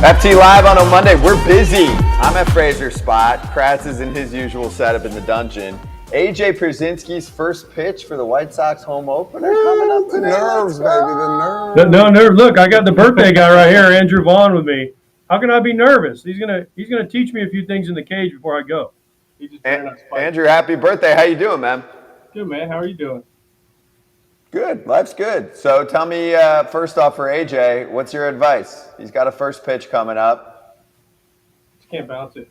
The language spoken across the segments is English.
FT Live on a Monday. We're busy. I'm at Fraser's spot. Kratz is in his usual setup in the dungeon. AJ Pierzynski's first pitch for the White Sox home opener coming up today. The nerves, baby, the nerves. No nerve. Look, I got the birthday guy right here, Andrew Vaughn, with me. How can I be nervous? He's gonna teach me a few things in the cage before I go. Andrew, happy birthday. How you doing, man? Good, man. How are you doing? Good. Life's good. So tell me, first off for AJ, what's your advice? He's got a first pitch coming up. Just can't bounce it.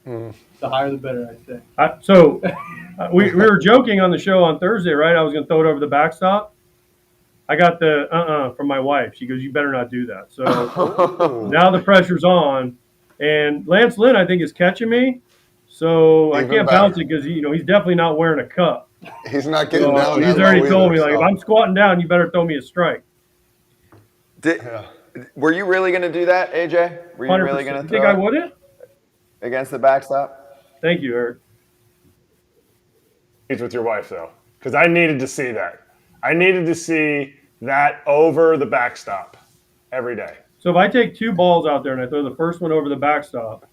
The higher the better, I'd say. We were joking on the show on Thursday, right? I was going to throw it over the backstop. I got the from my wife. She goes, you better not do that. So now the pressure's on. And Lance Lynn, I think, is catching me. So I can't bounce it because he's definitely not wearing a cup. He's not getting down. He's already told me, if I'm squatting down, you better throw me a strike. Were you really going to do that, AJ? Were you really going to throw think I wouldn't? Against the backstop? Thank you, Erik. With your wife, though, because I needed to see that. I needed to see that over the backstop every day. So if I take two balls out there and I throw the first one over the backstop,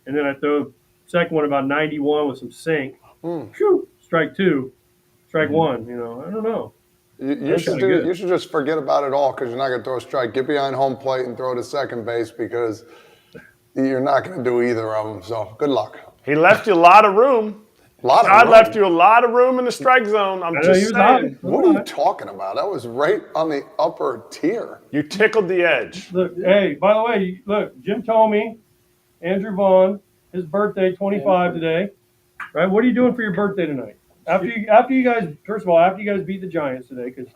and then I throw the second one about 91 with some sink, strike two, strike one, I don't know. You should just forget about it all because you're not going to throw a strike. Get behind home plate and throw to second base because you're not going to do either of them. So good luck. He left you a lot of room. Todd left you a lot of room in the strike zone. I'm just saying. What are you talking about? That was right on the upper tier. You tickled the edge. Look, hey, by the way, look, Jim told me, Andrew Vaughn, his birthday, 25 today. Right? What are you doing for your birthday tonight? After you guys, first of all, after you guys beat the Giants today, because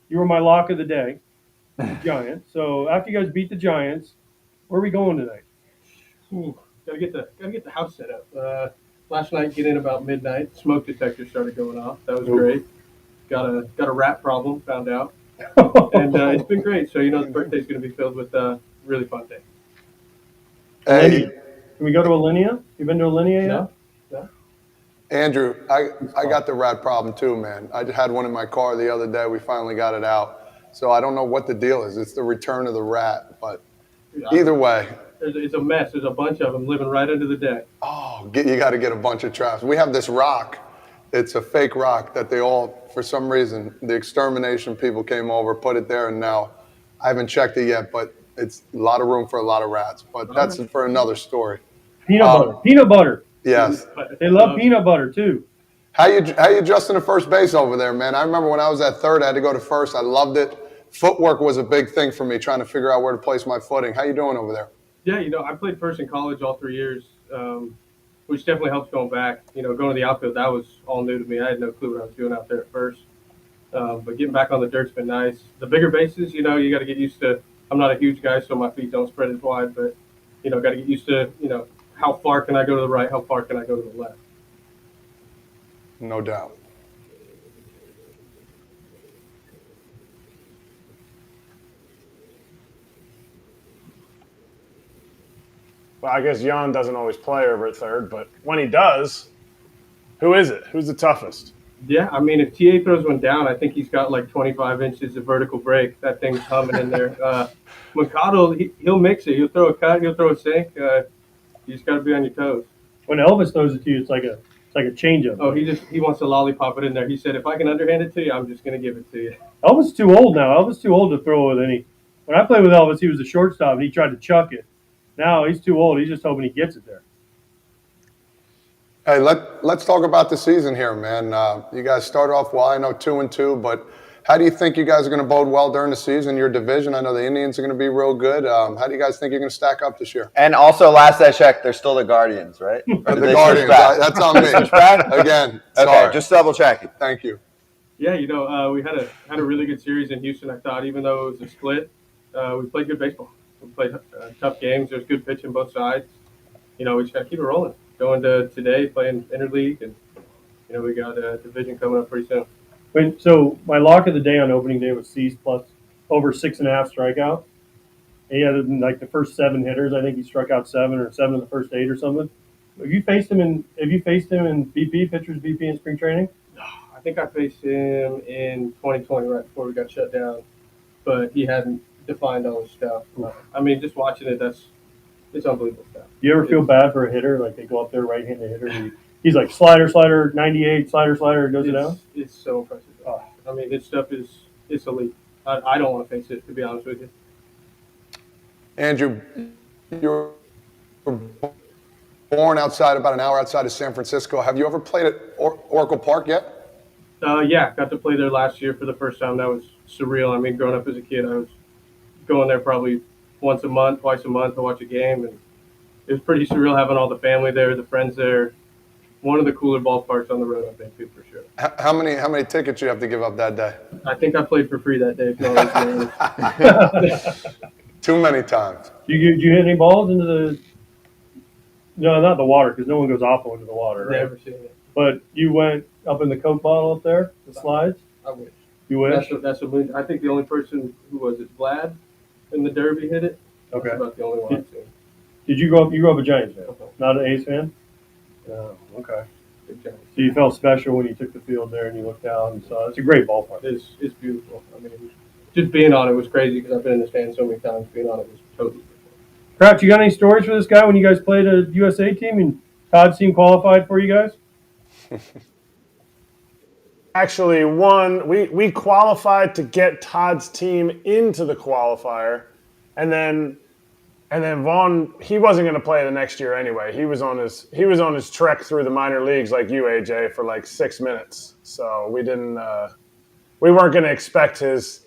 you were my lock of the day, the Giants. So after you guys beat the Giants, where are we going tonight? Gotta get the house set up. Last night, get in about midnight. Smoke detector started going off. That was great. Got a rat problem, found out. And it's been great. So, the birthday's going to be filled with a really fun day. Hey. Can we go to Alinea? You been to Alinea yet? No. Andrew, I got the rat problem too, man. I had one in my car the other day. We finally got it out. So I don't know what the deal is. It's the return of the rat. But either way. It's a mess. There's a bunch of them living right under the deck. Oh, you got to get a bunch of traps. We have this rock. It's a fake rock that they all, for some reason, the extermination people came over, put it there, and now I haven't checked it yet, but it's a lot of room for a lot of rats. But that's for another story. Peanut butter. Yes. They love peanut butter, too. How you adjusting to first base over there, man? I remember when I was at third, I had to go to first. I loved it. Footwork was a big thing for me, trying to figure out where to place my footing. How you doing over there? Yeah, I played first in college all 3 years, which definitely helps going back. Going to the outfield, that was all new to me. I had no clue what I was doing out there at first. But getting back on the dirt's been nice. The bigger bases, you got to get used to. I'm not a huge guy, so my feet don't spread as wide. But, got to get used to, how far can I go to the right, how far can I go to the left. No doubt. Well, I guess Jan doesn't always play over at third, but when he does, who is it? Who's the toughest? Yeah, if TA throws one down, I think he's got like 25 inches of vertical break. That thing's humming in there. Mikado, he'll mix it. He'll throw a cut. He'll throw a sink. You just got to be on your toes. When Elvis throws it to you, it's like a changeup. Oh, he wants to lollipop it in there. He said, if I can underhand it to you, I'm just going to give it to you. Elvis is too old now. Elvis is too old to throw with any. When I played with Elvis, he was a shortstop, and he tried to chuck it. Now he's too old. He's just hoping he gets it there. Hey, let's talk about the season here, man. You guys start off well. I know 2-2, but how do you think you guys are going to bode well during the season? Your division, I know the Indians are going to be real good. How do you guys think you're going to stack up this year? And also, last I checked, they're still the Guardians, right? The Guardians. That's on me. Again. Sorry. Okay, just double checking. Thank you. Yeah, we had a really good series in Houston. I thought, even though it was a split, we played good baseball. We played tough games. There's good pitching both sides. We just got to keep it rolling. Going to today, playing interleague, and we got a division coming up pretty soon. So my lock of the day on opening day was Cease plus over 6.5 strikeouts. He had like the first 7 hitters. I think he struck out 7 or 7 of the first 8 or something. Have you faced him in BP, pitchers BP in spring training? No, I think I faced him in 2020 right before we got shut down. But he hadn't defined all his stuff. I mean, just watching it, it's unbelievable stuff. You ever feel bad for a hitter? Like they go up there, right-handed hitter, he's like slider, 98, slider, goes it down? It's so impressive. I mean, his stuff it's elite. I don't want to face it, to be honest with you. Andrew, you were born about an hour outside of San Francisco. Have you ever played at Oracle Park yet? Yeah, got to play there last year for the first time. That was surreal. I mean, growing up as a kid, I was going there probably once a month, twice a month to watch a game, and it was pretty surreal having all the family there, the friends there. One of the cooler ballparks on the road, I've been to for sure. How many tickets you have to give up that day? I think I played for free that day. If no Too many times. Did you hit any balls into the? No, not the water, because no one goes off into the water, right? Never seen it. But you went up in the Coke bottle up there, the slides. I wish. You wish? I think the only person who was it, Vlad, in the Derby hit it. Okay. That's about the only one I've seen. Did you grow up? You grew up a Giants fan, Okay. not an A's fan? No. Okay. Big Giants. So you felt special when you took the field there and you looked out and saw. It's a great ballpark. It's beautiful. I mean, just being on it was crazy because I've been in the stand so many times. Being on it was totally different. Kratz, you got any stories for this guy when you guys played a USA team and Todd seemed qualified for you guys? Actually, we qualified to get Todd's team into the qualifier, and then Vaughn, he wasn't going to play the next year anyway. He was on his trek through the minor leagues like you, AJ, for like 6 minutes. So we weren't going to expect his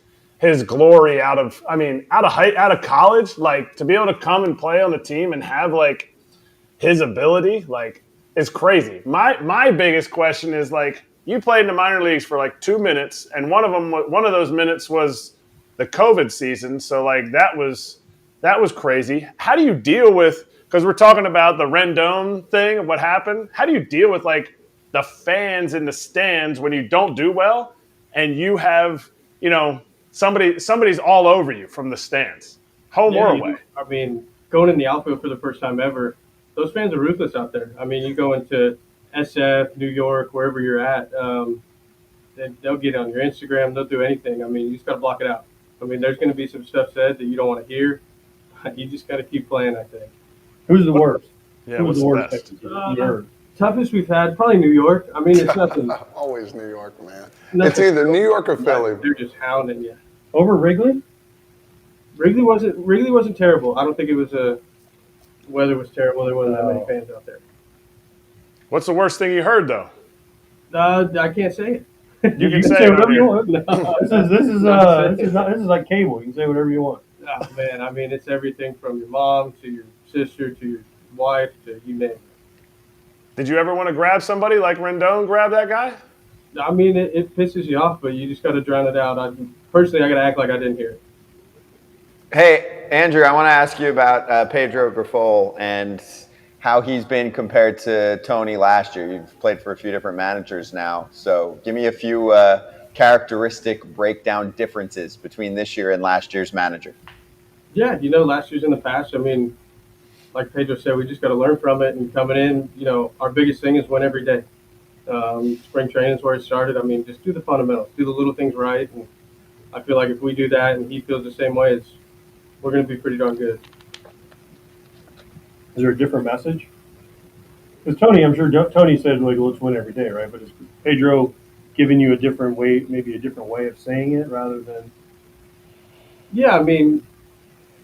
glory out of college, like to be able to come and play on the team and have like his ability, like is crazy. My biggest question is like, you played in the minor leagues for like 2 minutes, and one of those minutes was the COVID season. So like that was crazy. How do you deal with, because we're talking about the Rendon thing, what happened? How do you deal with like the fans in the stands when you don't do well and you have, somebody's all over you from the stands, home or away? I mean, going in the outfield for the first time ever, those fans are ruthless out there. I mean, you go into SF, New York, wherever you're at, they'll get on your Instagram, they'll do anything. I mean, you just got to block it out. I mean, there's going to be some stuff said that you don't want to hear. You just got to keep playing, I think. Who's the worst? Yeah, Who's what's the the worst? best? You heard? Toughest we've had, probably New York. I mean, it's nothing. Always New York, man. nothing It's either New York or Philly. They're just hounding you. Over Wrigley? Wrigley wasn't terrible. I don't think it was weather was terrible. There wasn't that many fans out there. What's the worst thing you heard though? I can't say it. You can say say it whatever on you here. want. No. This is like cable. You can say whatever you want. Oh, man, I mean, it's everything from your mom to your sister to your wife to you name it. Did you ever want to grab somebody like Rendon grabbed that guy? I mean, it pisses you off, but you just got to drown it out. Personally, I got to act like I didn't hear it. Hey, Andrew, I want to ask you about Pedro Grifol and how he's been compared to Tony last year. You've played for a few different managers now, so give me a few characteristic breakdown differences between this year and last year's manager. Yeah, last year's in the past. I mean, like Pedro said, we just got to learn from it. And coming in, our biggest thing is win every day. Spring training is where it started. I mean, just do the fundamentals, do the little things right. And I feel like if we do that and he feels the same way, we're going to be pretty darn good. Is there a different message? Because Tony, I'm sure Tony said, like, let's win every day, right? But is Pedro giving you a different way, maybe a different way of saying it rather than? Yeah, I mean,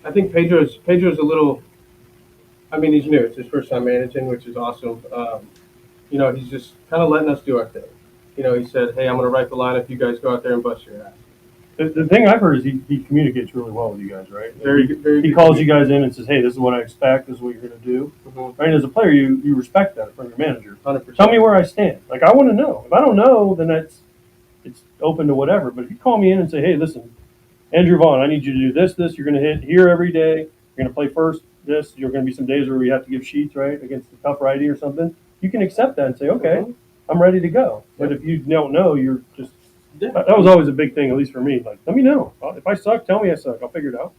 I think Pedro's a little. I mean, he's new. It's his first time managing, which is awesome. He's just kind of letting us do our thing. He said, "Hey, I'm going to write the lineup. You guys go out there and bust your ass." The thing I've heard is he communicates really well with you guys, right? Very good. He calls you guys in and says, "Hey, this is what I expect. This is what you're going to do." Mm-hmm. Right? And as a player, you respect that from your manager. 100%. Tell me where I stand. Like, I want to know. If I don't know, then it's open to whatever. But if you call me in and say, "Hey, listen, Andrew Vaughn, I need you to do this. You're going to hit here every day. You're going to play first. This. You're going to be some days where we have to give sheets, right, against a tough righty or something." You can accept that and say, "Okay, Mm-hmm. I'm ready to go." But if you don't know, you're just. Yeah. That was always a big thing, at least for me. Like, let me know. If I suck, tell me I suck. I'll figure it out.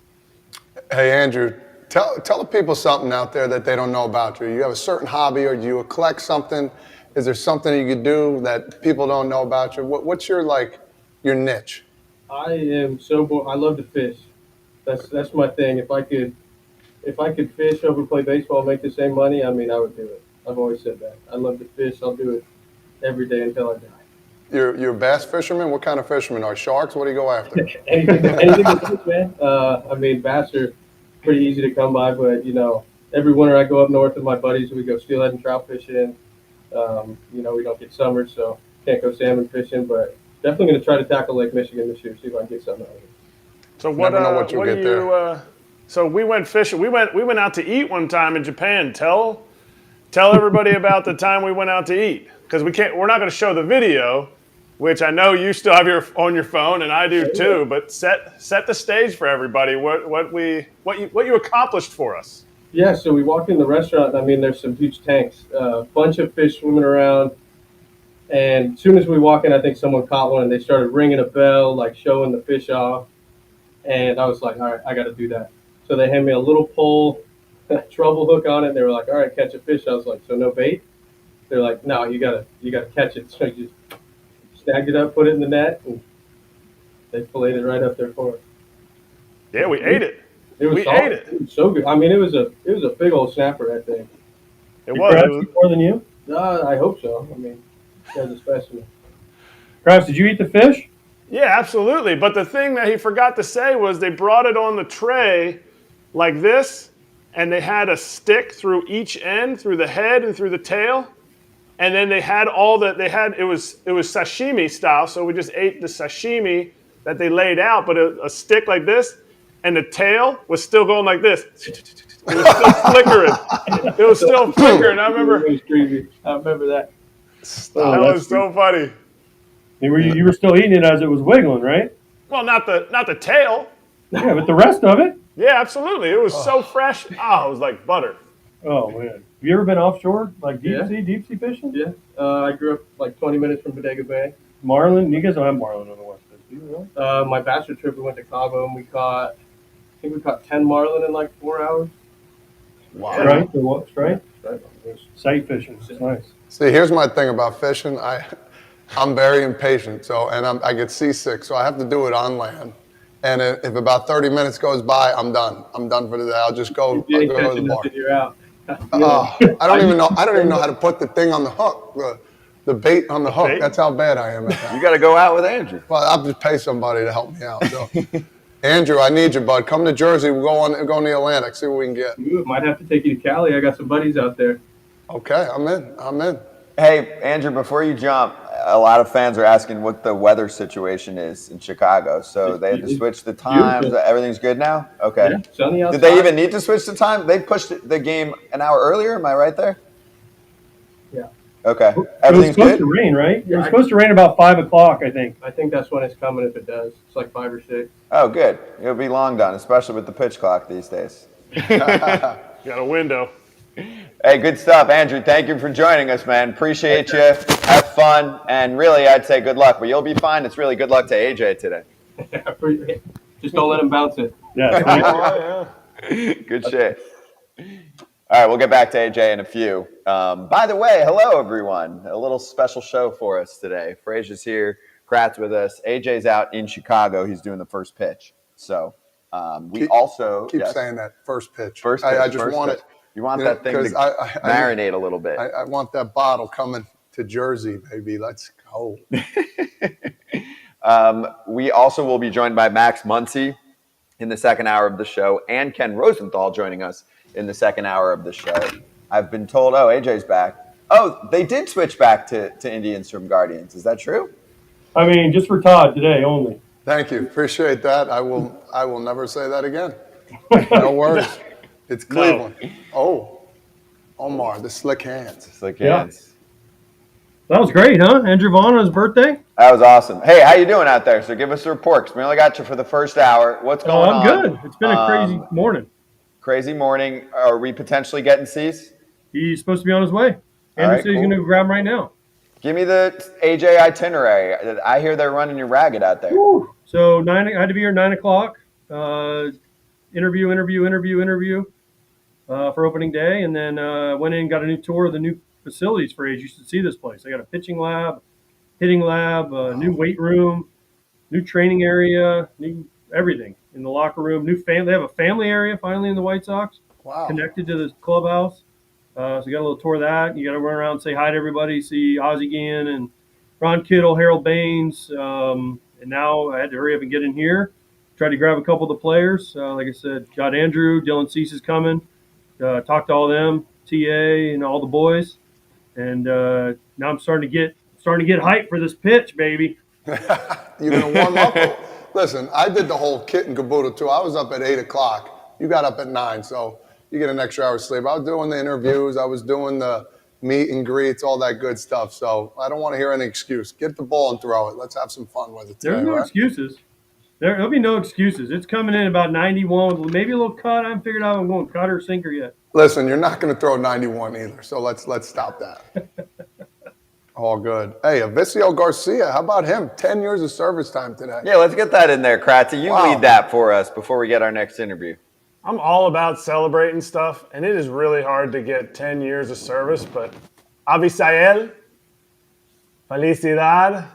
Hey, Andrew, tell the people something out there that they don't know about you. You have a certain hobby, or do you collect something? Is there something you could do that people don't know about you? What's your niche? I am so bored. I love to fish. That's my thing. If I could fish over play baseball, make the same money, I mean, I would do it. I've always said that. I love to fish. I'll do it every day until I die. You're a bass fisherman? What kind of fisherman? Are sharks? What do you go after? anything to do, man. I mean, bass are pretty easy to come by, but every winter I go up north with my buddies. We go steelhead and trout fishing. We don't get summer, so can't go salmon fishing, but definitely going to try to tackle Lake Michigan this year, see if I can get something out of it. So what? Never know what you'll what get do there. you? So we went fishing. We went out to eat one time in Japan. Tell everybody about the time we went out to eat, because we're not going to show the video, which I know you still have on your phone and I do too. But set the stage for everybody. What you accomplished for us. Yeah, so we walked in the restaurant, and I mean, there's some huge tanks, a bunch of fish swimming around. And as soon as we walk in, I think someone caught one, and they started ringing a bell, like showing the fish off. And I was like, all right, I got to do that. So they handed me a little pole, treble hook on it. And they were like, all right, catch a fish. I was like, so no bait? They're like, no, you gotta catch it. So I just snagged it up, put it in the net, and they filleted it right up there for us. Yeah, we ate it. We ate it. It was so good. I mean, it was a big old snapper, I think. It was. More than you? I hope so. I mean, that's a specimen. Kratz, did you eat the fish? Yeah, absolutely. But the thing that he forgot to say was they brought it on the tray like this, and they had a stick through each end, through the head and through the tail. And then they had it was sashimi style, so we just ate the sashimi that they laid out, but a stick like this, and the tail was still going like this. It was still flickering. It was still flickering. I remember. It was creepy. I remember that. That was so funny. You were still eating it as it was wiggling, right? Well, not the tail. Yeah, but the rest of it? Yeah, absolutely. It was so fresh. Oh, it was like butter. Oh, man. Have you ever been offshore, like Yeah. deep sea fishing? Yeah. I grew up like 20 minutes from Bodega Bay. Marlin? You guys don't have marlin on the west coast, do you really? My bachelor trip, we went to Cabo, and we caught 10 marlin in like 4 hours. Wow. Strike or what? Strike? Right. It was- Sight fishing. It's nice. See, here's my thing about fishing. I'm very impatient, and I get seasick, so I have to do it on land. And if about 30 minutes goes by, I'm done. I'm done for the day. I'll just go You ain't to the catching bar. nothing, you're out. I don't even know how to put the thing on the hook, the bait on the hook. bait? That's how bad I am at that. You got to go out with Andrew. Well, I'll just pay somebody to help me out. So, Andrew, I need you, bud. Come to Jersey. We'll go on the Atlantic. See what we can get. Ooh, might have to take you to Cali. I got some buddies out there. Okay, I'm in. Hey, Andrew, before you jump, a lot of fans are asking what the weather situation is in Chicago. So they had to switch the times. beautiful. Everything's good now? Okay. Yeah, sunny outside. Did they even need to switch the time? They pushed the game an hour earlier. Am I right there? Yeah. Okay. It was Everything's supposed good? to rain, right? It Yeah, was supposed to rain about 5 o'clock, I think. I think that's when it's coming if it does. It's like 5 or 6. Oh, good. It'll be long done, especially with the pitch clock these days. Got a window. Hey, good stuff. Andrew, thank you for joining us, man. Appreciate you. Have fun. And really, I'd say good luck, but you'll be fine. It's really good luck to AJ today. Just don't let him bounce it. Yeah. Good shit. All right, we'll get back to AJ in a few. By the way, hello, everyone. A little special show for us today. Frazier's here. Kratz with us. AJ's out in Chicago. He's doing the first pitch. So we also Keep yes. saying that first pitch. First pitch. I just first want pitch. it. You want You know, that thing to 'cause I marinate a little bit. I want that bottle coming to Jersey, baby. Let's go. We also will be joined by Max Muncy in the second hour of the show, and Ken Rosenthal joining us in the second hour of the show. I've been told, AJ's back. Oh, they did switch back to Indians from Guardians. Is that true? I mean, just for Todd today only. Thank you. Appreciate that. I will never say that again. No worries. It's Cleveland. Oh, Omar, the slick hands. It's like Yeah. hands. That was great, huh? Andrew Vaughn on his birthday? That was awesome. Hey, how you doing out there? So give us a report, 'cause we only got you for the first hour. What's Oh, going on? I'm good. It's been a crazy morning. Crazy morning. Are we potentially getting C's? He's supposed to be on his way. Andrew right, said he's cool. going to go grab him right now. Give me the AJ itinerary. I hear they're running you ragged out there. Woo. So I had to be here 9 o'clock. Interview for opening day, and then went in and got a new tour of the new facilities for Age. You should see this place. They got a pitching lab, hitting lab, new weight room, new training area, new everything in the locker room. New family. They have a family area finally in the White Sox, Wow. connected to the clubhouse. So you got a little tour of that. You got to run around and say hi to everybody. See Ozzie Guillen and Ron Kittle, Harold Baines. And now I had to hurry up and get in here. Tried to grab a couple of the players. Like I said, got Andrew. Dylan Cease is coming. Talked to all of them, TA and all the boys. And now I'm starting to get hyped for this pitch, baby. You gonna warm up? Listen, I did the whole kit and caboodle too. I was up at 8 o'clock. You got up at 9, so you get an extra hour's sleep. I was doing the interviews. I was doing the meet and greets, all that good stuff. So I don't want to hear any excuse. Get the ball and throw it. Let's have some fun with it today. There's no right? excuses. There'll be no excuses. It's coming in about 91 with maybe a little cut. I haven't figured out if I'm going cut or sinker yet. Listen, you're not going to throw 91 either. So let's stop that. All good. Hey, Avisail Garcia, how about him? 10 years of service time today. Yeah, let's get that in there, Kratz. You Wow. lead that for us before we get our next interview. I'm all about celebrating stuff, and it is really hard to get 10 years of service, but Avisail, felicidad,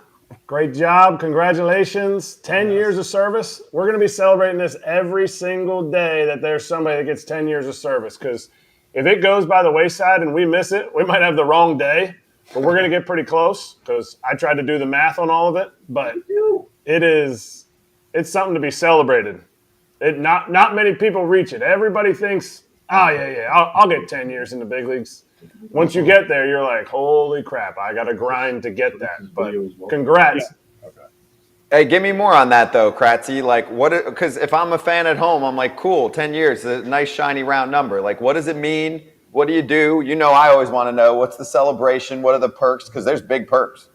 great job, congratulations, 10 years of service. We're going to be celebrating this every single day that there's somebody that gets 10 years of service, because if it goes by the wayside and we miss it, we might have the wrong day, but we're going to get pretty close, because I tried to do the math on all of it, but it's something to be celebrated. Not many people reach it. Everybody thinks, I'll get 10 years in the big leagues. Once you get there, you're like, holy crap, I got to grind to get that. But congrats. Hey, give me more on that though, Kratzy. Like, what? Because if I'm a fan at home, I'm like, cool, 10 years, a nice shiny round number. Like, what does it mean? What do you do? You know, I always want to know what's the celebration. What are the perks? Because there's big perks.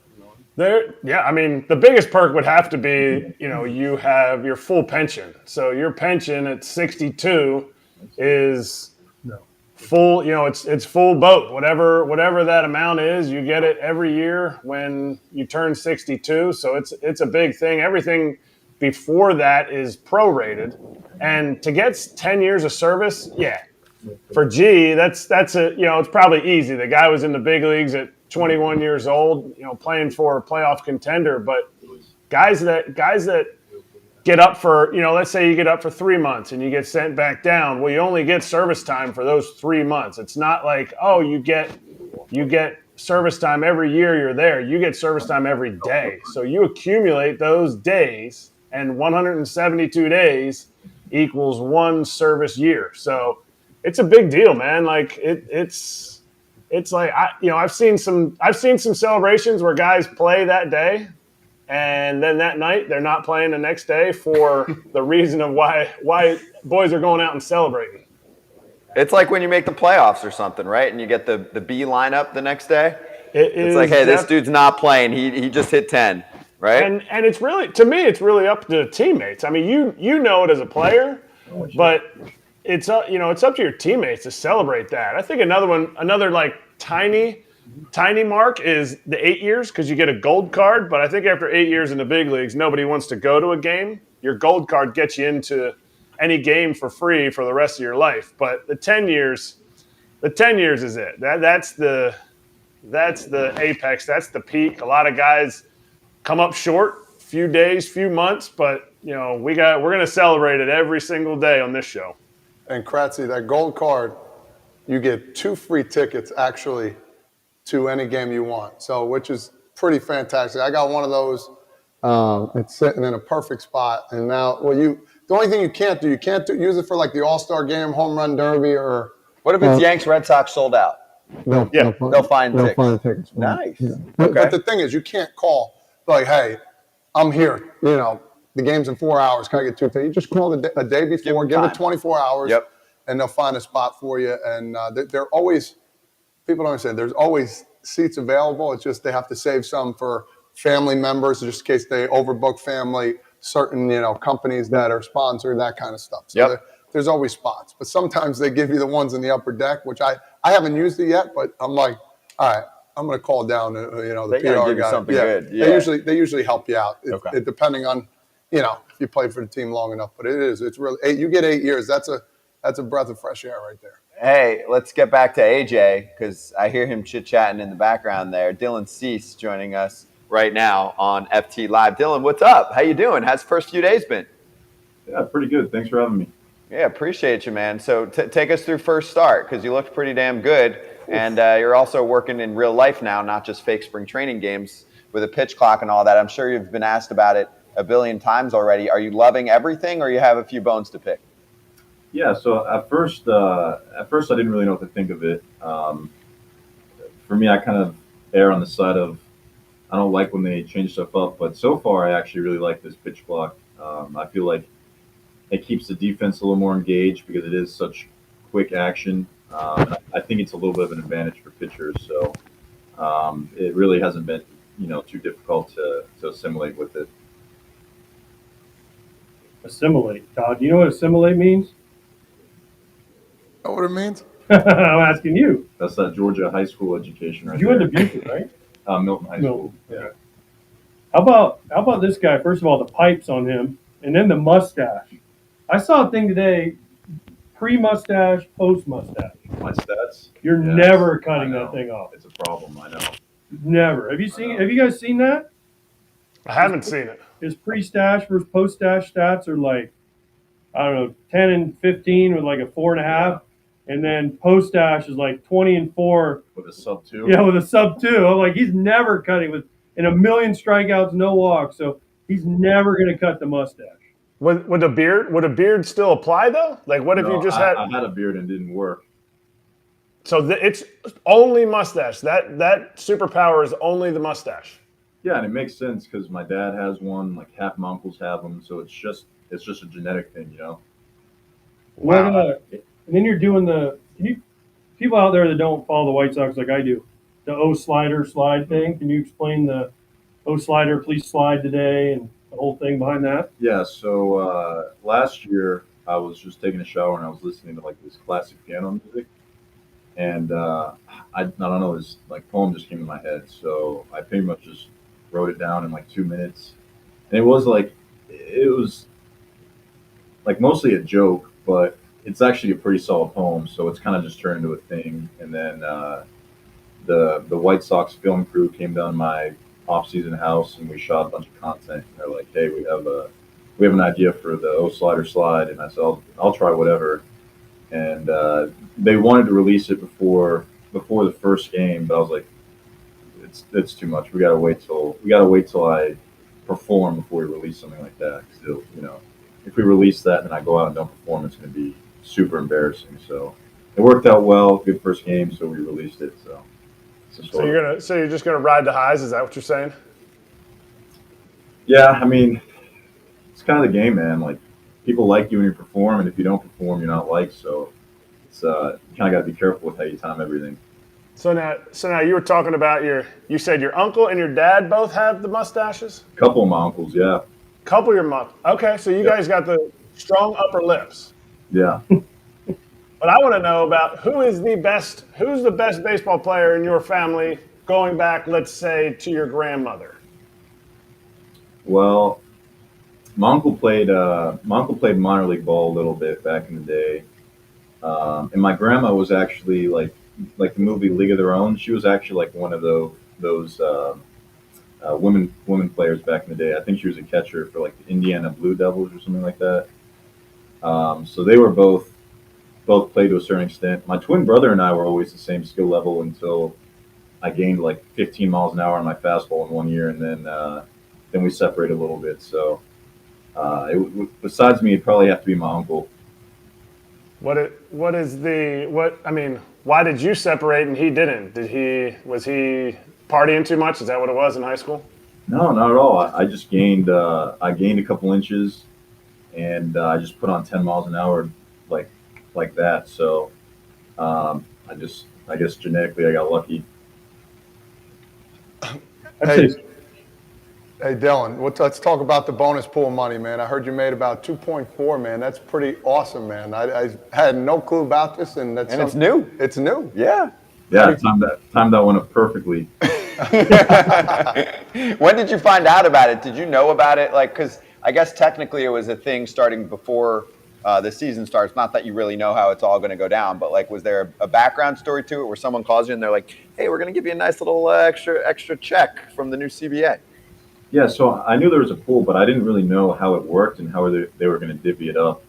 The biggest perk would have to be, you have your full pension. So your pension at 62 is full, it's full boat. Whatever that amount is, you get it every year when you turn 62. So it's a big thing. Everything before that is prorated. And to get 10 years of service, for G, that's it's probably easy. The guy was in the big leagues at 21 years old, playing for a playoff contender. But guys that get up for, let's say you get up for 3 months and you get sent back down. Well, you only get service time for those 3 months. It's not like, you get service time every year you're there. You get service time every day. So you accumulate those days, and 172 days equals one service year. So it's a big deal, man. Like it's like I've seen some celebrations where guys play that day, and then that night they're not playing the next day for the reason of why boys are going out and celebrating. It's like when you make the playoffs or something, right? And you get the B lineup the next day. It's like, hey, this dude's not playing. He just hit 10, right? And it's really, to me, it's really up to teammates. I mean, you know it as a player, but it's up to your teammates to celebrate that. I think another like tiny mark is the 8 years, because you get a gold card. But I think after 8 years in the big leagues, nobody wants to go to a game. Your gold card gets you into any game for free for the rest of your life. But the 10 years is it. That's the apex. That's the peak. A lot of guys come up short, few days, few months, but we're going to celebrate it every single day on this show. And Kratzy, that gold card, you get 2 free tickets actually to any game you want. So, which is pretty fantastic. I got one of those. It's sitting in a perfect spot. And now, the only thing you can't use it for like the All-Star game, home run derby, or What if it's Yanks Red Sox sold out? They'll find tickets. Nice. Yeah. But the thing is, you can't call like, hey, I'm here. The game's in 4 hours. Can I get 2 tickets? You just call a day before, give it 24 hours, and they'll find a spot for you. And they're always, people don't understand, there's always seats available. It's just they have to save some for family members, just in case they overbook family, certain companies that are sponsored, that kind of stuff. So there's always spots. But sometimes they give you the ones in the upper deck, which I haven't used it yet, but I'm like, all right, I'm going to call down the PR give you guy. something good. Yeah. They usually help you out, depending on if you played for the team long enough. But it's really you get 8 years. That's a breath of fresh air right there. Hey, let's get back to AJ, because I hear him chit-chatting in the background there. Dylan Cease joining us right now on FT Live. Dylan, what's up? How you doing? How's the first few days been? Yeah, pretty good. Thanks for having me. Yeah, appreciate you, man. So take us through first start, because you looked pretty damn good, and you're also working in real life now, not just fake spring training games with a pitch clock and all that. I'm sure you've been asked about it a billion times already. Are you loving everything, or you have a few bones to pick? Yeah, so at first I didn't really know what to think of it. For me, I kind of err on the side of I don't like when they change stuff up, but so far I actually really like this pitch clock. I feel like it keeps the defense a little more engaged because it is such quick action. And I think it's a little bit of an advantage for pitchers. So it really hasn't been, too difficult to assimilate with it. Assimilate, Todd. Do you know what assimilate means? Know what it means? I'm asking you. That's that Georgia high school education right You went there. to Buford, right? Milton High School. No. Yeah. Okay. How about this guy? First of all, the pipes on him, and then the mustache. I saw a thing today, pre-mustache, post-mustache. My stats. You're Yes, never cutting I know. that thing off. It's a problem. I know. Never. Have you guys seen that? I haven't seen it. His pre-stash versus post-stash stats are like, I don't know, 10 and 15 with like a 4.5, and then post-stash is like 20 and 4. With a sub 2. Yeah, with a sub 2. I'm like, he's never cutting with in a million strikeouts, no walks. So he's never going to cut the mustache. Would a beard still apply though? Like, what if No, you just I had a beard and it didn't work. So it's only mustache. That superpower is only the mustache. Yeah, and it makes sense because my dad has one. Like half my uncles have them, so it's just a genetic thing. Wow. And then you're doing people out there that don't follow the White Sox like I do, the O slider slide thing. Can you explain the O slider, please slide today, and the whole thing behind that? Yeah. So last year I was just taking a shower and I was listening to like this classic piano music, and I don't know, this like poem just came to my head. So I pretty much just wrote it down in like 2 minutes, and it was like mostly a joke, but it's actually a pretty solid poem. So it's kind of just turned into a thing. And then the White Sox film crew came down to my off-season house and we shot a bunch of content. And they're like, "Hey, we have an idea for the O Slider slide," and I said, "I'll try whatever." And they wanted to release it before the first game, but I was like, "It's too much. We gotta wait till I perform before we release something like that." Still, if we release that and then I go out and don't perform, it's going to be super embarrassing. So it worked out well. Good first game, so we released it. So you're just gonna ride the highs? Is that what you're saying? Yeah, I mean, it's kind of the game, man. Like people like you when you perform, and if you don't perform, you're not liked. So it's you kind of got to be careful with how you time everything. So now you were talking about you said your uncle and your dad both have the mustaches? A couple of my uncles, yeah. Couple of your mom. Okay, so you guys got the strong upper lips. Yeah. But I want to know about who's the best baseball player in your family going back, let's say, to your grandmother. Well, my uncle played minor league ball a little bit back in the day, and my grandma was actually like the movie League of Their Own. She was actually like one of those women players back in the day. I think she was a catcher for like the Indiana Blue Devils or something like that. So they were both played to a certain extent. My twin brother and I were always the same skill level until I gained like 15 miles an hour on my fastball in 1 year, and then we separated a little bit. So besides me, it'd probably have to be my uncle. Why did you separate and he didn't? Was he partying too much? Is that what it was in high school? No, not at all. I just gained a couple inches, and I just put on 10 miles an hour like that. So I guess genetically I got lucky. Hey Dylan, let's talk about the bonus pool money, man. I heard you made about 2.4, man. That's pretty awesome, man. I had no clue about this, and it's new. It's new. Yeah. Yeah, timed that one up perfectly. When did you find out about it? Did you know about it? Like, because I guess technically it was a thing starting before the season starts. Not that you really know how it's all going to go down, but like, was there a background story to it where someone calls you and they're like, "Hey, we're going to give you a nice little extra check from the new CBA"? Yeah, so I knew there was a pool, but I didn't really know how it worked and how they were going to divvy it up.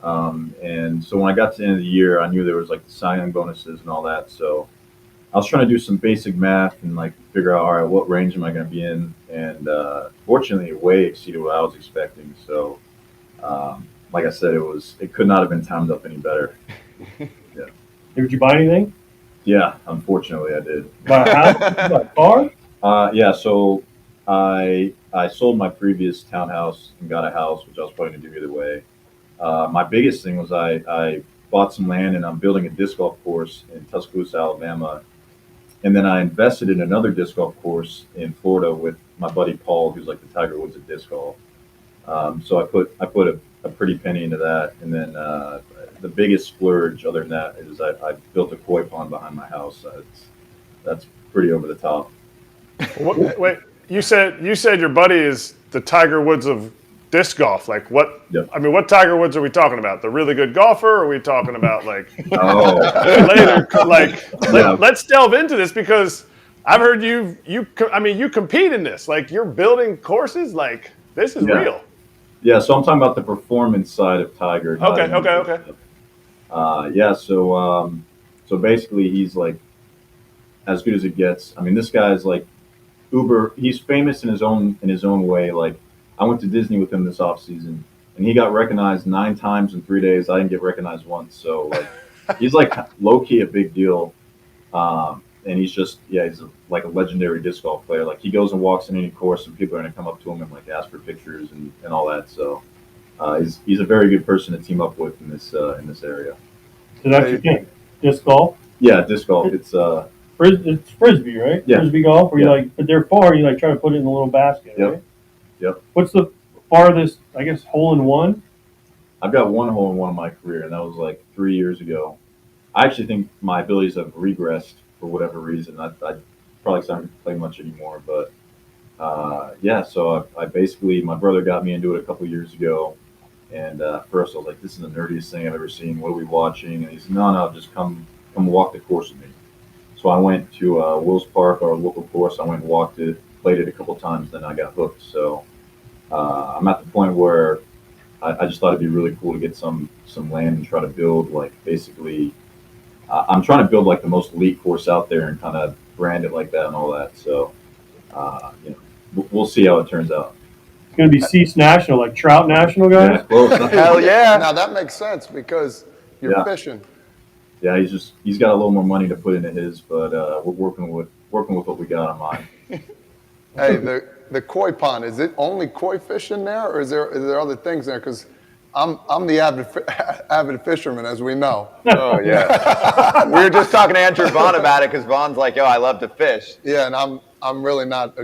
And so when I got to the end of the year, I knew there was like the sign-on bonuses and all that. So I was trying to do some basic math and like figure out, all right, what range am I going to be in? And fortunately, it way exceeded what I was expecting. So, like I said, it could not have been timed up any better. Yeah. Did you buy anything? Yeah, unfortunately, I did. Buy a house? Buy a car? Yeah, so I sold my previous townhouse and got a house, which I was planning to do either way. My biggest thing was I bought some land and I'm building a disc golf course in Tuscaloosa, Alabama. And then I invested in another disc golf course in Florida with my buddy Paul, who's like the Tiger Woods of disc golf. So I put a pretty penny into that. And then the biggest splurge other than that is I built a koi pond behind my house. That's pretty over the top. Wait, you said your buddy is the Tiger Woods of disc golf. Like what? Yep. I mean, what Tiger Woods are we talking about? The really good golfer? Or are we talking about like Oh, later? Like Yeah. let's delve into this because I've heard you compete in this. Like you're building courses. Like this is Yeah. real. Yeah, so I'm talking about the performance side of Tiger. not Okay, even- okay. Yeah, so basically he's like as good as it gets. I mean, this guy's like uber. He's famous in his own way. Like I went to Disney with him this off season, and he got recognized 9 times in 3 days. I didn't get recognized once. So like he's like low key a big deal. And he's just like a legendary disc golf player. Like he goes and walks in any course, and people are gonna come up to him and like ask for pictures and all that. So he's a very good person to team up with in this area. So that's your thing. Disc golf? Yeah, disc golf. It's It's frisbee, right? Yeah. Frisbee golf, where you Yeah. like, but they're far. You like try to put it in a little basket, Yep. right? Yep. What's the farthest? I guess hole in one. I've got one hole in one in my career, and that was like 3 years ago. I actually think my abilities have regressed for whatever reason. I probably don't play much anymore, but so I basically, my brother got me into it a couple years ago, and first I was like, this is the nerdiest thing I've ever seen. What are we watching? And he said, no, just come walk the course with me. So I went to Wills Park, our local course. I went and walked it, played it a couple times, then I got hooked. So I'm at the point where I just thought it'd be really cool to get some land and try to build like basically. I'm trying to build like the most elite course out there and kind of brand it like that and all that. So we'll see how it turns out. It's gonna be Cease National, like Trout National, guys. Yeah, close. Hell yeah. Now that makes sense because you're Yeah. fishing. Yeah, he's got a little more money to put into his, but we're working with what we got on mine. Hey, the koi pond, is it only koi fish in there, or is there other things there? Because I'm the avid fisherman, as we know. Oh yeah. We were just talking to Andrew Vaughn about it because Vaughn's like, yo, I love to fish. Yeah, and I'm really not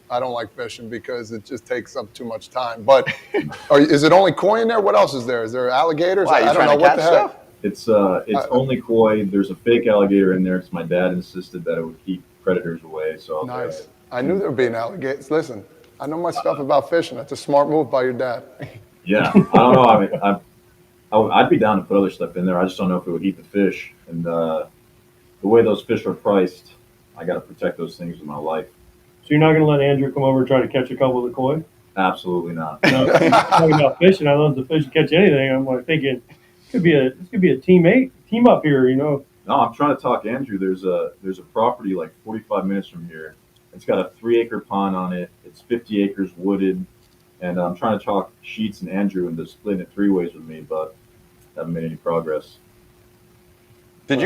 I don't like fishing because it just takes up too much time. But is it only koi in there? What else is there? Is there alligators? Why, you I don't know trying to what catch the heck. stuff? It's only koi. There's a fake alligator in there because my dad insisted that it would keep predators away. So I was Nice. like, I knew there would be an alligator. Listen, I know my stuff about fishing. That's a smart move by your dad. yeah, I don't know. I mean, I'd be down to put other stuff in there. I just don't know if it would eat the fish. And the way those fish are priced, I got to protect those things with my life. So you're not gonna let Andrew come over and try to catch a couple of the koi? Absolutely not. No, talking about fishing, I love to fish and catch anything. I'm like thinking, this could be a team up here, you know. No, I'm trying to talk Andrew. There's a property like 45 minutes from here. It's got a 3-acre pond on it. It's 50 acres wooded, and I'm trying to talk Sheets and Andrew into splitting it 3 ways with me, but haven't made any progress. Did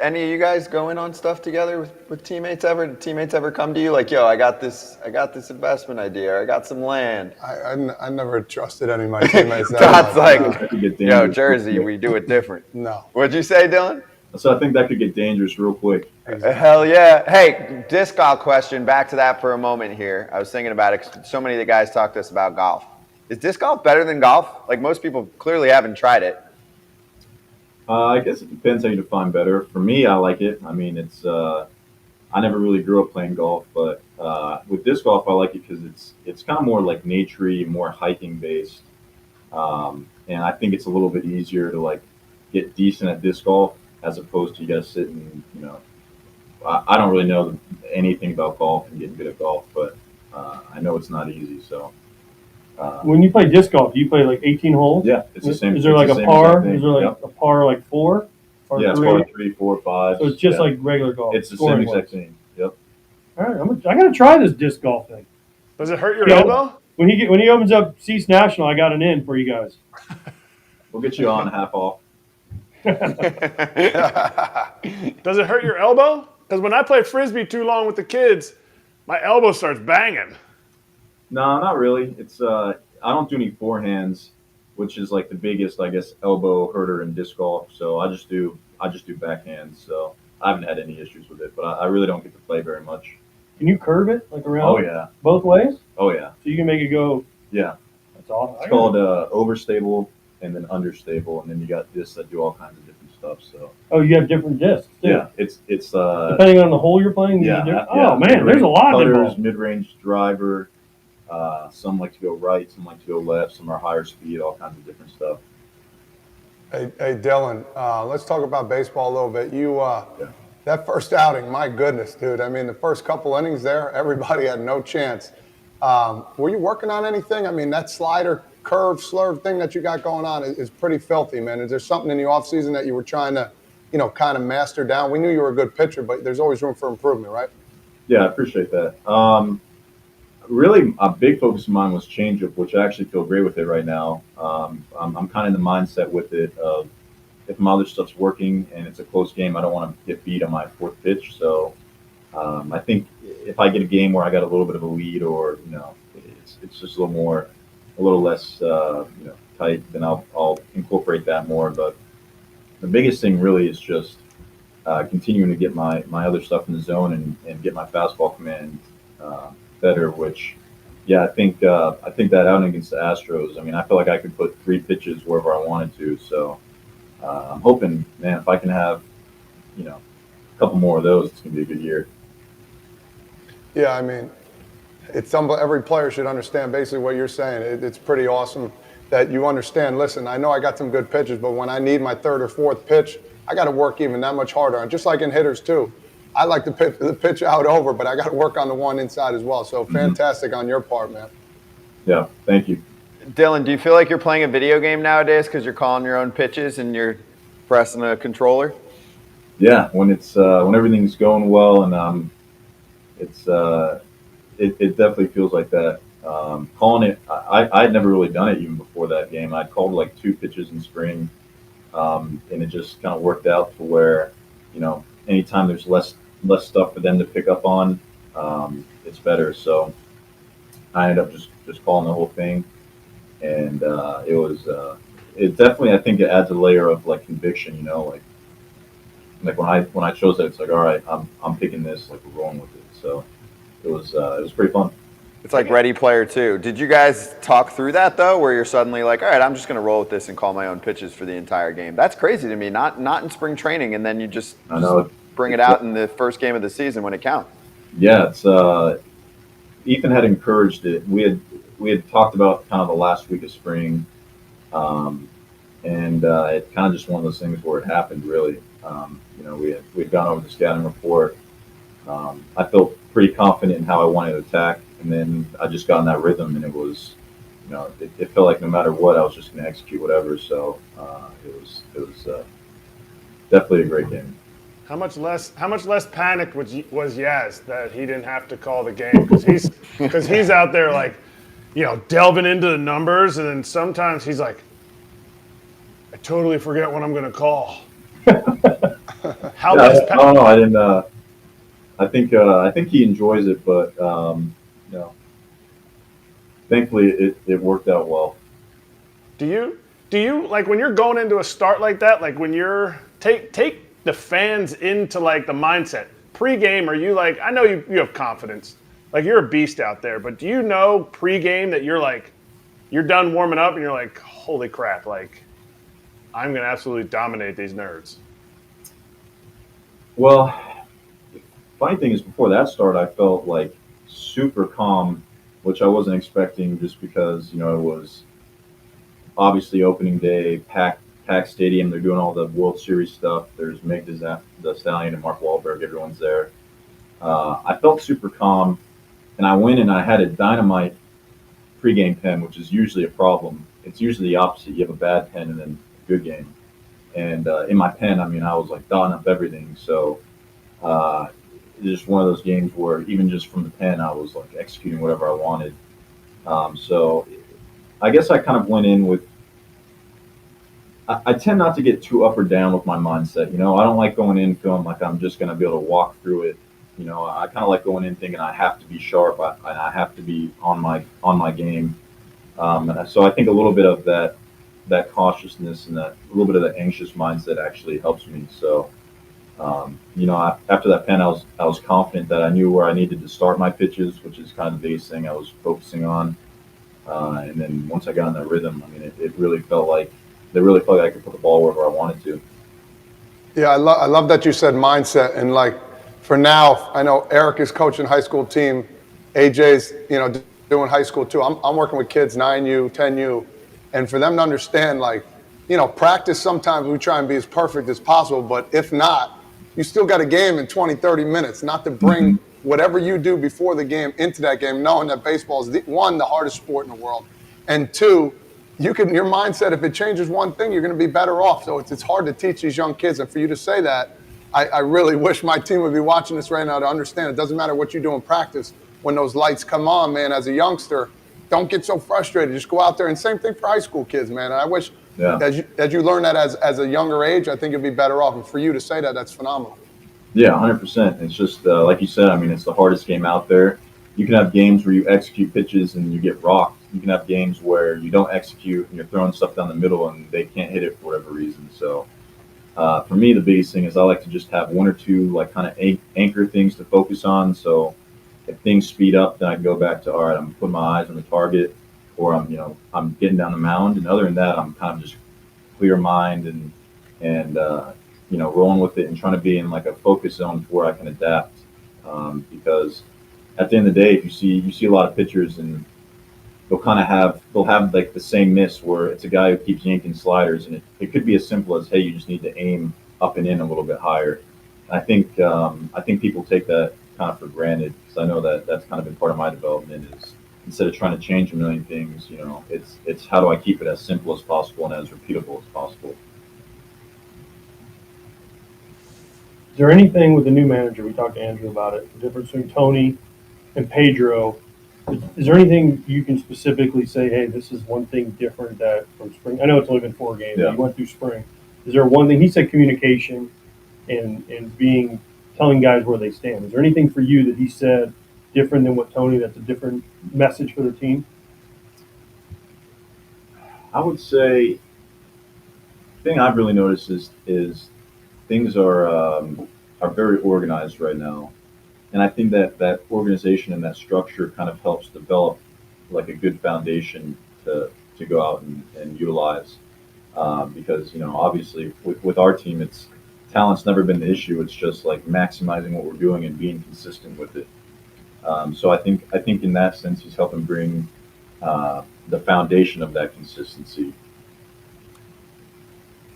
any of you guys go in on stuff together with teammates ever? Did teammates ever come to you like, yo, I got this investment idea, or I got some land? I never trusted any of my teammates. Todd's like, That could get yo, dangerous. Jersey, we do it different. No. What'd you say, Dylan? So I think that could get dangerous real quick. Hell yeah. Hey, disc golf question. Back to that for a moment here. I was thinking about it 'cause so many of the guys talk to us about golf. Is disc golf better than golf? Like most people clearly haven't tried it. I guess it depends how you define better. For me, I like it. I mean, it's I never really grew up playing golf, but with disc golf, I like it because it's kind of more like naturey, more hiking based, and I think it's a little bit easier to like get decent at disc golf as opposed to you guys sitting. I don't really know anything about golf and getting good at golf, but I know it's not easy. So When you play disc golf, do you play like 18 holes? yeah, it's the same. Is there it's like the a same par? exact thing. Is there like Yep. a par like 4 or Yeah, it's 3? par 3, 4, 5. So it's just yeah. like regular golf. It's the same scoring exact wise. thing. Yep. All right, I gotta try this disc golf thing. Does it hurt your Yeah. elbow? When he opens up Cease National, I got an in for you guys. We'll get you on half off. Does it hurt your elbow? Because when I play frisbee too long with the kids, my elbow starts banging. No, not really. It's I don't do any forehands, which is like the biggest, I guess, elbow hurter in disc golf. So I just do backhands. So I haven't had any issues with it, but I really don't get to play very much. Can you curve it like around? Oh yeah. Both ways? Oh yeah. So you can make it go. Yeah. That's awesome. It's called overstable and then understable, and then you got discs that do all kinds of different stuff. So Oh, you have different discs too. yeah, it's Depending on the hole you're playing. you yeah, can do- yeah. Oh man, there's a lot Putters, involved. mid-range driver. Some like to go right, some like to go left, some are higher speed, all kinds of different stuff. Hey, Dylan, let's talk about baseball a little bit. That first outing, my goodness, dude. I mean, the first couple innings there, everybody had no chance. Were you working on anything? I mean, that slider, curve, slurve thing that you got going on is pretty filthy, man. Is there something in the offseason that you were trying to, kind of master down? We knew you were a good pitcher, but there's always room for improvement, right? Yeah, I appreciate that. Really, a big focus of mine was changeup, which I actually feel great with it right now. I'm kind of in the mindset with it of if my other stuff's working and it's a close game, I don't want to get beat on my fourth pitch. So I think if I get a game where I got a little bit of a lead, or it's just a little less tight, then I'll incorporate that more. But the biggest thing really is just continuing to get my other stuff in the zone and get my fastball command better. Which, yeah, I think that outing against the Astros, I mean, I feel like I could put 3 pitches wherever I wanted to. So I'm hoping, man, if I can have a couple more of those, it's gonna be a good year. Yeah, I mean, every player should understand basically what you're saying. It's pretty awesome that you understand, listen, I know I got some good pitches, but when I need my third or fourth pitch, I got to work even that much harder. And just like in hitters too, I like to pitch the pitch out over, but I got to work on the one inside as well. So fantastic on your part, man. Yeah, thank you. Dylan, do you feel like you're playing a video game nowadays because you're calling your own pitches and you're pressing a controller? Yeah, when everything's going well, and it definitely feels like that. Calling it, I'd never really done it even before that game. I'd called like 2 pitches in spring, and it just kind of worked out to where, anytime there's less stuff for them to pick up on, it's better. So I ended up just calling the whole thing, and it definitely, I think it adds a layer of like conviction, like when I chose that, it's like, all right, I'm picking this, like we're rolling with it. So it was pretty fun. It's like Ready Player 2. Did you guys talk through that though, where you're suddenly like, all right, I'm just going to roll with this and call my own pitches for the entire game? That's crazy to me. Not in spring training, and then you just bring it out in the first game of the season when it counts. Yeah, it's Ethan had encouraged it. We had talked about kind of the last week of spring, and it kind of just one of those things where it happened really. We'd gone over the scouting report. I felt pretty confident in how I wanted to attack, and then I just got in that rhythm, and it was, it felt like no matter what, I was just going to execute whatever. So it was definitely a great game. How much less panicked was Yaz that he didn't have to call the game because he's out there like, delving into the numbers, and then sometimes he's like, I totally forget what I'm going to call. How less I don't know. I didn't. I think he enjoys it, but thankfully it worked out well. Do you like when you're going into a start like that? Like when you're take the fans into like the mindset pre-game? Are you like, I know you have confidence, like you're a beast out there, but do you know pre-game that you're done warming up and you're like, holy crap, like I'm gonna absolutely dominate these nerds? Well, funny thing is, before that start, I felt like super calm, which I wasn't expecting, just because it was obviously opening day, packed stadium. They're doing all the World Series stuff. There's Meg the Stallion and Mark Wahlberg. Everyone's there. I felt super calm, And I went and I had a dynamite pregame pen, which is usually a problem. It's usually the opposite. You have a bad pen and then a good game. And in my pen, I mean, I was like dotting up everything. So it's just one of those games where even just from the pen, I was like executing whatever I wanted. So I guess I kind of went in with. I tend not to get too up or down with my mindset. You know, I don't like going in feeling like I'm just going to be able to walk through it. You know, I kind of like going in thinking I have to be sharp. I have to be on my game. So I think a little bit of that cautiousness and that a little bit of that anxious mindset actually helps me. So, you know, after that pen, I was confident that I knew where I needed to start my pitches, which is kind of the biggest thing I was focusing on. And then once I got in that rhythm, I mean, it really felt like I could put the ball wherever I wanted to. Yeah, I love that you said mindset. And like for now, I know Erik is coaching high school team. AJ's, you know, doing high school too. I'm working with kids 9U, 10U. And for them to understand, like, you know, practice, sometimes we try and be as perfect as possible. But if not, you still got a game in 20, 30 minutes, not to bring whatever you do before the game into that game, knowing that baseball is, one, the hardest sport in the world. And two, your mindset, if it changes one thing, you're going to be better off. So it's hard to teach these young kids. And for you to say that, I really wish my team would be watching this right now to understand it doesn't matter what you do in practice. When those lights come on, man, as a youngster, don't get so frustrated. Just go out there. And same thing for high school kids, man. And I wish as you learn that as a younger age, I think you'd be better off. And for you to say that, that's phenomenal. Yeah, 100%. It's just like you said. I mean, it's the hardest game out there. You can have games where you execute pitches and you get rocked. You can have games where you don't execute and you're throwing stuff down the middle and they can't hit it for whatever reason. So for me, the biggest thing is I like to just have one or two like kind of anchor things to focus on. So if things speed up, then I go back to, all right, I'm putting my eyes on the target, or I'm getting down the mound. And other than that, I'm kind of just clear mind and rolling with it and trying to be in like a focus zone where I can adapt. Because at the end of the day, if you see a lot of pitchers and they'll have like the same miss where it's a guy who keeps yanking sliders, and it could be as simple as, hey, you just need to aim up and in a little bit higher. I think people take that kind of for granted, because I know that's kind of been part of my development is instead of trying to change a million things, it's how do I keep it as simple as possible and as repeatable as possible. Is there anything with the new manager? We talked to Andrew about it. The difference between Tony and Pedro. Is there anything you can specifically say? Hey, this is one thing different that from spring. I know it's only been 4 games. Yeah. You went through spring. Is there one thing? He said communication and telling guys where they stand. Is there anything for you that he said different than what Tony? That's a different message for the team. I would say the thing I've really noticed is things are very organized right now, and I think that organization and that structure kind of helps develop like a good foundation to go out and utilize. Because obviously with our team, it's talent's never been the issue. It's just like maximizing what we're doing and being consistent with it. So I think in that sense, he's helping bring the foundation of that consistency.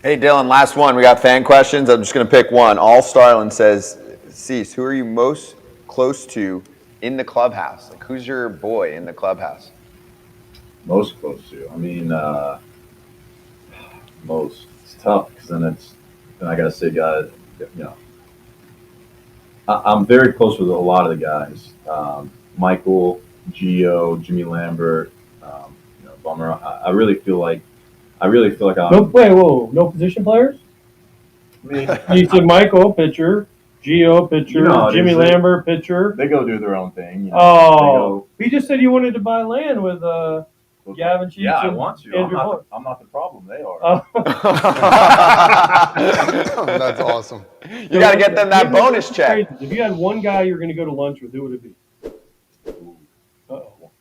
Hey, Dylan, last one. We got fan questions. I'm just going to pick one. All Starlin says, Cease, who are you most close to in the clubhouse? Like, who's your boy in the clubhouse? Most close to? I mean, most. It's tough because then I got to say, guys, I'm very close with a lot of the guys. Michael, Gio, Jimmy Lambert, Bummer. I really feel like I'm. No position players. I mean, you said Michael pitcher, Gio pitcher, Jimmy Lambert pitcher. They go do their own thing. He just said you wanted to buy land with Gavin Sheets. Yeah, I want to. Andrew I'm not the problem. They are. That's awesome. You got to get them that bonus check. If you had one guy you're going to go to lunch with, who would it be? Uh-oh.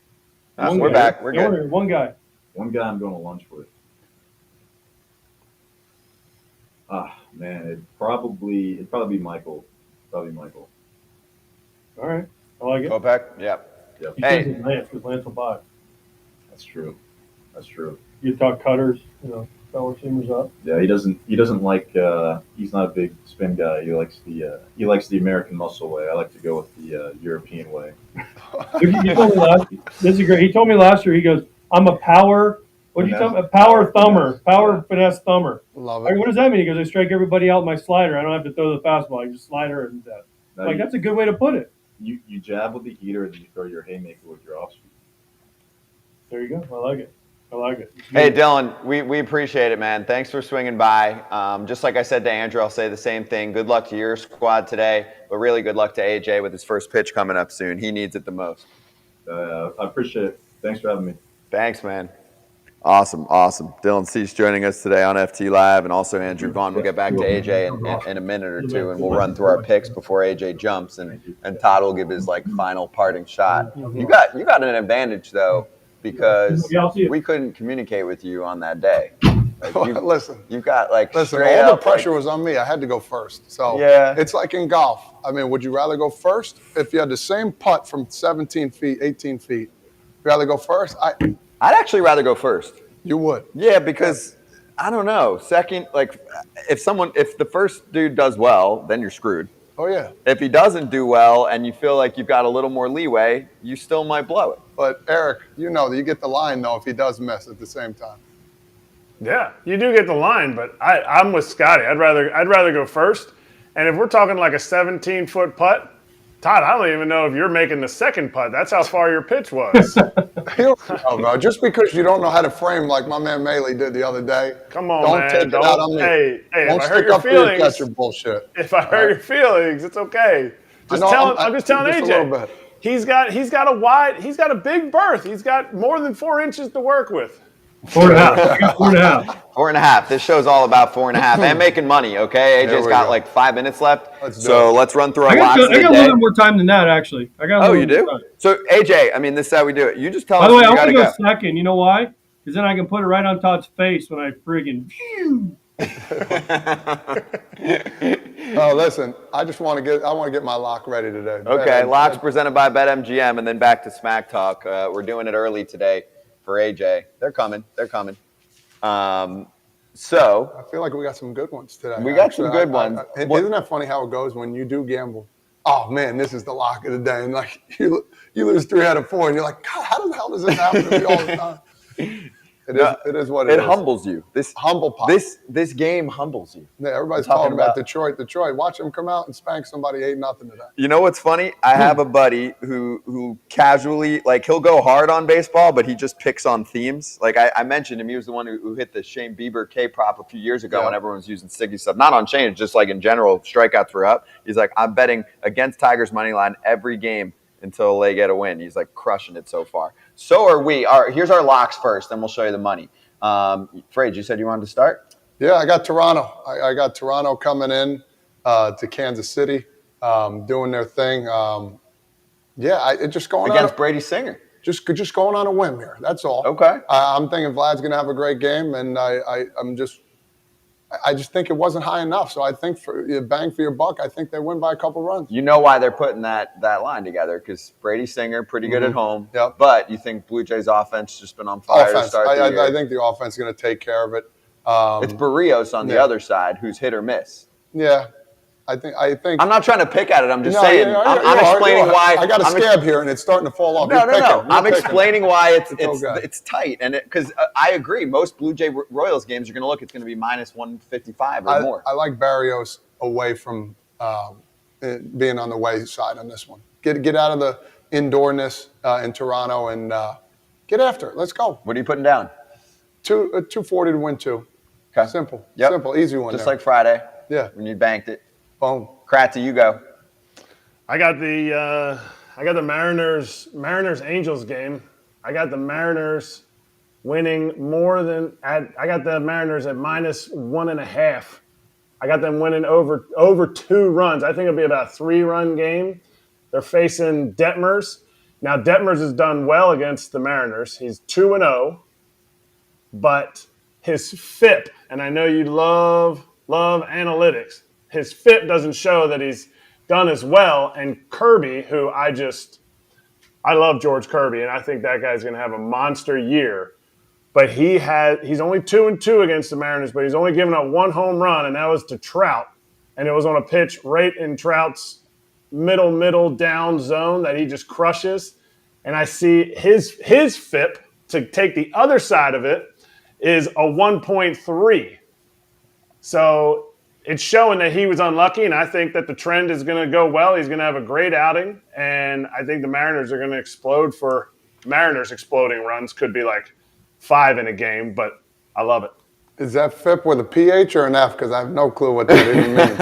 We're back. We're good. One guy. One guy I'm going to lunch with. Man, it'd probably be Michael. Probably Michael. All right. I like it. Kopech? Yep. You Hey. said Lance, because Lance will buy. That's true. You talk cutters, Power seamers up. Yeah, he doesn't like. He's not a big spin guy. He likes the American muscle way. I like to go with the European way. He told me this is great. He told me last year. He goes, "I'm a power. What do you tell me? A power thumber, power finesse thumber." Love Like, it. what does that mean? He goes, "I strike everybody out with my slider. I don't have to throw the fastball. I just slider and that." Now, Like, that's a good way to put it. you jab with the heater, and then you throw your haymaker with your off speed. There you go. I like it. I like it. Hey, Dylan, we appreciate it, man. Thanks for swinging by. Just like I said to Andrew, I'll say the same thing. Good luck to your squad today, but really good luck to AJ with his first pitch coming up soon. He needs it the most. I appreciate it. Thanks for having me. Thanks, man. Awesome. Dylan Cease joining us today on FT Live, and also Andrew Vaughn. We'll get back to AJ in a minute or two, and we'll run through our picks before AJ jumps, and Todd will give his final parting shot. You got an advantage though, because we couldn't communicate with you on that day. Listen, you've got all the pressure was on me. I had to go first. So yeah, it's like in golf. I mean, would you rather go first if you had the same putt from 17 feet, 18 feet? You'd rather go first? I'd actually rather go first. You would? Yeah, because I don't know. Second, if the first dude does well, then you're screwed. Oh yeah. If he doesn't do well and you feel like you've got a little more leeway, you still might blow it. But Erik, you know that you get the line though if he does miss at the same time. Yeah, you do get the line, but I'm with Scotty. I'd rather go first. And if we're talking like a 17-foot putt, Todd, I don't even know if you're making the second putt. That's how far your pitch was. Bro. Just because you don't know how to frame like my man Maley did the other day. Come on, don't man. Take it out on me. Hey, don't if I hurt stick your up for your feelings, catcher bullshit. if I hurt your feelings, it's okay. I'm just telling just AJ. a little bit. He's got a big berth. He's got more than 4 inches to work with. 4.5. I got 4.5. 4.5. This show's all about 4.5 and making money. Okay, AJ's got 5 minutes left, let's run through our locks of the day. I got a little bit more time than that, actually. You do? So AJ, I mean, this is how we do it. You just tell us. By the way, I want to go second. You know why? Because then I can put it right on Todd's face when I friggin'. Oh, listen, I want to get my lock ready today. Okay, locks presented by BetMGM, and then back to Smack Talk. We're doing it early today for AJ. They're coming. So I feel like we got some good ones today. We got some good ones. Isn't that funny how it goes when you do gamble? Oh man, this is the lock of the day, and you lose 3 out of 4, and you're like, God, how the hell does this happen to me all the time? It is what it is. It humbles you. This humble pop. This game humbles you. Yeah, everybody's talking about Detroit. Watch them come out and spank somebody 8-0 today. You know what's funny? I have a buddy who casually, he'll go hard on baseball, but he just picks on themes. I mentioned him. He was the one who hit the Shane Bieber K-prop a few years ago when everyone was using Siggy stuff. Not on Shane, just in general, strikeouts were up. He's like, I'm betting against Tigers money line every game until they get a win. He's crushing it so far. So are we. All right, here's our locks first, then we'll show you the money. Frage, you said you wanted to start? Yeah, I got Toronto. I got Toronto coming in to Kansas City, doing their thing. It's just going against Brady Singer. Just going on a whim here. That's all. Okay. I'm thinking Vlad's going to have a great game, and I just think it wasn't high enough. So I think for bang for your buck, I think they win by a couple runs. You know why they're putting that line together? Because Brady Singer, pretty good at home. Yep. But you think Blue Jays offense just been on fire to start the year? I think the offense is going to take care of it. It's Barrios on the other side who's hit or miss. Yeah. I think. I'm not trying to pick at it. I'm just saying. I'm explaining why. I got a scab here, and it's starting to fall off. No. I'm explaining why it's tight, and because I agree. Most Blue Jay Royals games you're going to look, it's going to be minus 155 or more. I like Barrios away from being on the way side on this one. Get out of the indoorness in Toronto and get after it. Let's go. What are you putting down? 240 to win 2. Okay. Simple. Yep. Simple. Easy one. Just like Friday. Yeah. When you banked it. Boom. Kratz, you go. I got the Mariners Angels game. I got the Mariners winning I got the Mariners at minus 1.5. I got them winning over 2 runs. I think it'll be about a 3-run game. They're facing Detmers. Now Detmers has done well against the Mariners. He's 2-0, but his FIP, and I know you love analytics. His FIP doesn't show that he's done as well. And Kirby, who I love George Kirby, and I think that guy's going to have a monster year. but he's only 2-2 against the Mariners, but he's only given up one home run, and that was to Trout. And it was on a pitch right in Trout's middle down zone that he just crushes. And I see his FIP, to take the other side of it, is a 1.3. So it's showing that he was unlucky, and I think that the trend is going to go well. He's going to have a great outing, and I think the Mariners are going to explode for Mariners exploding runs. Could be like 5 in a game, but I love it. Is that FIP with a PH or an F? Because I have no clue what that even means.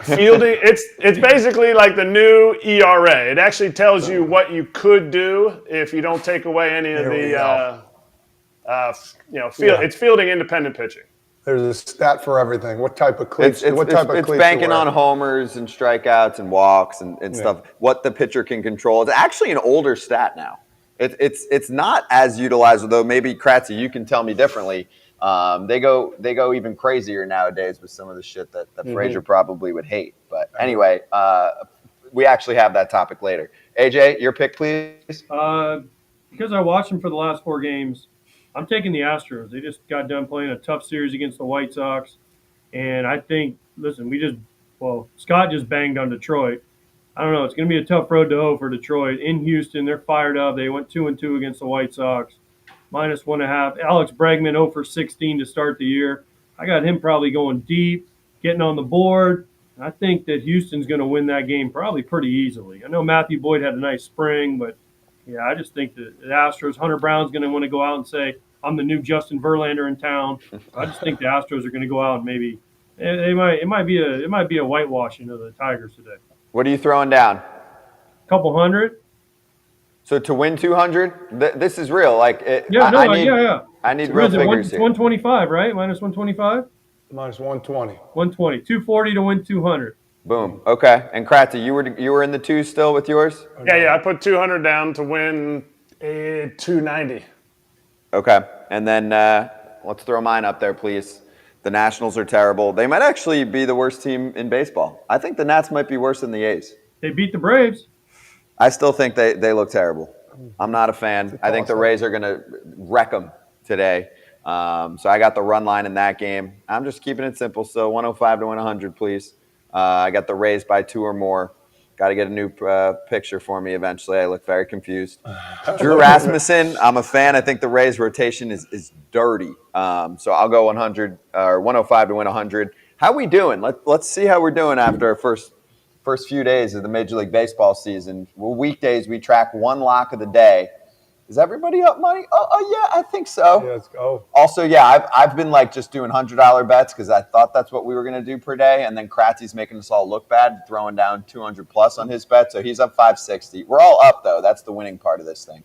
Fielding, it's basically like the new ERA. It actually tells you what you could do if you don't take away any of it's fielding independent pitching. There's a stat for everything. What type of cleats? It's banking on homers and strikeouts and walks and stuff. What the pitcher can control. It's actually an older stat now. It's not as utilized, though. Maybe Kratz, you can tell me differently. They go even crazier nowadays with some of the shit that Frazier probably would hate. But anyway, we actually have that topic later. AJ, your pick, please. Because I watched them for the last 4 games, I'm taking the Astros. They just got done playing a tough series against the White Sox. And I think, Scott just banged on Detroit. I don't know. It's going to be a tough road to hoe for Detroit. In Houston, they're fired up. They went 2-2 against the White Sox. -1.5. Alex Bregman 0 for 16 to start the year. I got him probably going deep, getting on the board. I think that Houston's going to win that game probably pretty easily. I know Matthew Boyd had a nice spring, but yeah, I just think that the Astros, Hunter Brown's going to want to go out and say, I'm the new Justin Verlander in town. I just think the Astros are going to go out and maybe it might be a whitewashing of the Tigers today. What are you throwing down? Couple hundred. So to win 200, this is real. I need real figures here. 125, right? -125. -120. 120. 240 to win 200. Boom. Okay. And Kratz, you were in the 2 still with yours? Yeah. I put 200 down to win 290. Okay. And then let's throw mine up there, please. The Nationals are terrible. They might actually be the worst team in baseball. I think the Nats might be worse than the A's. They beat the Braves. I still think they look terrible. I'm not a fan. I think the Rays are going to wreck them today. So I got the run line in that game. I'm just keeping it simple. So 105 to win 100, please. I got the Rays by 2 or more. Got to get a new picture for me eventually. I look very confused. Drew Rasmussen, I'm a fan. I think the Rays rotation is dirty. So I'll go 100 or 105 to win 100. How we doing? Let's see how we're doing after our first few days of the Major League Baseball season. Well, weekdays, we track 1 lock of the day. Is everybody up money? Oh yeah, I think so. Yeah, let's go. Also, yeah, I've been just doing $100 bets because I thought that's what we were going to do per day. And then Kratzy's making us all look bad, throwing down 200 plus on his bet. So he's up 560. We're all up, though. That's the winning part of this thing.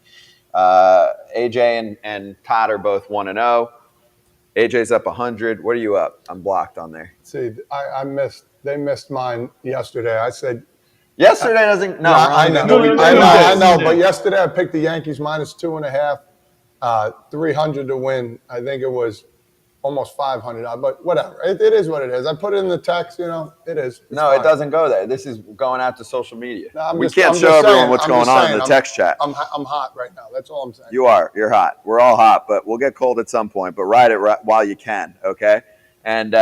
AJ and Todd are both 1-0. AJ's up 100. What are you up? I'm blocked on there. See, I missed. They missed mine yesterday. I said yesterday doesn't. No, I know. I know. But yesterday I picked the Yankees -2.5, 300 to win. I think it was almost 500. But whatever. It is what it is. I put it in the text. It is. No, it doesn't go there. This is going out to social media. No, we can't show everyone what's going on in the text chat. I'm hot right now. That's all I'm saying. You are. You're hot. We're all hot, but we'll get cold at some point. But ride it while you can, okay? And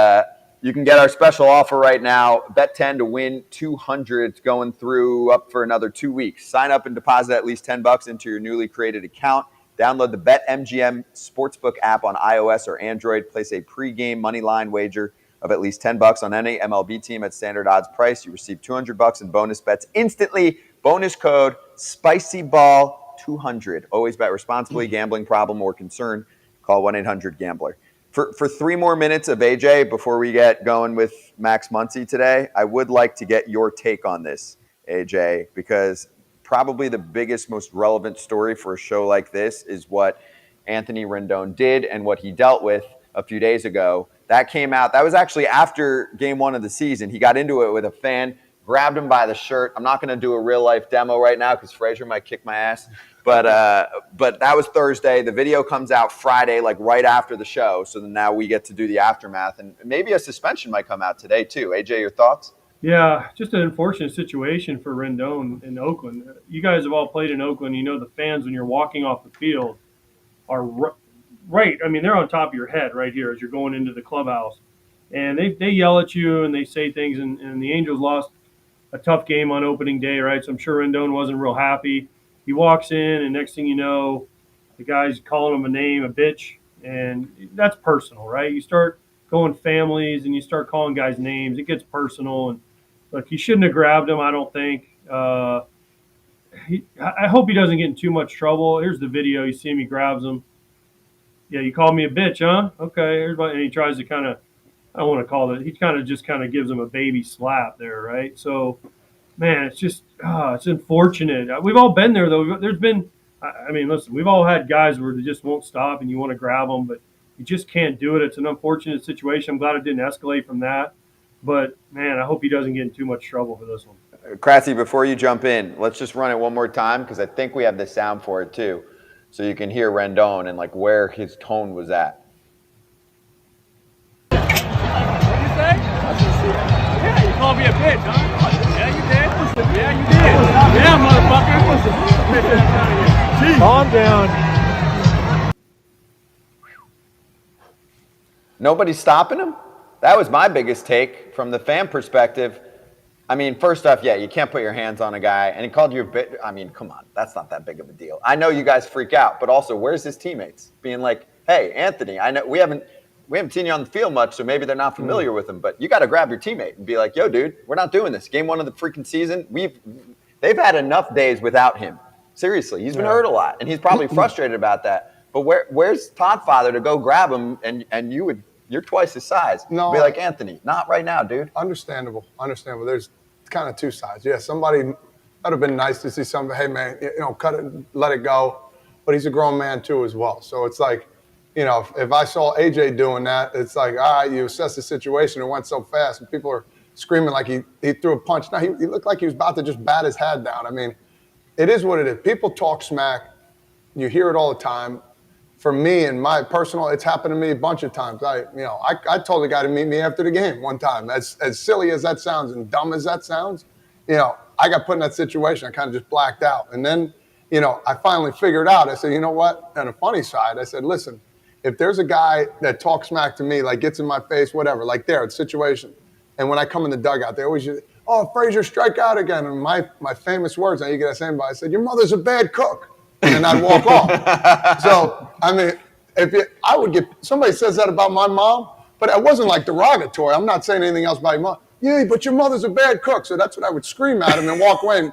you can get our special offer right now. Bet 10 to win 200. It's going through up for another 2 weeks. Sign up and deposit at least $10 into your newly created account. Download the BetMGM Sportsbook app on iOS or Android. Place a pregame moneyline wager of at least $10 on any MLB team at standard odds price. You receive $200 in bonus bets instantly. Bonus code SPICYBALL200. Always bet responsibly. Gambling problem or concern, call 1-800-GAMBLER. For 3 more minutes of AJ before we get going with Max Muncy today, I would like to get your take on this, AJ, because probably the biggest, most relevant story for a show like this is what Anthony Rendon did and what he dealt with a few days ago. That came out. That was actually after game 1 of the season. He got into it with a fan, grabbed him by the shirt. I'm not going to do a real-life demo right now because Frazier might kick my ass. But that was Thursday. The video comes out Friday, right after the show. So then now we get to do the aftermath. And maybe a suspension might come out today, too. AJ, your thoughts? Yeah, just an unfortunate situation for Rendon in Oakland. You guys have all played in Oakland. You know the fans when you're walking off the field. are right. I mean, they're on top of your head right here as you're going into the clubhouse, and they yell at you and they say things. And the Angels lost a tough game on opening day, right? So I'm sure Rendon wasn't real happy. He walks in, and next thing you know, the guy's calling him a name, a bitch, and that's personal, right? You start going families and you start calling guys names, it gets personal. And look, he shouldn't have grabbed him, I don't think. I hope he doesn't get in too much trouble. Here's the video. You see him, he grabs him. Yeah, you called me a bitch, huh? Okay. And he tries to kind of, I don't want to call it, he kind of just kind of gives him a baby slap there, right? So, man, it's just, it's unfortunate. We've all been there, though. There's been, I mean, listen, we've all had guys where they just won't stop and you want to grab them, but you just can't do it. It's an unfortunate situation. I'm glad it didn't escalate from that. But, man, I hope he doesn't get in too much trouble for this one. Kratzy, before you jump in, let's just run it one more time because I think we have the sound for it too, so you can hear Rendon and like where his tone was at. What did you say? Yeah, you called me a bitch, huh? Yeah, you did. Yeah, you did. Yeah, motherfucker. Calm down. Nobody's stopping him? That was my biggest take from the fan perspective. I mean, first off, yeah, you can't put your hands on a guy, and he called you a bit. I mean, come on, that's not that big of a deal. I know you guys freak out, but also, where's his teammates being like, "Hey, Anthony, I know we haven't seen you on the field much, so maybe they're not familiar with him, but you got to grab your teammate and be like, yo, dude, we're not doing this. Game 1 of the freaking season, they've had enough days without him. Seriously, he's been hurt a lot, and he's probably frustrated about that. But where's Todd Father to go grab him, and you're twice his size. No, be like, Anthony, not right now, dude. Understandable. There's kind of two sides. Yeah, somebody that would have been nice to see somebody, hey, man, cut it, let it go. But he's a grown man, too, as well. So it's like, if I saw AJ doing that, it's like, all right, you assess the situation. It went so fast, and people are screaming like he threw a punch. Now, he looked like he was about to just bat his head down. I mean, it is what it is. People talk smack. You hear it all the time. For me and my personal, it's happened to me a bunch of times. I told the guy to meet me after the game one time. As silly as that sounds and dumb as that sounds, I got put in that situation. I kind of just blacked out. And then, I finally figured out. I said, you know what? On a funny side, I said, listen, if there's a guy that talks smack to me, like gets in my face, whatever, like there, it's situation. And when I come in the dugout, they always use, oh, Frazier, strike out again. And my famous words, now you get that same by, I said, your mother's a bad cook. And I'd walk off. So, I mean, I would get, somebody says that about my mom, but it wasn't like derogatory. I'm not saying anything else about your mom. Yeah, but your mother's a bad cook. So that's what I would scream at them and walk away. And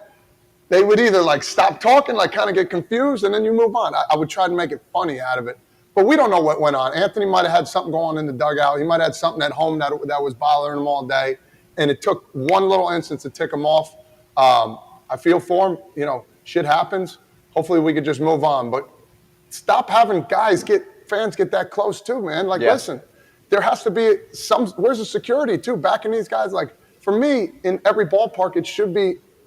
they would either like stop talking, like kind of get confused, and then you move on. I would try to make it funny out of it. But we don't know what went on. Anthony might have had something going on in the dugout. He might have had something at home that was bothering him all day. And it took one little instance to tick him off. I feel for him. Shit happens. Hopefully we could just move on. But stop having fans get that close too, man. Like, listen, there has to be where's the security too? Backing these guys. Like, for me, in every ballpark,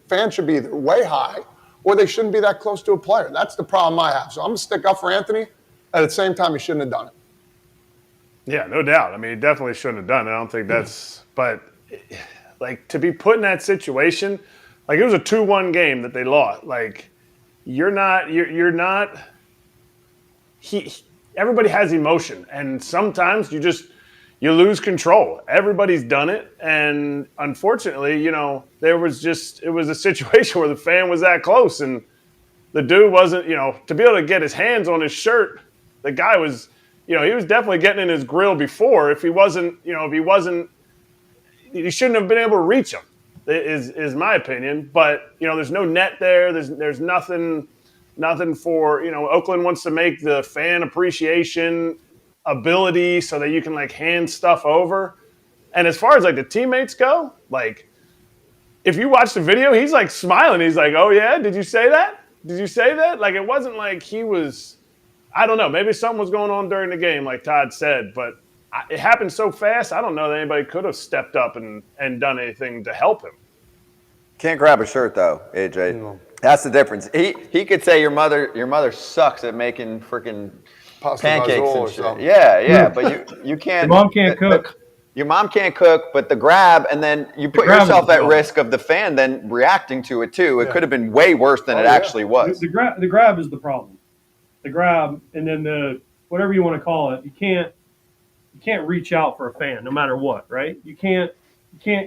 fans should be either way high or they shouldn't be that close to a player. That's the problem I have. So I'm going to stick up for Anthony. At the same time, he shouldn't have done it. Yeah, no doubt. I mean, he definitely shouldn't have done it. I don't think that's – but, like, to be put in that situation, like, it was a 2-1 game that they lost. Like, you're not – everybody has emotion, and sometimes you lose control. Everybody's done it, and unfortunately, it was a situation where the fan was that close, and the dude wasn't, to be able to get his hands on his shirt – the guy was, he was definitely getting in his grill before. If he wasn't, he shouldn't have been able to reach him, is my opinion. But, there's no net there. There's nothing for, Oakland wants to make the fan appreciation ability so that you can, like, hand stuff over. And as far as, like, the teammates go, like, if you watch the video, he's, like, smiling. He's like, oh, yeah, did you say that? Did you say that? Like, it wasn't like he was – I don't know. Maybe something was going on during the game, like Todd said, but it happened so fast, I don't know that anybody could have stepped up and done anything to help him. Can't grab a shirt, though, AJ. No. That's the difference. He could say your mother sucks at making freaking pancakes and shit. Yeah, but you can't. Your mom can't cook. Your mom can't cook, but the grab, and then you put yourself at risk of the fan then reacting to it, too. It could have been way worse than it actually was. The grab is the problem. the grab, and then the whatever you want to call it. You can't reach out for a fan no matter what, right? You can't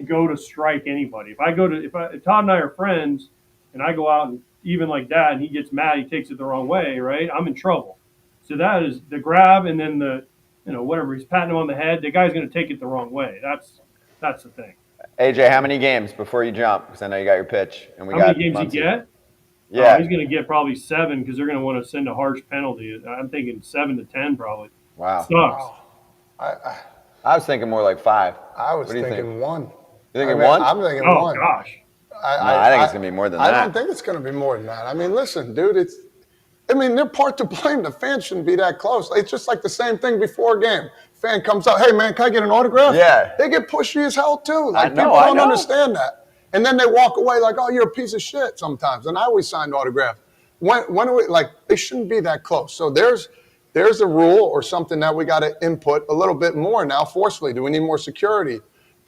go to strike anybody. If Todd and I are friends, and I go out and even like that, and he gets mad, he takes it the wrong way, right? I'm in trouble. So that is the grab, and then whatever he's patting him on the head. The guy's going to take it the wrong way. That's the thing. AJ, how many games before you jump? Because I know you got your pitch, and we How got many games Muncie. he get? Yeah, He's going to get probably 7 because they're going to want to send a harsh penalty. I'm thinking 7 to 10 probably. wow. Sucks. Wow. I was thinking more like 5. I was What do you thinking think? 1. You thinking I mean, 1? I'm thinking Oh 1. gosh. I think it's gonna be more than I that. don't think it's going to be more than that. I mean, listen, dude, they're part to blame. The fans shouldn't be that close. It's just like the same thing before a game. Fan comes up, hey, man, can I get an autograph? Yeah. They get pushy as hell, too. Like, know, people I don't know. understand that. And then they walk away like, oh, you're a piece of shit sometimes. And I always signed autographs. When are we, like, they shouldn't be that close. So there's a rule or something that we got to input a little bit more now forcefully. Do we need more security?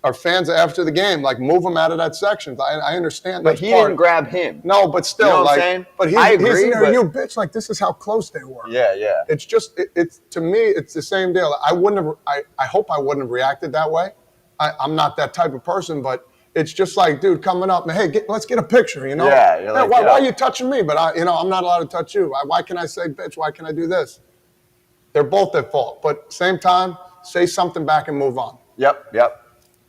Our fans after the game, like, move them out of that section. I understand. But that's he part. didn't grab him. No, but still, You know what I'm like, saying? but he's, I he's agree, in there, but- you bitch, like, this is how close they were. Yeah, yeah. It's just, it's to me, it's the same deal. I hope I wouldn't have reacted that way. I'm not that type of person, but it's just like, dude, coming up, and hey, let's get a picture, you know? Yeah, you're like, why yo. are you touching me? But I'm not allowed to touch you. Why can I say bitch? Why can I do this? They're both at fault, but same time, say something back and move on. Yep.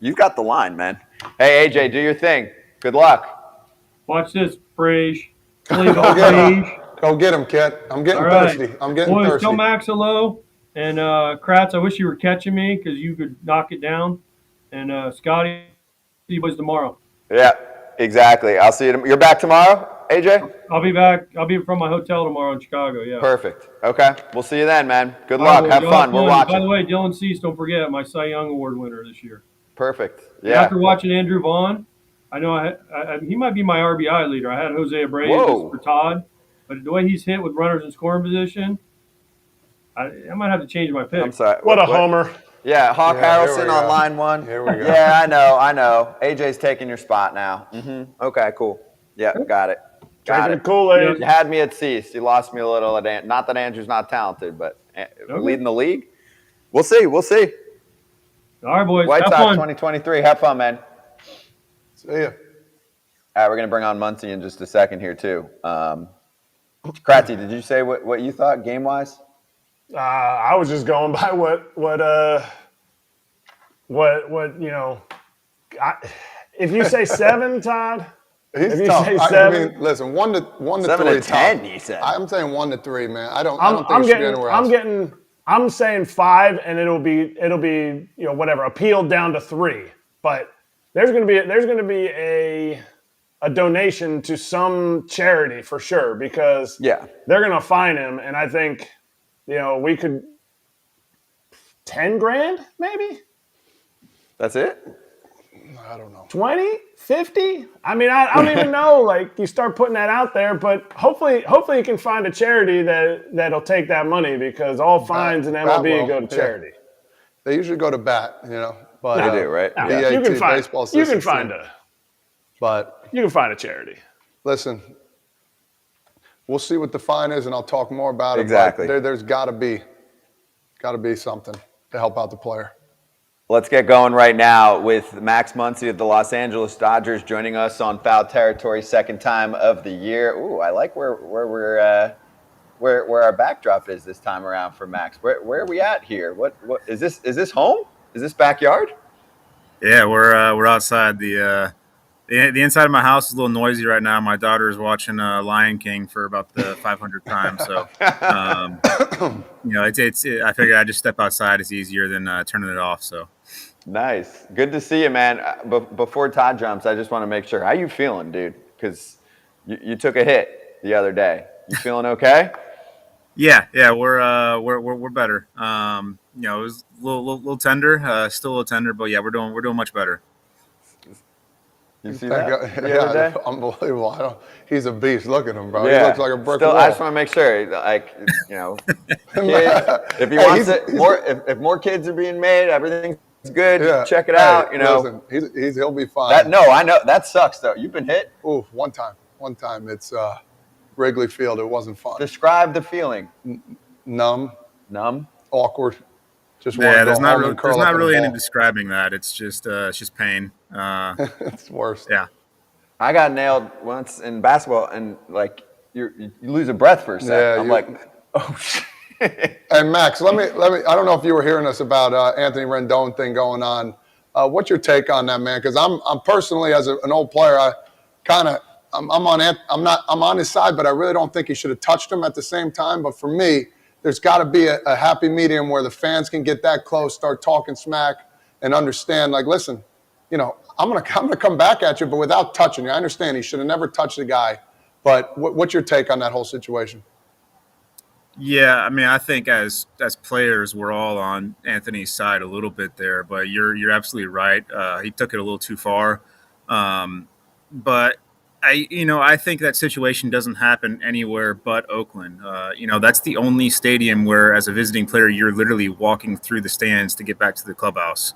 You've got the line, man. Hey, AJ, do your thing. Good luck. Watch this, Frage. Go get him, kid. I'm getting All right. thirsty. I'm getting Boys, thirsty. tell Max hello. And Kratz, I wish you were catching me because you could knock it down. And Scotty, see you boys tomorrow. Yeah, exactly. I'll see you. You're back tomorrow, AJ? I'll be back. I'll be from my hotel tomorrow in Chicago. Yeah. Perfect. Okay. We'll see you then, man. Good All right, luck. boys, Have y'all fun. We're By the watching. way, Dylan Cease, don't forget, my Cy Young Award winner this year. Perfect. Yeah. After watching Andrew Vaughn, I know he might be my RBI leader. I had Jose Abreu for Todd, but the way he's hit with runners in scoring position, I might have to change my pick. I'm sorry. What a homer. Yeah, Hawk Yeah, here Harrelson we on go. line 1. Here we go. Yeah, I know. AJ's taking your spot now. Okay, cool. Yeah, got it. Got Drinking it. Kool-Aid. You had me at Cease. You lost me a little at not that Andrew's not talented, but leading the league. We'll see. All right, boys. White have Sox fun. 2023. Have fun, man. See ya. All right, we're going to bring on Muncie in just a second here, too. Kratzy, did you say what you thought game-wise? I was just going by what if you say 7, Todd. He's If you tough. say I 7 mean, listen, 1 to 7 3. to 10, tough. he said. I'm saying 1 to 3, man. I don't think it should be anywhere else. I'm saying 5, and it'll be whatever, appealed down to 3. But there's gonna be a donation to some charity for sure because they're gonna fine him, and I think we could 10 grand maybe. That's it? I don't know. 20, 50? I mean, I don't even know. Like, you start putting that out there, but hopefully you can find a charity that'll take that money because all fines in MLB go to charity. Yeah. They usually go to bat, but They do, right? Yeah. BAT, You can find baseball you can assistance find team. a you can find a charity. Listen, we'll see what the fine is, and I'll talk more about it. Exactly. But there's got to be something to help out the player. Let's get going right now with Max Muncy of the Los Angeles Dodgers joining us on Foul Territory, second time of the year. Ooh, I like where our backdrop is this time around for Max. Where are we at here? What is this? Is this home? Is this backyard? Yeah, we're outside. The inside of my house is a little noisy right now. My daughter is watching Lion King for about the 500th time. So, I figured I'd just step outside. It's easier than turning it off. So. Nice. Good to see you, man. Before Todd jumps, I just want to make sure. How you feeling, dude? Because you took a hit the other day. You feeling okay? Yeah, we're better. It was a little tender, still a little tender, but yeah, we're doing much better. You see that the Yeah, other day? unbelievable. He's a beast. Look at him, bro. Yeah. He looks like a brick Still, wall. I just want to make sure, kids, if he wants it, if more kids are being made, everything's good. Check it out. Listen, he'll be fine. I know that sucks though. You've been hit. Ooh, one time. It's Wrigley Field. It wasn't fun. Describe the feeling. Numb, awkward. Just want to go home and curl up in a ball. There's not really any describing that. It's just pain. It's worse. Yeah. I got nailed once in basketball, and like you lose a breath for a second. Yeah, I'm like, oh shit. Hey Max, let me. I don't know if you were hearing us about Anthony Rendon thing going on. What's your take on that, man? Because I'm personally, as an old player, I'm on his side, but I really don't think he should have touched him at the same time. But for me, there's got to be a happy medium where the fans can get that close, start talking smack, and understand. Like, listen, I'm gonna come back at you, but without touching you. I understand he should have never touched the guy. But what's your take on that whole situation? Yeah, I mean, I think as players, we're all on Anthony's side a little bit there, but you're absolutely right. He took it a little too far, but I think that situation doesn't happen anywhere but Oakland. That's the only stadium where, as a visiting player, you're literally walking through the stands to get back to the clubhouse.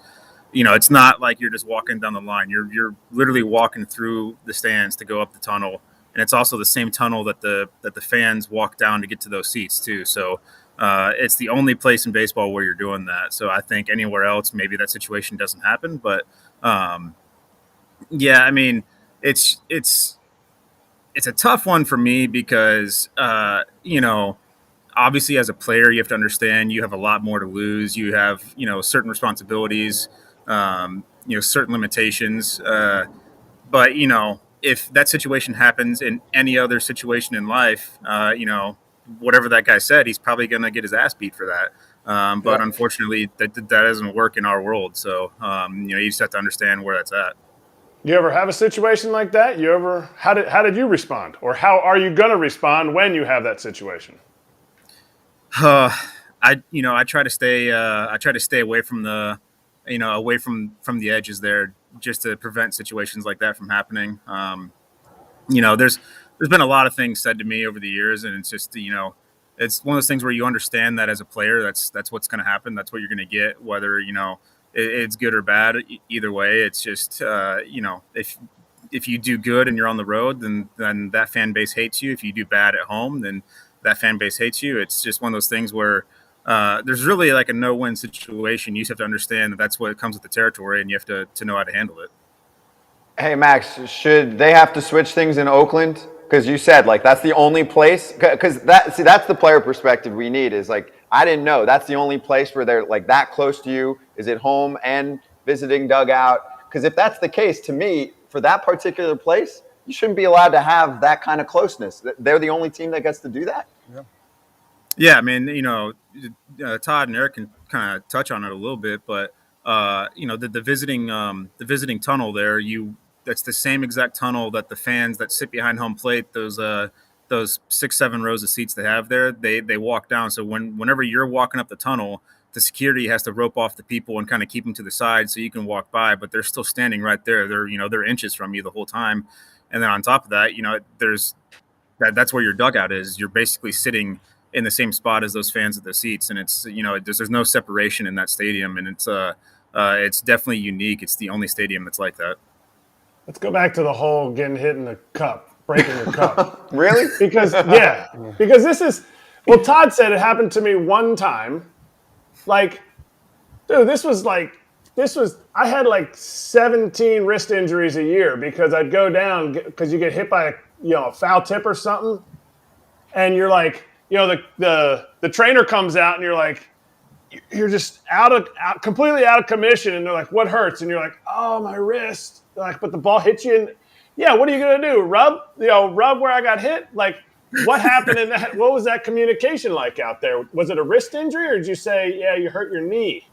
It's not like you're just walking down the line. You're literally walking through the stands to go up the tunnel. And it's also the same tunnel that the fans walk down to get to those seats too. So it's the only place in baseball where you're doing that. So I think anywhere else, maybe that situation doesn't happen. But yeah, I mean, it's a tough one for me because obviously as a player, you have to understand you have a lot more to lose. You have certain responsibilities, certain limitations, but if that situation happens in any other situation in life, whatever that guy said, he's probably going to get his ass beat for that. But unfortunately, that doesn't work in our world. So, you just have to understand where that's at. You ever have a situation like that? How did you respond? Or how are you going to respond when you have that situation? I try to stay away from the, away from the edges there, just to prevent situations like that from happening. There's been a lot of things said to me over the years, and it's just, it's one of those things where you understand that as a player, that's what's going to happen. That's what you're going to get, whether, it's good or bad. Either way, it's just, if you do good and you're on the road, then that fan base hates you. If you do bad at home, then that fan base hates you. It's just one of those things where there's really like a no-win situation. You just have to understand that that's what comes with the territory, and you have to know how to handle it. Hey, Max, should they have to switch things in Oakland? Because you said, like, that's the only place. Because that's the player perspective we need is, like, I didn't know. That's the only place where they're, like, that close to you. Is it home and visiting dugout? Because if that's the case, to me, for that particular place, you shouldn't be allowed to have that kind of closeness. They're the only team that gets to do that. Yeah, I mean, Todd and Erik can kind of touch on it a little bit, but the visiting tunnel there, that's the same exact tunnel that the fans that sit behind home plate, those 6-7 rows of seats they have there, they walk down. So whenever you're walking up the tunnel, the security has to rope off the people and kind of keep them to the side so you can walk by, but they're still standing right there. They're inches from you the whole time. And then on top of that, that's where your dugout is. You're basically sitting in the same spot as those fans at the seats, and it's there's no separation in that stadium, and it's definitely unique. It's the only stadium that's like that. Let's go back to the whole getting hit in the cup, breaking the cup. Really? Because this is Todd said it happened to me one time. Like, dude, I had like 17 wrist injuries a year because I'd go down because you get hit by a foul tip or something, and you're like, the trainer comes out and you're like, you're just completely out of commission, and they're like, what hurts? And you're like, oh, my wrist. They're like, but the ball hits you, and yeah, what are you gonna do? Rub where I got hit? Like, what happened in that? What was that communication like out there? Was it a wrist injury, or did you say, yeah, you hurt your knee?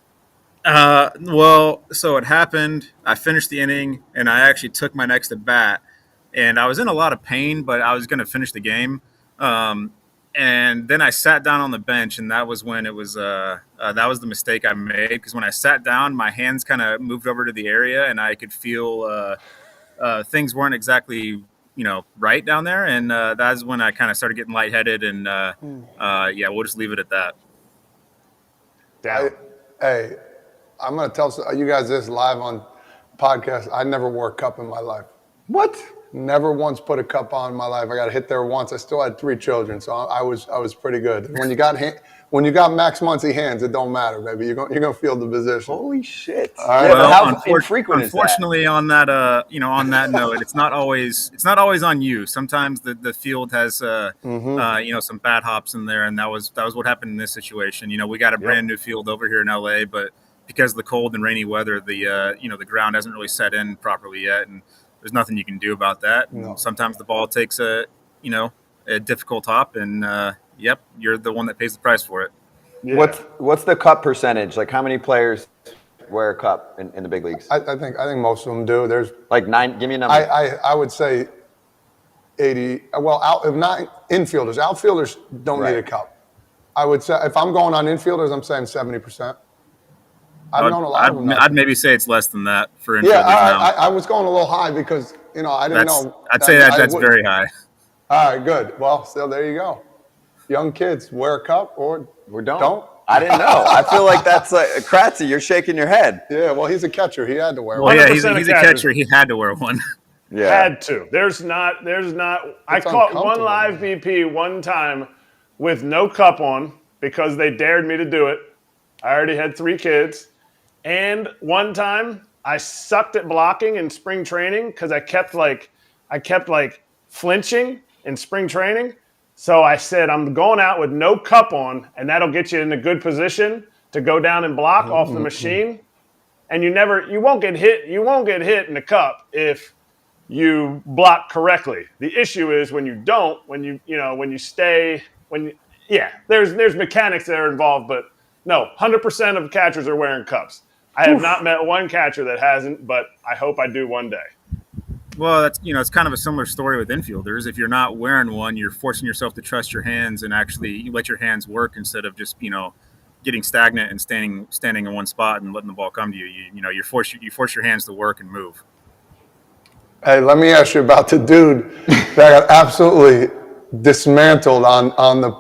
Well, so it happened. I finished the inning, and I actually took my next at bat, and I was in a lot of pain, but I was going to finish the game. And then I sat down on the bench, and that was when it was that was the mistake I made, because when I sat down, my hands kind of moved over to the area, and I could feel things weren't exactly right down there, and that's when I kind of started getting lightheaded, and yeah, we'll just leave it at that. Hey, I'm going to tell you guys this live on podcast. I never wore a cup in my life. What? Never once put a cup on in my life. I got hit there once. I still had 3 children, so I was pretty good. When you got Max Muncy hands, it don't matter, baby. You're gonna feel the position. Holy shit! All right. Yeah, but Well, how infrequent is that? unfortunately, on that on that note, it's not always on you. Sometimes the field has some bad hops in there, and that was what happened in this situation. We got a brand new field over here in LA, but because of the cold and rainy weather, the ground hasn't really set in properly yet, and there's nothing you can do about that. No. Sometimes the ball takes a difficult hop, and you're the one that pays the price for it. Yeah. What's the cup percentage? Like, how many players wear a cup in the big leagues? I think most of them do. There's Like 9. Give me a number. I would say 80. Well, if not infielders, outfielders don't need a cup. I would say if I'm going on infielders, I'm saying 70%. I've known a lot of them. I'd maybe say it's less than that for infielders Yeah, now. I was going a little high because I didn't know. I'd say that's very high. All right, good. Well, so there you go. Young kids wear a cup or don't. I didn't know. I feel like that's like Kratz. You're shaking your head. Yeah, well, he's a catcher. He had to wear Well, one. yeah, he's 100% a catcher. He had to wear one. Yeah. Had to. There's not. I caught one uncomfortable. live BP one time with no cup on because they dared me to do it. I already had 3 kids. And one time I sucked at blocking in spring training because I kept flinching in spring training. So I said, I'm going out with no cup on, and that'll get you in a good position to go down and block off the machine. And you won't get hit. You won't get hit in the cup if you block correctly. The issue is when you don't, there's mechanics that are involved, but no, 100% of catchers are wearing cups. I have not met one catcher that hasn't, but I hope I do one day. Well, that's it's kind of a similar story with infielders. If you're not wearing one, you're forcing yourself to trust your hands and actually you let your hands work instead of just getting stagnant and standing in one spot and letting the ball come to you. You force your hands to work and move. Hey, let me ask you about the dude that got absolutely dismantled on the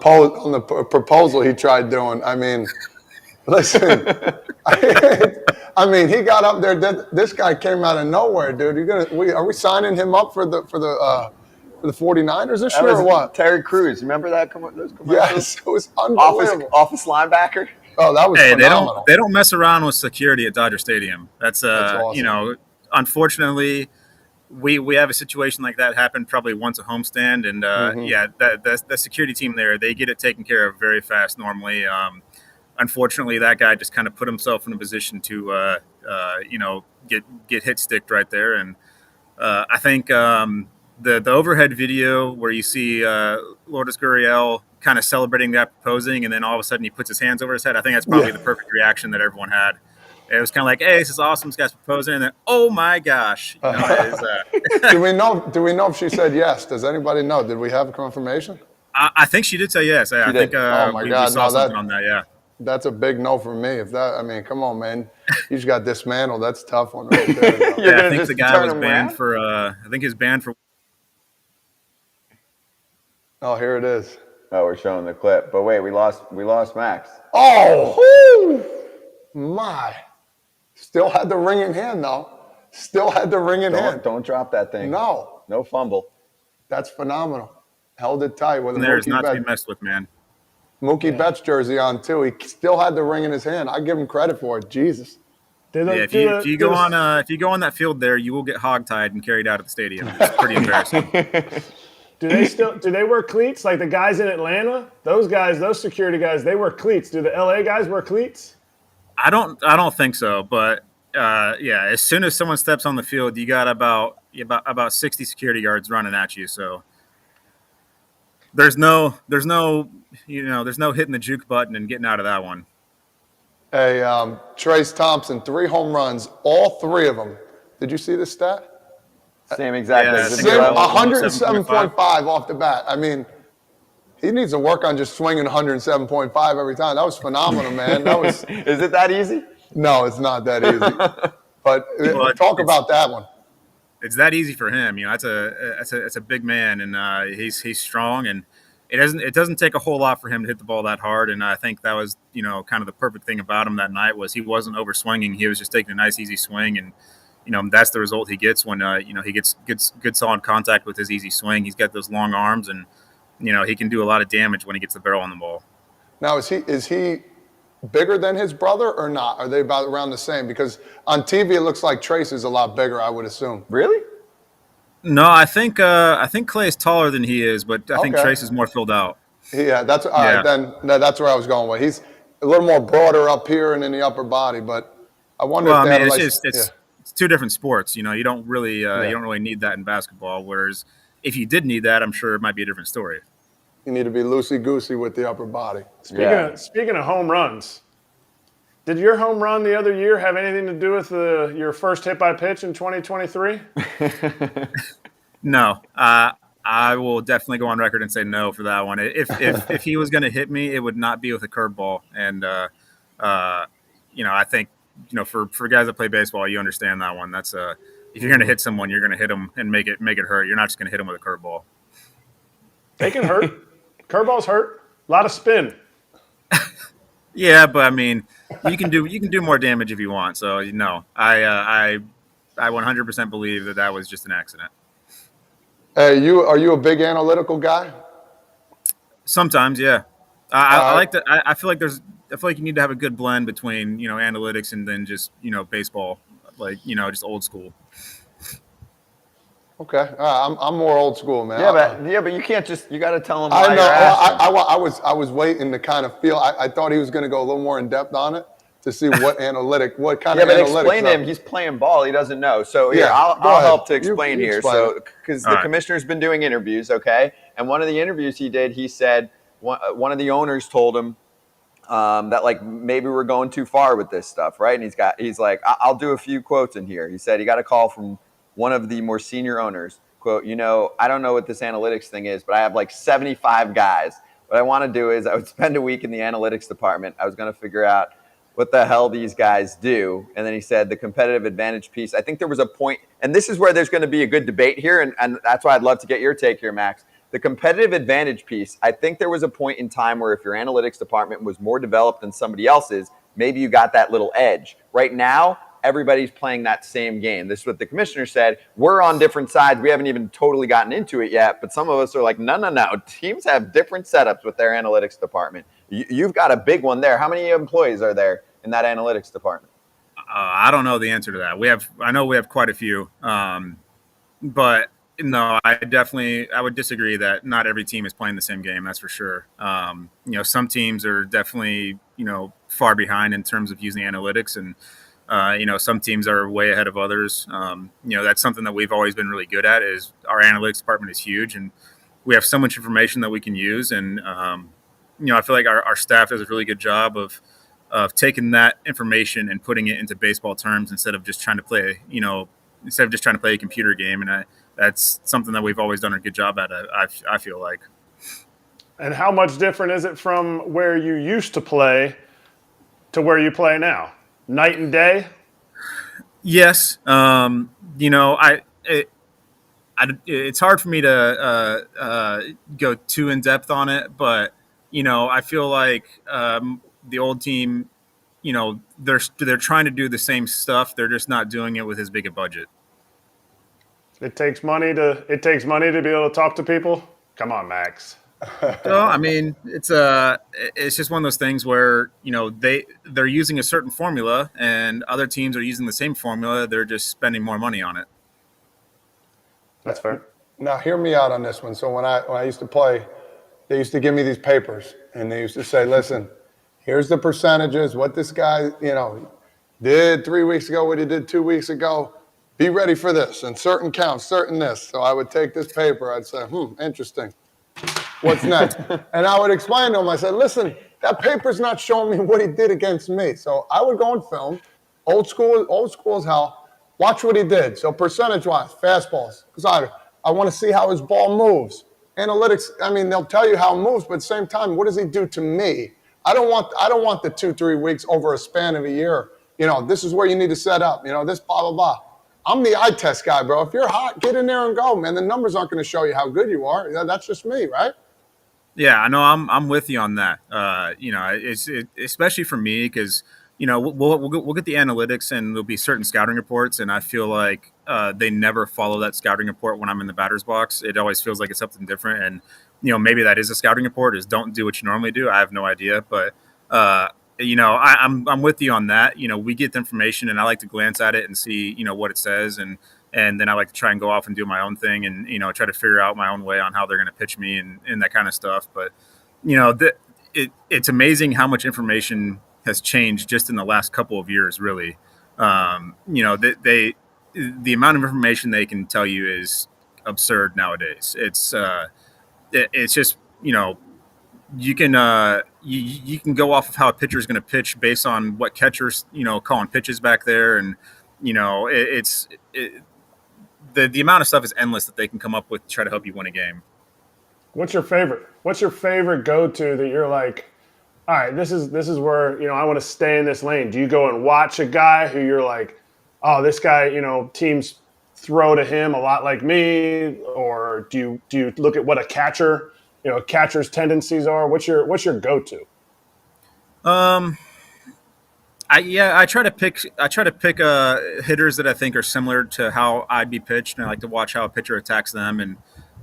proposal he tried doing. I mean, listen. I mean, he got up there. This guy came out of nowhere, dude. Are we signing him up for the 49ers this year or what? Terry Crews. Remember those commercials? Yes, it was unbelievable. Office linebacker. Oh, that was phenomenal. They don't mess around with security at Dodger Stadium. That's awesome. Unfortunately, we have a situation like that happen probably once a homestand, and the security team there, they get it taken care of very fast normally. Unfortunately, that guy just kind of put himself in a position to get hit sticked right there, and I think the overhead video where you see Lourdes Gurriel kind of celebrating that proposing, and then all of a sudden he puts his hands over his head. I think that's probably the perfect reaction that everyone had. It was kind of like, "Hey, this is awesome. This guy's proposing," and then, "Oh my gosh!" Do we know if she said yes? Does anybody know? Did we have confirmation? I think she did say yes. I think Oh my God, we saw something on that. Yeah. That's a big no for me. Come on, man. You just got dismantled. That's a tough one right there. Yeah, I think the guy was banned for. I think he was banned for. Oh, here it is. Oh, we're showing the clip. But wait, we lost Max. Oh, my. Still had the ring in hand, though. Still had the ring in hand. Don't drop that thing. No fumble. That's phenomenal. Held it tight with a There's Mookie not Betts. to be messed with, man. Mookie Betts jersey on, too. He still had the ring in his hand. I give him credit for it. Jesus. If you go on that field there, you will get hogtied and carried out of the stadium. It's pretty embarrassing. Do they wear cleats like the guys in Atlanta? Those security guys, they wear cleats. Do the LA guys wear cleats? I don't think so, but as soon as someone steps on the field, you got about 60 security guards running at you. So there's no hitting the juke button and getting out of that one. Hey, Trace Thompson, 3 home runs, all 3 of them. Did you see this stat? Same exact. Yeah, thing. 107.5 off the bat. I mean, he needs to work on just swinging 107.5 every time. That was phenomenal, man. Is it that easy? No, it's not that easy. But talk about that one. It's that easy for him. That's a big man, and he's strong, and it doesn't take a whole lot for him to hit the ball that hard. And I think that was kind of the perfect thing about him that night was he wasn't over swinging. He was just taking a nice easy swing, and that's the result he gets when he gets good solid contact with his easy swing. He's got those long arms, and he can do a lot of damage when he gets the barrel on the ball. Now, is he bigger than his brother or not? Are they about around the same? Because on TV it looks like Trace is a lot bigger, I would assume. Really? No, I think Clay is taller than he is, but I think Trace is more filled out. Yeah, that's all right. Then that's where I was going with. He's a little more broader up here and in the upper body, but I wonder if they it's two different sports. You don't really you don't really need that in basketball. Whereas if you did need that, I'm sure it might be a different story. You need to be loosey-goosey with the upper body. Speaking of home runs, did your home run the other year have anything to do with your first hit by pitch in 2023? No. I will definitely go on record and say no for that one. If he was going to hit me, it would not be with a curveball. And, I think, for guys that play baseball, you understand that one. That's if you're going to hit someone, you're going to hit them and make it hurt. You're not just going to hit them with a curveball. They can hurt. Curveballs hurt. A lot of spin. Yeah, but I mean, you can do more damage if you want. So no, I 100% believe that was just an accident. Are you a big analytical guy? Sometimes, yeah. I like that. I feel like you need to have a good blend between analytics and then just baseball, just old school. Okay, I'm more old school, man. But you can't you got to tell him. I know. I was waiting to kind of feel. I thought he was going to go a little more in depth on it to see what kind of analytics. Yeah, but explain to him. He's playing ball. He doesn't know. So here, I'll help to explain here. So because the commissioner's been doing interviews, okay, and one of the interviews he did, he said one of the owners told him that maybe we're going too far with this stuff, right? And he's like, I'll do a few quotes in here. He said he got a call from one of the more senior owners, quote, I don't know what this analytics thing is, but I have 75 guys. What I want to do is I would spend a week in the analytics department. I was going to figure out what the hell these guys do. And then he said the competitive advantage piece. I think there was a point, and this is where there's going to be a good debate here, and that's why I'd love to get your take here, Max. The competitive advantage piece, I think there was a point in time where if your analytics department was more developed than somebody else's, maybe you got that little edge. Right now, everybody's playing that same game. This is what the commissioner said. We're on different sides. We haven't even totally gotten into it yet, but some of us are like, no. Teams have different setups with their analytics department. You've got a big one there. How many employees are there in that analytics department? I don't know the answer to that. I know we have quite a few, but no, I would disagree that not every team is playing the same game. That's for sure. Some teams are definitely, far behind in terms of using analytics, and some teams are way ahead of others. That's something that we've always been really good at. Is our analytics department is huge, and we have so much information that we can use. And I feel like our staff does a really good job of taking that information and putting it into baseball terms instead of just trying to play a computer game. And that's something that we've always done a good job at. I feel like. And how much different is it from where you used to play to where you play now? Night and day? Yes. It's hard for me to go too in depth on it, but I feel like the old team, they're trying to do the same stuff. They're just not doing it with as big a budget. It takes money to be able to talk to people. Come on, Max. No, I mean it's just one of those things where they're using a certain formula and other teams are using the same formula. They're just spending more money on it. That's fair. Now hear me out on this one. So when I used to play, they used to give me these papers and they used to say, listen, here's the percentages, what this guy did 3 weeks ago, what he did 2 weeks ago. Be ready for this and certain counts, certain this. So I would take this paper, I'd say, interesting. What's next? And I would explain to him, I said, listen, that paper's not showing me what he did against me. So I would go and film, old school as hell, watch what he did. So percentage-wise, fastballs, because I want to see how his ball moves. Analytics, they'll tell you how it moves, but at the same time, what does he do to me? I don't want the 2-3 weeks over a span of a year. This is where you need to set up, this blah, blah, blah. I'm the eye test guy, bro. If you're hot, get in there and go, man. The numbers aren't going to show you how good you are. That's just me, right? Yeah, I know. I'm with you on that. It's especially for me because we'll get the analytics, and there'll be certain scouting reports, and I feel like they never follow that scouting report when I'm in the batter's box. It always feels like it's something different, and maybe that is a scouting report, is don't do what you normally do. I have no idea, but I'm with you on that. We get the information, and I like to glance at it and see what it says, and then I like to try and go off and do my own thing, and try to figure out my own way on how they're going to pitch me and that kind of stuff. But it's amazing how much information has changed just in the last couple of years, really. The amount of information they can tell you is absurd nowadays. It's just you can go off of how a pitcher is going to pitch based on what catchers calling pitches back there, and the amount of stuff is endless that they can come up with to try to help you win a game. What's your favorite? What's your favorite go-to that you're like, all right, this is where I want to stay in this lane? Do you go and watch a guy who you're like, oh, this guy, teams throw to him a lot like me, or do you look at what a catcher's tendencies are? What's your go-to? I try to pick hitters that I think are similar to how I'd be pitched, and I like to watch how a pitcher attacks them, and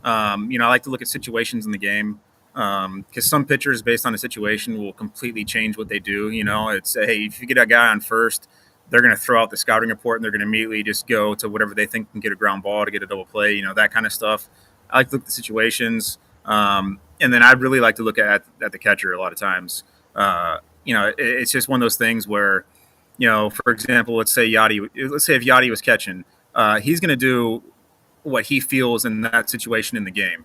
I like to look at situations in the game. Because some pitchers, based on the situation, will completely change what they do. It's, hey, if you get a guy on first, they're going to throw out the scouting report, and they're going to immediately just go to whatever they think can get a ground ball to get a double play, that kind of stuff. I like to look at the situations. And then I really like to look at the catcher a lot of times. It's just one of those things where, for example, let's say if Yachty was catching, he's going to do what he feels in that situation in the game.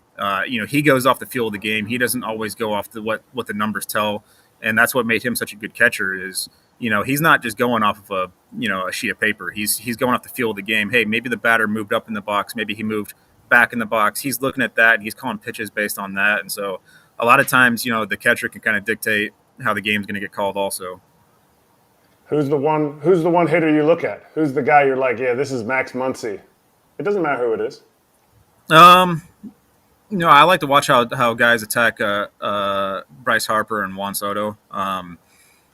He goes off the feel of the game. He doesn't always go off what the numbers tell. And that's what made him such a good catcher is, he's not just going off of a sheet of paper. He's going off the feel of the game. Hey, maybe the batter moved up in the box. Maybe he moved back in the box. He's looking at that and he's calling pitches based on that. And so a lot of times, the catcher can kind of dictate how the game's going to get called also. Who's the one hitter you look at? Who's the guy you're like, yeah, this is Max Muncy? It doesn't matter who it is. I like to watch how guys attack Bryce Harper and Juan Soto.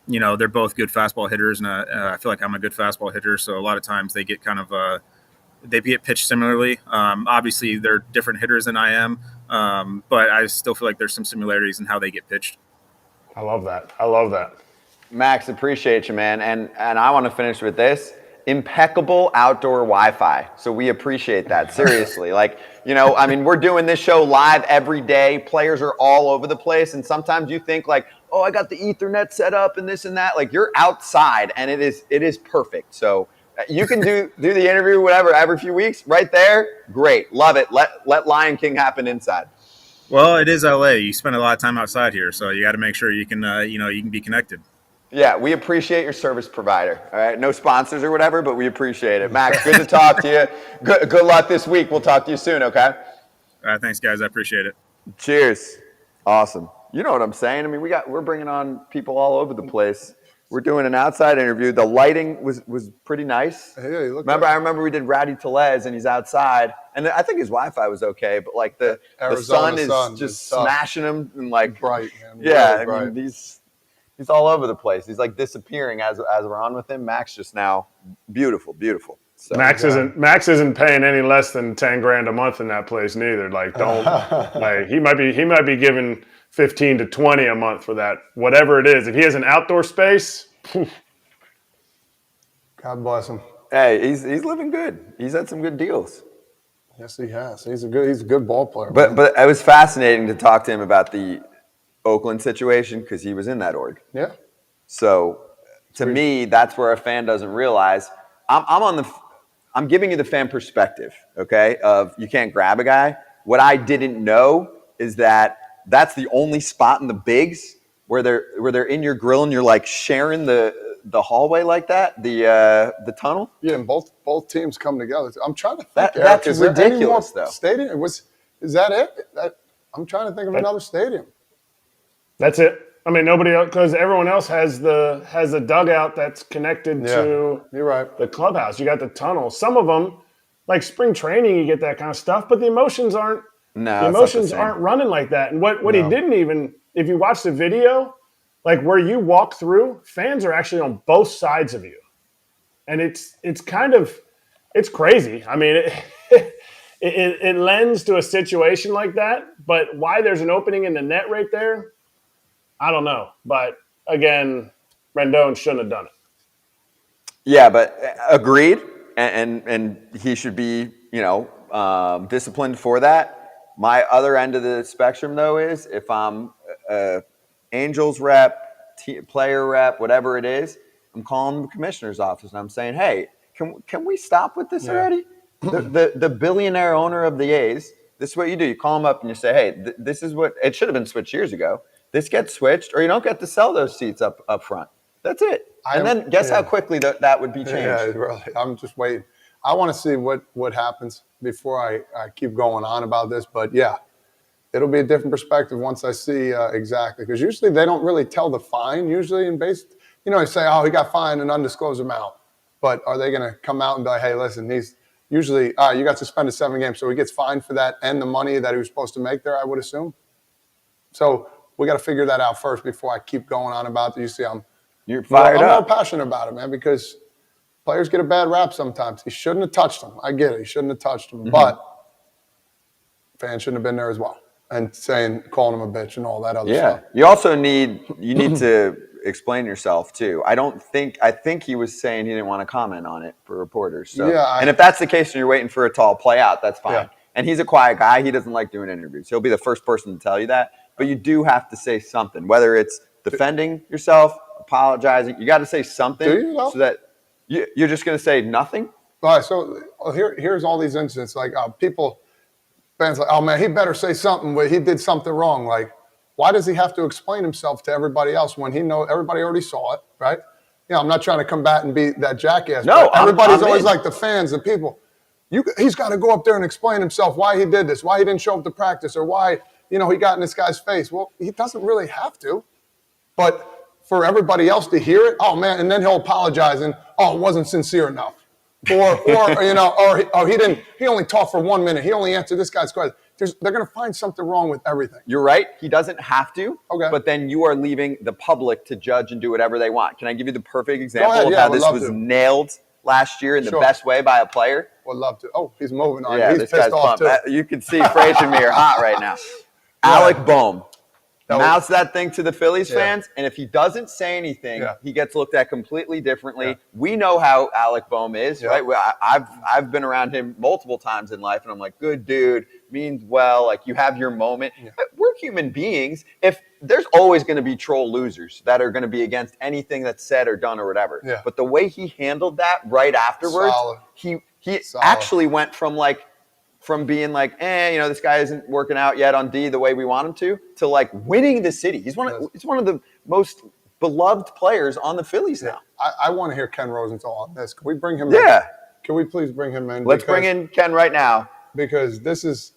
They're both good fastball hitters, and I feel like I'm a good fastball hitter. So a lot of times they get they get pitched similarly. Obviously, they're different hitters than I am, but I still feel like there's some similarities in how they get pitched. I love that. Max, appreciate you, man. And I want to finish with this. Impeccable outdoor Wi-Fi. So we appreciate that. Seriously. We're doing this show live every day. Players are all over the place. And sometimes you think like, oh, I got the Ethernet set up and this and that. Like you're outside and it is perfect. So you can do the interview, whatever, every few weeks right there. Great. Love it. Let Lion King happen inside. Well, it is LA. You spend a lot of time outside here. So you got to make sure you can, you can be connected. Yeah, we appreciate your service provider. All right, no sponsors or whatever, but we appreciate it. Max, good to talk to you. Good luck this week. We'll talk to you soon, okay? All right, thanks, guys. I appreciate it. Cheers. Awesome. You know what I'm saying? We're bringing on people all over the place. We're doing an outside interview. The lighting was pretty nice. Hey, you look I remember we did Rowdy Tellez, and he's outside, and I think his Wi-Fi was okay, but like the sun is just smashing him and like bright, man. Yeah, really bright. He's all over the place. He's like disappearing as we're on with him. Max just now, beautiful. So, Max isn't paying any less than $10,000 a month in that place neither. Like he might be giving 15 to 20 a month for that, whatever it is. If he has an outdoor space, God bless him. Hey, he's living good. He's had some good deals. Yes, he has. He's a good ball player. But it was fascinating to talk to him about the Oakland situation because he was in that org. Yeah. So to me, that's where a fan doesn't realize I'm giving you the fan perspective, okay? Of you can't grab a guy. What I didn't know is that's the only spot in the bigs where they're in your grill and you're like sharing the hallway like that, the tunnel. Yeah, and both teams come together. I'm trying to think. That's ridiculous, though. Stadium is that it? I'm trying to think of another stadium. That's it. Nobody else, because everyone else has a dugout that's connected to you're right. the clubhouse. You got the tunnel. Some of them, like spring training, you get that kind of stuff, but the emotions aren't running like that. And what he didn't even, if you watch the video, like where you walk through, fans are actually on both sides of you. And it's kind of, it's crazy. I mean, it lends to a situation like that, but why there's an opening in the net right there, I don't know. But again, Rendon shouldn't have done it. Yeah, but agreed, and he should be, disciplined for that. My other end of the spectrum, though, is if I'm Angels rep, player rep, whatever it is, I'm calling the commissioner's office and I'm saying, hey, can we stop with this already? The billionaire owner of the A's, this is what you do. You call him up and you say, hey, this is what it should have been switched years ago. This gets switched, or you don't get to sell those seats up front. That's it. And then guess how quickly that would be changed. Yeah, really. I'm just waiting. I want to see what happens before I keep going on about this. But yeah, it'll be a different perspective once I see exactly. Because usually they don't really tell the fine. Usually in base, they say, oh, he got fined an undisclosed amount. But are they going to come out and be like, hey, listen, he's usually, you got suspended 7 games. So he gets fined for that and the money that he was supposed to make there, I would assume. So we got to figure that out first before I keep going on about it. You see, You're fired I'm up. more passionate about it, man, because players get a bad rap sometimes. He shouldn't have touched them. I get it. He shouldn't have touched them. But fans shouldn't have been there as well. And calling him a bitch and all that other stuff. You also need to explain yourself too. I think he was saying he didn't want to comment on it for reporters. So, and if that's the case and you're waiting for it to all play out, that's fine. Yeah. And he's a quiet guy. He doesn't like doing interviews. He'll be the first person to tell you that. But you do have to say something, whether it's defending yourself, apologizing. You got to say something so that you're just going to say nothing. All right. So here's all these incidents. Like fans like, oh man, he better say something, but he did something wrong. Like, why does he have to explain himself to everybody else when everybody already saw it, right? I'm not trying to combat and be that jackass. No, everybody's always like the fans, the people. He's got to go up there and explain himself why he did this, why he didn't show up to practice, or why he got in this guy's face. Well, he doesn't really have to, but for everybody else to hear it, oh man, and then he'll apologize and it wasn't sincere enough, or he only talked for 1 minute, he only answered this guy's question. They're going to find something wrong with everything. You're right. He doesn't have to. Okay. But then you are leaving the public to judge and do whatever they want. Can I give you the perfect example of how this was nailed last year in the best way by a player? Would love to. Oh, he's moving on. Yeah, he's this pissed guy's off pumped. too. You can see Frazier and me are hot right now. Alec Bohm. Mouths that thing to the Phillies fans, and if he doesn't say anything, he gets looked at completely differently. Yeah. We know how Alec Bohm is, right? I've been around him multiple times in life, and I'm like, good dude, means well, like you have your moment. Yeah. But we're human beings. If there's always going to be troll losers that are going to be against anything that's said or done or whatever. Yeah. But the way he handled that right afterwards, he actually went from being like, this guy isn't working out yet on D the way we want him to like winning the city. He's one of the most beloved players on the Phillies now. I want to hear Ken Rosenthal on this. Can we bring him in? Yeah. Can we please bring him in? Let's bring in Ken right now. Because this is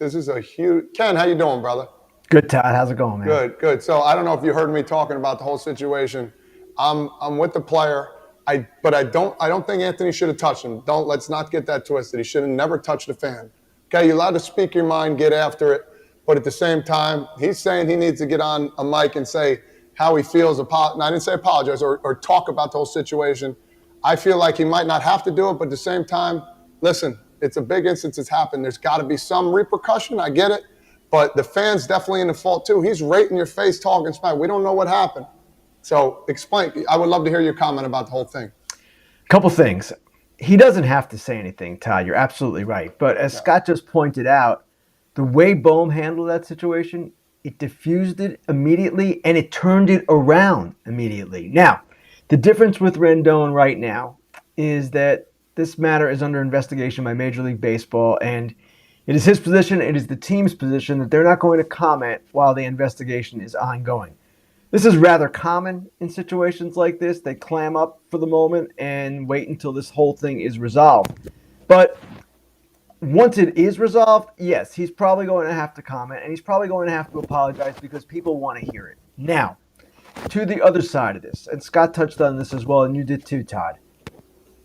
a huge – Ken, how you doing, brother? Good, Todd. How's it going, man? Good. So I don't know if you heard me talking about the whole situation. I'm with the player. But I don't think Anthony should have touched him. Let's not get that twisted. He should have never touched a fan. Okay, you're allowed to speak your mind, get after it, but at the same time, he's saying he needs to get on a mic and say how he feels. And I didn't say apologize or talk about the whole situation. I feel like he might not have to do it, but at the same time, listen, it's a big instance that's happened. There's got to be some repercussion. I get it, but the fans definitely in the fault too. He's right in your face talking smack. We don't know what happened. So explain. I would love to hear your comment about the whole thing. Couple things. He doesn't have to say anything, Todd. You're absolutely right. But as Scott just pointed out, the way Bohm handled that situation, it diffused it immediately and it turned it around immediately. Now, the difference with Rendon right now is that this matter is under investigation by Major League Baseball, and it is his position, it is the team's position that they're not going to comment while the investigation is ongoing. This is rather common in situations like this. They clam up for the moment and wait until this whole thing is resolved. But once it is resolved, yes, he's probably going to have to comment, and he's probably going to have to apologize because people want to hear it. Now, to the other side of this, and Scott touched on this as well, and you did too, Todd.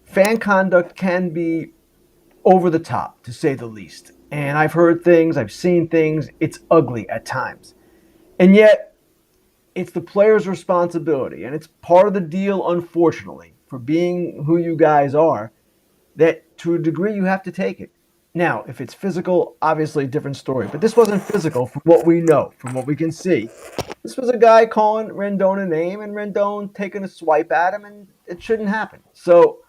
Fan conduct can be over the top, to say the least. And I've heard things, I've seen things, it's ugly at times. And yet, it's the player's responsibility, and it's part of the deal, unfortunately, for being who you guys are, that to a degree you have to take it. Now, if it's physical, obviously a different story. But this wasn't physical from what we know, from what we can see. This was a guy calling Rendon a name and Rendon taking a swipe at him, and it shouldn't happen. So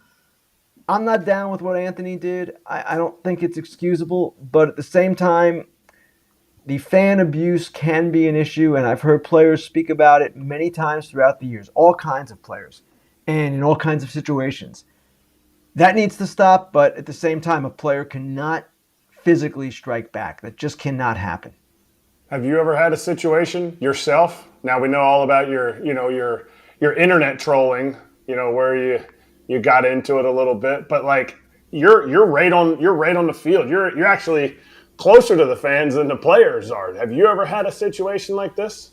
I'm not down with what Anthony did. I don't think it's excusable. But at the same time, the fan abuse can be an issue, and I've heard players speak about it many times throughout the years, all kinds of players, and in all kinds of situations. That needs to stop, but at the same time, a player cannot physically strike back. That just cannot happen. Have you ever had a situation yourself? Now we know all about your internet trolling, where you got into it a little bit, but like you're right on the field. You're actually closer to the fans than the players are. Have you ever had a situation like this?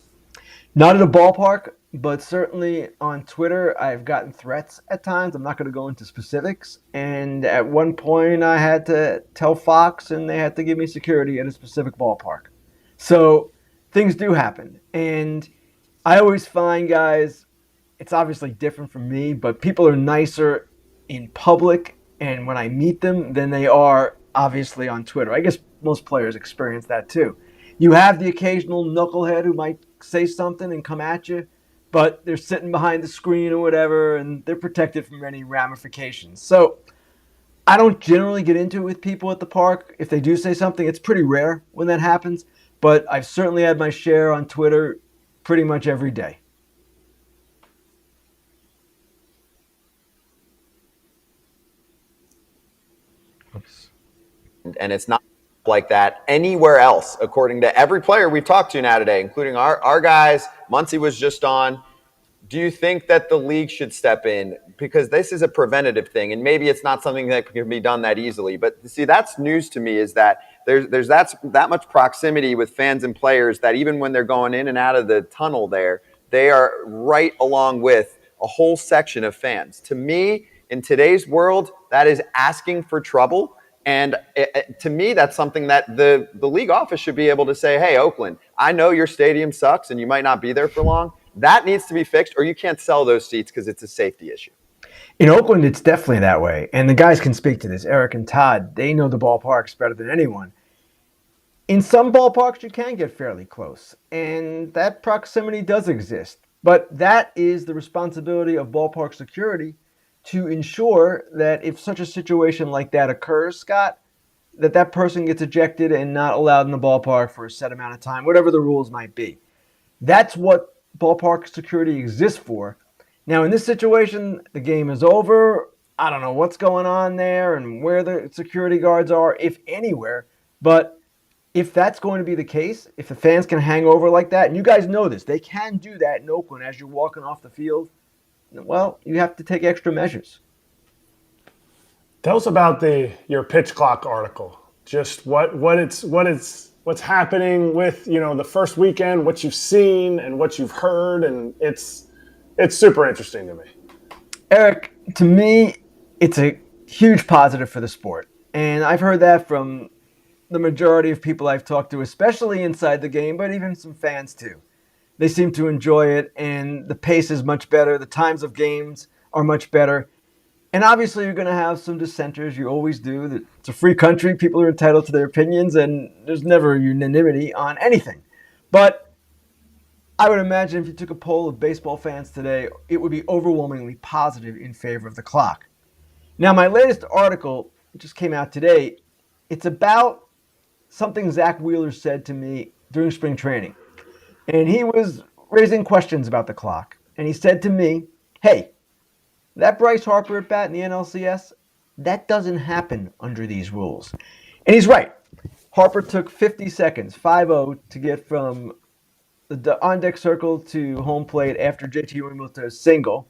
Not at a ballpark, but certainly on Twitter, I've gotten threats at times. I'm not going to go into specifics. And at one point, I had to tell Fox, and they had to give me security at a specific ballpark. So things do happen. And I always find, guys, it's obviously different from me, but people are nicer in public and when I meet them than they are obviously on Twitter. I guess most players experience that too. You have the occasional knucklehead who might say something and come at you, but they're sitting behind the screen or whatever, and they're protected from any ramifications. So I don't generally get into it with people at the park. If they do say something, it's pretty rare when that happens, but I've certainly had my share on Twitter pretty much every day. Oops. And it's not like that anywhere else, according to every player we've talked to now today, including our guys. Muncie was just on. Do you think that the league should step in? Because this is a preventative thing, and maybe it's not something that can be done that easily. But see, that's news to me, is that there's that much proximity with fans and players that even when they're going in and out of the tunnel there, they are right along with a whole section of fans. To me, in today's world, that is asking for trouble. And to me, that's something that the league office should be able to say, hey, Oakland, I know your stadium sucks and you might not be there for long. That needs to be fixed, or you can't sell those seats because it's a safety issue. In Oakland, it's definitely that way. And the guys can speak to this. Erik and Todd, they know the ballparks better than anyone. In some ballparks, you can get fairly close. And that proximity does exist. But that is the responsibility of ballpark security to ensure that if such a situation like that occurs, Scott, that person gets ejected and not allowed in the ballpark for a set amount of time, whatever the rules might be. That's what ballpark security exists for. Now, in this situation, the game is over. I don't know what's going on there and where the security guards are, if anywhere. But if that's going to be the case, if the fans can hang over like that, and you guys know this, they can do that in Oakland as you're walking off the field, well, you have to take extra measures. Tell us about your pitch clock article. Just what's happening with the first weekend, what you've seen and what you've heard, and it's super interesting to me. Erik, to me, it's a huge positive for the sport, and I've heard that from the majority of people I've talked to, especially inside the game, but even some fans too. They seem to enjoy it, and the pace is much better. The times of games are much better. And obviously, you're going to have some dissenters. You always do. It's a free country. People are entitled to their opinions, and there's never unanimity on anything. But I would imagine if you took a poll of baseball fans today, it would be overwhelmingly positive in favor of the clock. Now, my latest article just came out today. It's about something Zach Wheeler said to me during spring training. And he was raising questions about the clock. And he said to me, hey, that Bryce Harper at bat in the NLCS, that doesn't happen under these rules. And he's right. Harper took 50 seconds, 5-0, to get from the on-deck circle to home plate after JT Realmuto's single.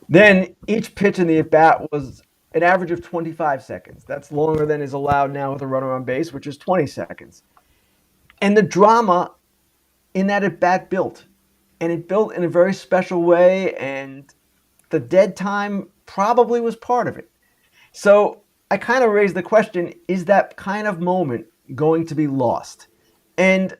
Then each pitch in the at-bat was an average of 25 seconds. That's longer than is allowed now with a runner on base, which is 20 seconds. And the drama in that at-bat built. And it built in a very special way, and the dead time probably was part of it. So I kind of raised the question, is that kind of moment going to be lost? And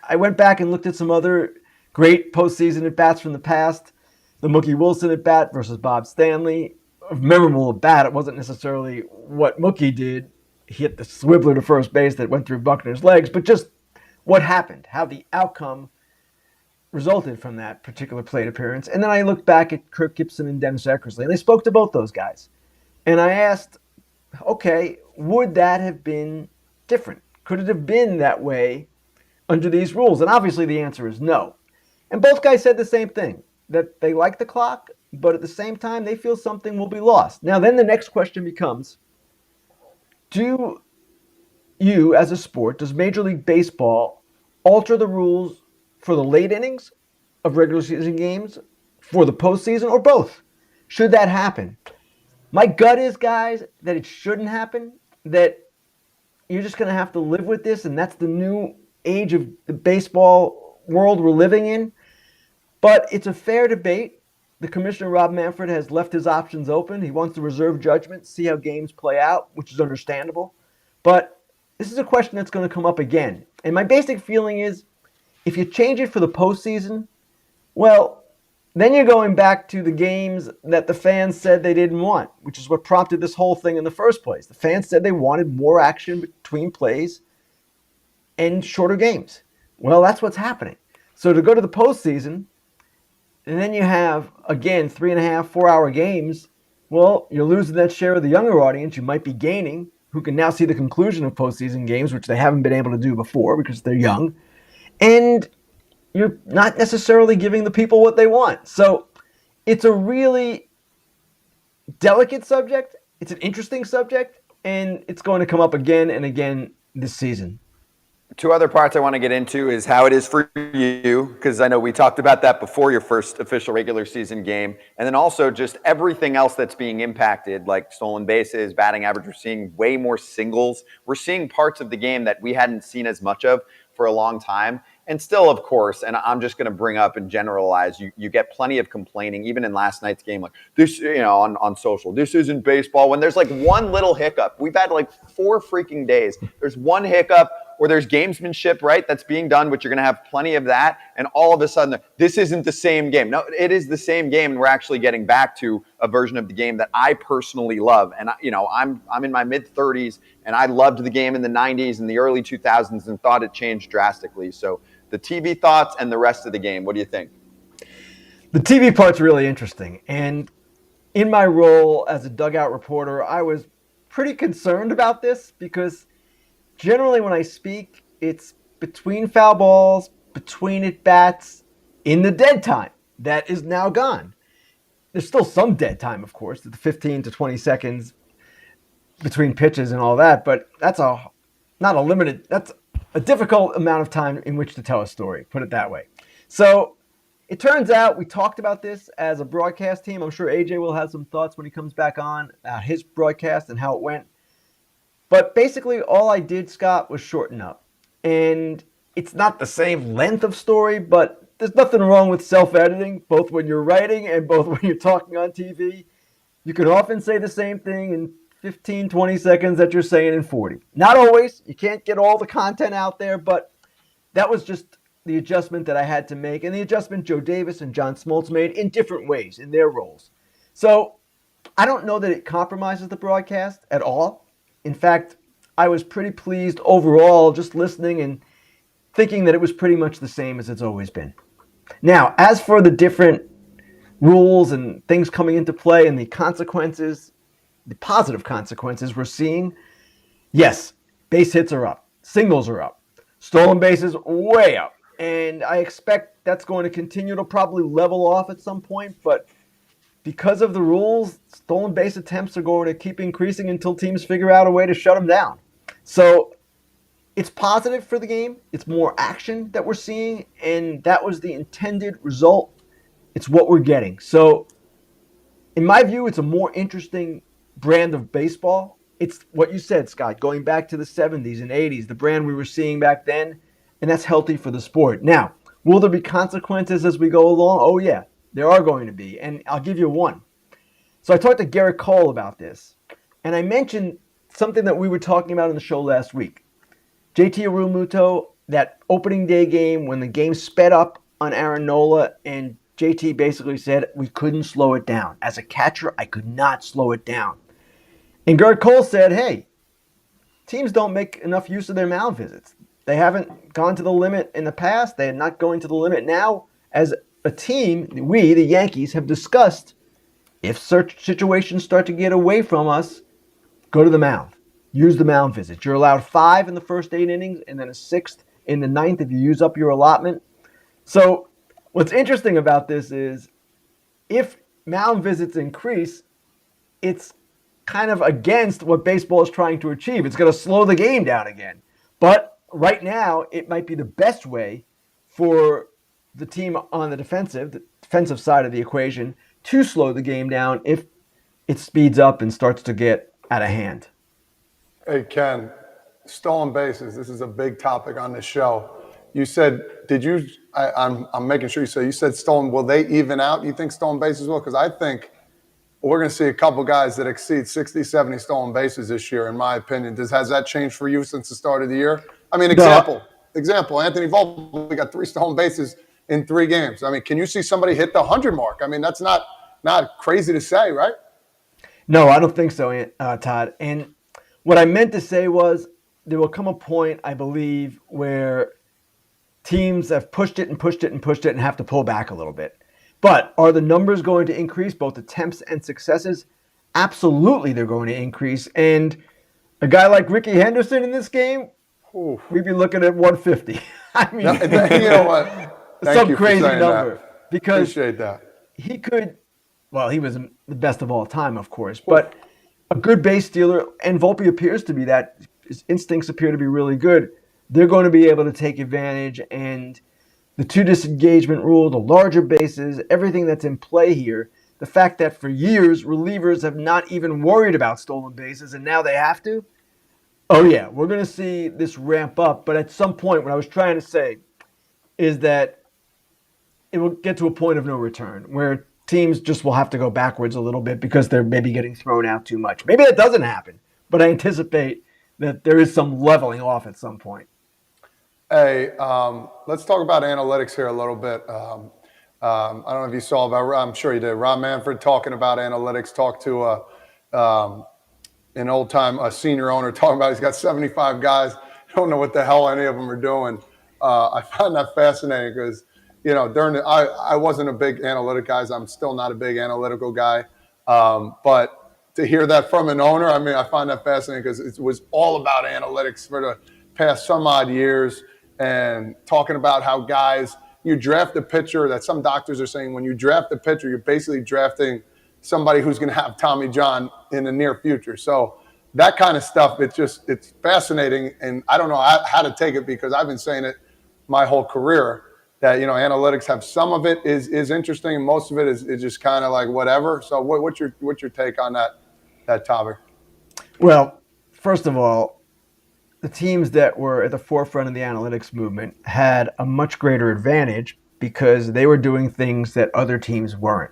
I went back and looked at some other Great postseason at bats from the past. The Mookie Wilson at bat versus Bob Stanley. A memorable at bat. It wasn't necessarily what Mookie did. He hit the swiveler to first base that went through Buckner's legs, but just what happened, how the outcome resulted from that particular plate appearance. And then I looked back at Kirk Gibson and Dennis Eckersley, and I spoke to both those guys. And I asked, okay, would that have been different? Could it have been that way under these rules? And obviously the answer is no. And both guys said the same thing, that they like the clock, but at the same time they feel something will be lost. Now then the next question becomes, do you as a sport, does Major League Baseball alter the rules for the late innings of regular season games, for the postseason, or both? Should that happen? My gut is, guys, that it shouldn't happen, that you're just going to have to live with this, and that's the new age of the baseball world we're living in. But it's a fair debate. The commissioner, Rob Manfred, has left his options open. He wants to reserve judgment, see how games play out, which is understandable. But this is a question that's going to come up again. And my basic feeling is, if you change it for the postseason, well, then you're going back to the games that the fans said they didn't want, which is what prompted this whole thing in the first place. The fans said they wanted more action between plays and shorter games. Well, that's what's happening. So to go to the postseason, and then you have, again, 3.5, 4-hour games, well, you're losing that share of the younger audience you might be gaining, who can now see the conclusion of postseason games, which they haven't been able to do before because they're young. And you're not necessarily giving the people what they want. So it's a really delicate subject. It's an interesting subject, and it's going to come up again and again this season. Two other parts I want to get into is how it is for you, because I know we talked about that before your first official regular season game, and then also just everything else that's being impacted, like stolen bases, batting average. We're seeing way more singles. We're seeing parts of the game that we hadn't seen as much of for a long time. And still, of course, and I'm just going to bring up and generalize, you get plenty of complaining, even in last night's game, like this, on social, this isn't baseball. When there's like one little hiccup, we've had like 4 freaking days. There's one hiccup, or there's gamesmanship, right, that's being done, which you're going to have plenty of that. And all of a sudden, this isn't the same game. No, it is the same game, and we're actually getting back to a version of the game that I personally love. And I'm in my mid-30s, and I loved the game in the 90s and the early 2000s and thought it changed drastically. So the TV thoughts and the rest of the game, what do you think? The TV part's really interesting. And in my role as a dugout reporter, I was pretty concerned about this because generally when I speak, it's between foul balls, between at-bats, in the dead time. That is now gone. There's still some dead time, of course, the 15 to 20 seconds between pitches and all that, but that's that's a difficult amount of time in which to tell a story, put it that way. So it turns out we talked about this as a broadcast team. I'm sure AJ will have some thoughts when he comes back on his broadcast and how it went. But basically all I did, Scott, was shorten up. And it's not the same length of story, but there's nothing wrong with self-editing, both when you're writing and both when you're talking on TV. You can often say the same thing in 15, 20 seconds that you're saying in 40. Not always. You can't get all the content out there, but that was just the adjustment that I had to make, and the adjustment Joe Davis and John Smoltz made in different ways in their roles. So I don't know that it compromises the broadcast at all. In fact, I was pretty pleased overall just listening and thinking that it was pretty much the same as it's always been. Now, as for the different rules and things coming into play and the consequences, the positive consequences we're seeing, yes, base hits are up, singles are up, stolen bases way up, and I expect that's going to continue to probably level off at some point, but because of the rules, stolen base attempts are going to keep increasing until teams figure out a way to shut them down. So it's positive for the game. It's more action that we're seeing, and that was the intended result. It's what we're getting. So in my view, it's a more interesting brand of baseball. It's what you said, Scott, going back to the 70s and 80s, the brand we were seeing back then, and that's healthy for the sport. Now, will there be consequences as we go along? Oh, yeah, there are going to be, and I'll give you one. So I talked to Garrett Cole about this, and I mentioned something that we were talking about in the show last week. JT Realmuto, that opening day game when the game sped up on Aaron Nola, and JT basically said we couldn't slow it down. As a catcher, I could not slow it down. And Gerrit Cole said, hey, teams don't make enough use of their mound visits. They haven't gone to the limit in the past. They're not going to the limit now. As a team, we, the Yankees, have discussed if such situations start to get away from us, go to the mound. Use the mound visit. You're allowed 5 in the first 8 innings and then a 6th in the 9th if you use up your allotment. So what's interesting about this is if mound visits increase, it's kind of against what baseball is trying to achieve. It's going to slow the game down again. But right now, it might be the best way for the team on the defensive side of the equation to slow the game down if it speeds up and starts to get out of hand. Hey, Ken, stolen bases. This is a big topic on this show. You said, I'm making sure you said stolen. Will they even out? You think stolen bases will? Because I think we're going to see a couple guys that exceed 60, 70 stolen bases this year, in my opinion. Has that changed for you since the start of the year? I mean, example, Anthony Volpe got 3 stolen bases in 3 games. I mean, can you see somebody hit the 100 mark? I mean, that's not crazy to say, right? No, I don't think so, Todd. And what I meant to say was there will come a point, I believe, where teams have pushed it and have to pull back a little bit. But are the numbers going to increase, both attempts and successes? Absolutely, they're going to increase. And a guy like Ricky Henderson in this game, we'd be looking at 150. I mean, you know what? Some crazy number. That. Because appreciate that. He could, well, he was the best of all time, of course, but a good base stealer, and Volpe appears to be that. His instincts appear to be really good. They're going to be able to take advantage, and the 2 disengagement rule, the larger bases, everything that's in play here, the fact that for years relievers have not even worried about stolen bases, and now they have to. Oh yeah, we're going to see this ramp up, but at some point, what I was trying to say is that it will get to a point of no return where teams just will have to go backwards a little bit because they're maybe getting thrown out too much. Maybe that doesn't happen, but I anticipate that there is some leveling off at some point. Hey, let's talk about analytics here a little bit. I don't know if you saw, I'm sure you did. Rob Manfred talking about analytics, talked to an old-time senior owner talking about he's got 75 guys. I don't know what the hell any of them are doing. I find that fascinating because, I wasn't a big analytic guy. I'm still not a big analytical guy. But to hear that from an owner, I mean, I find that fascinating because it was all about analytics for the past some odd years and talking about how guys, you draft a pitcher that some doctors are saying when you draft a pitcher, you're basically drafting somebody who's going to have Tommy John in the near future. So that kind of stuff, it's fascinating. And I don't know how to take it because I've been saying it my whole career that, analytics have some of it is interesting. And most of it is just kind of like whatever. So what's your take on that topic? Well, first of all, the teams that were at the forefront of the analytics movement had a much greater advantage because they were doing things that other teams weren't.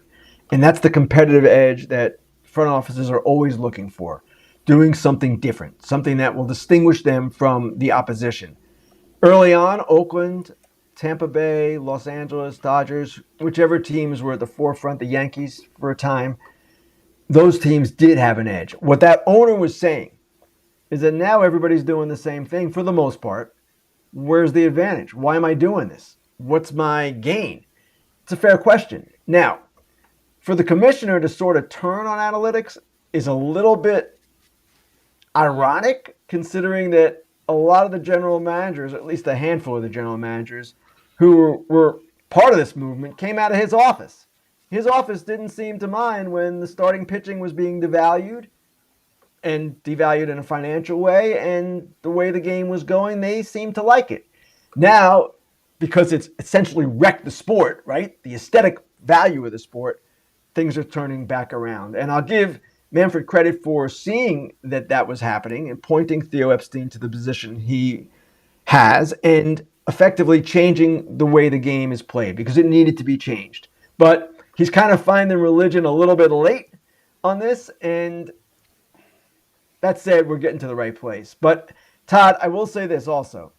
And that's the competitive edge that front offices are always looking for, doing something different, something that will distinguish them from the opposition. Early on, Oakland, Tampa Bay, Los Angeles, Dodgers, whichever teams were at the forefront, the Yankees for a time, those teams did have an edge. What that owner was saying is that now everybody's doing the same thing for the most part. Where's the advantage? Why am I doing this? What's my gain? It's a fair question. Now, for the commissioner to sort of turn on analytics is a little bit ironic, considering that a lot of the general managers, at least a handful of the general managers who were part of this movement, came out of his office. His office didn't seem to mind when the starting pitching was being devalued and devalued in a financial way, and the way the game was going, they seemed to like it. Now, because it's essentially wrecked the sport, right? The aesthetic value of the sport, things are turning back around. And I'll give Manfred credit for seeing that was happening and pointing Theo Epstein to the position he has and effectively changing the way the game is played because it needed to be changed. But he's kind of finding religion a little bit late on this, and that said, we're getting to the right place. But Todd, I will say this also.